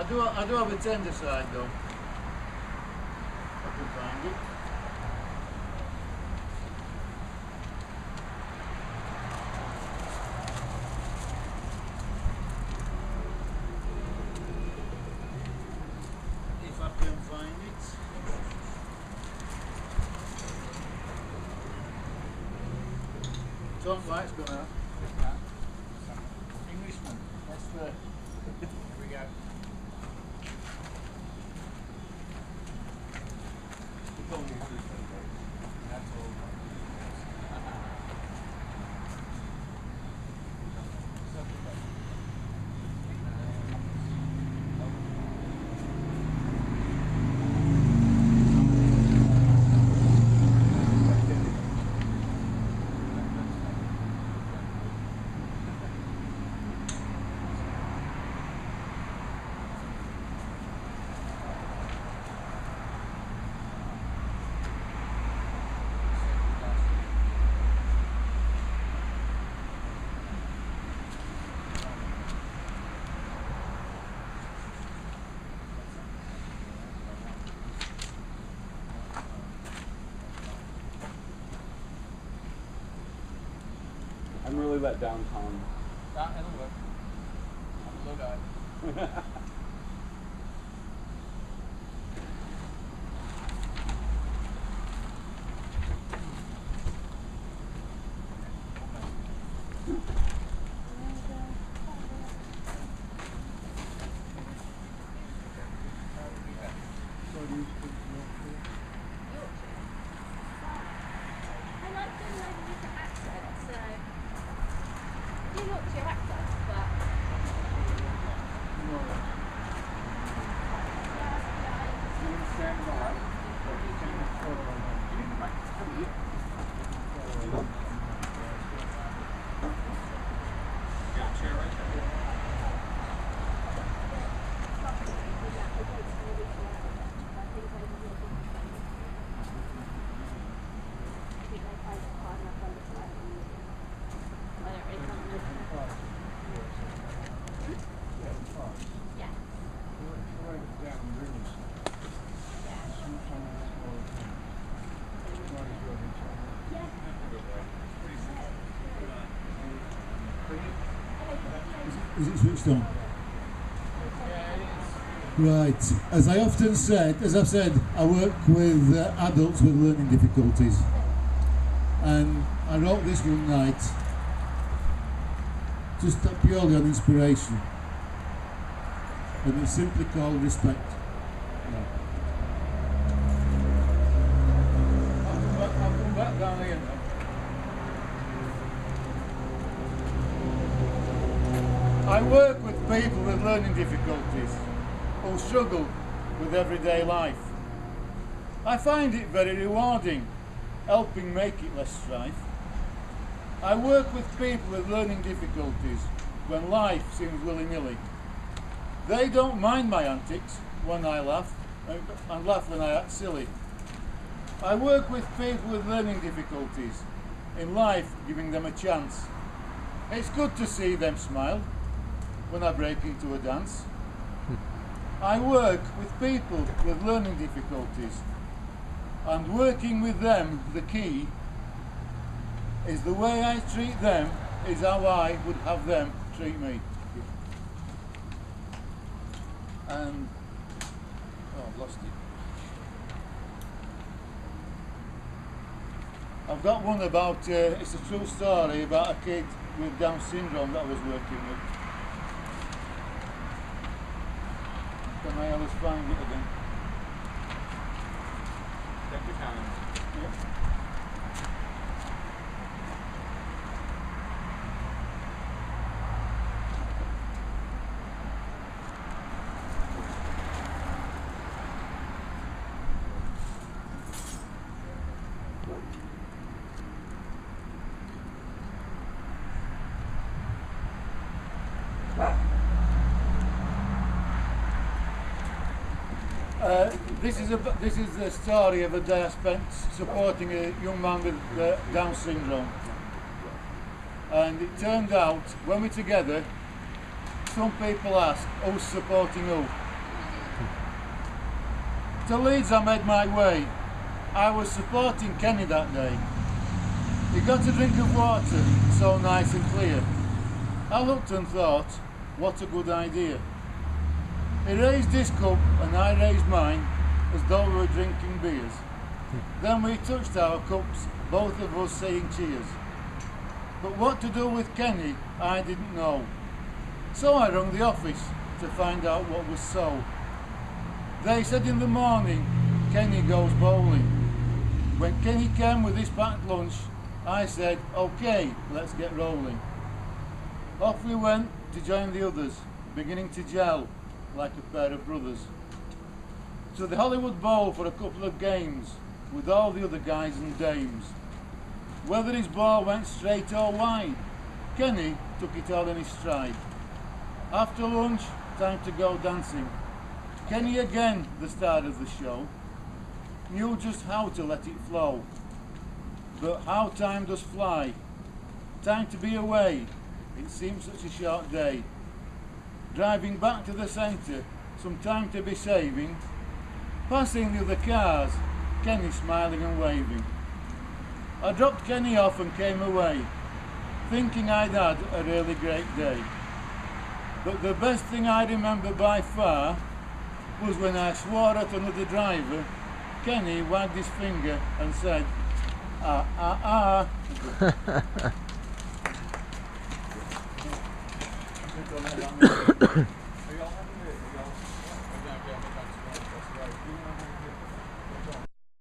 S3: I do have a tender side though. I can find it. If I can find it. Tom White's gonna Englishman. That's the here we go.
S10: I'm really let down, Thom.
S12: It'll work. I'm a low guy.
S3: Is it switched on? Right. As I've said, I work with adults with learning difficulties, and I wrote this one night, just purely on inspiration, and it's simply called Respect. I'll come back down here. I work with people with learning difficulties who struggle with everyday life. I find it very rewarding, helping make it less strife. I work with people with learning difficulties when life seems willy-nilly. They don't mind my antics when I laugh, and laugh when I act silly. I work with people with learning difficulties, in life giving them a chance. It's good to see them smile when I break into a dance. I work with people with learning difficulties, and working with them, the key is the way I treat them is how I would have them treat me. And oh, I've lost it. I've got one about, it's a true story about a kid with Down syndrome that I was working with. Can I always find it again?
S10: Take your time.
S3: Yeah. This is the story of a day I spent supporting a young man with Down syndrome. And it turned out, when we're together, some people ask, who's supporting who? To Leeds I made my way. I was supporting Kenny that day. He got a drink of water, so nice and clear. I looked and thought, what a good idea. He raised his cup and I raised mine, as though we were drinking beers. Then we touched our cups, both of us saying cheers. But what to do with Kenny, I didn't know. So I rang the office to find out what was so. They said in the morning, Kenny goes bowling. When Kenny came with his packed lunch, I said, okay, let's get rolling. Off we went to join the others, beginning to gel like a pair of brothers. To the Hollywood Bowl for a couple of games with all the other guys and dames. Whether his ball went straight or wide, Kenny took it all in his stride. After lunch, time to go dancing. Kenny again, the star of the show, knew just how to let it flow. But how time does fly. Time to be away, it seems such a short day. Driving back to the centre, some time to be saving. Passing the other cars, Kenny smiling and waving. I dropped Kenny off and came away, thinking I'd had a really great day. But the best thing I remember by far was when I swore at another driver. Kenny wagged his finger and said, ah, ah, ah.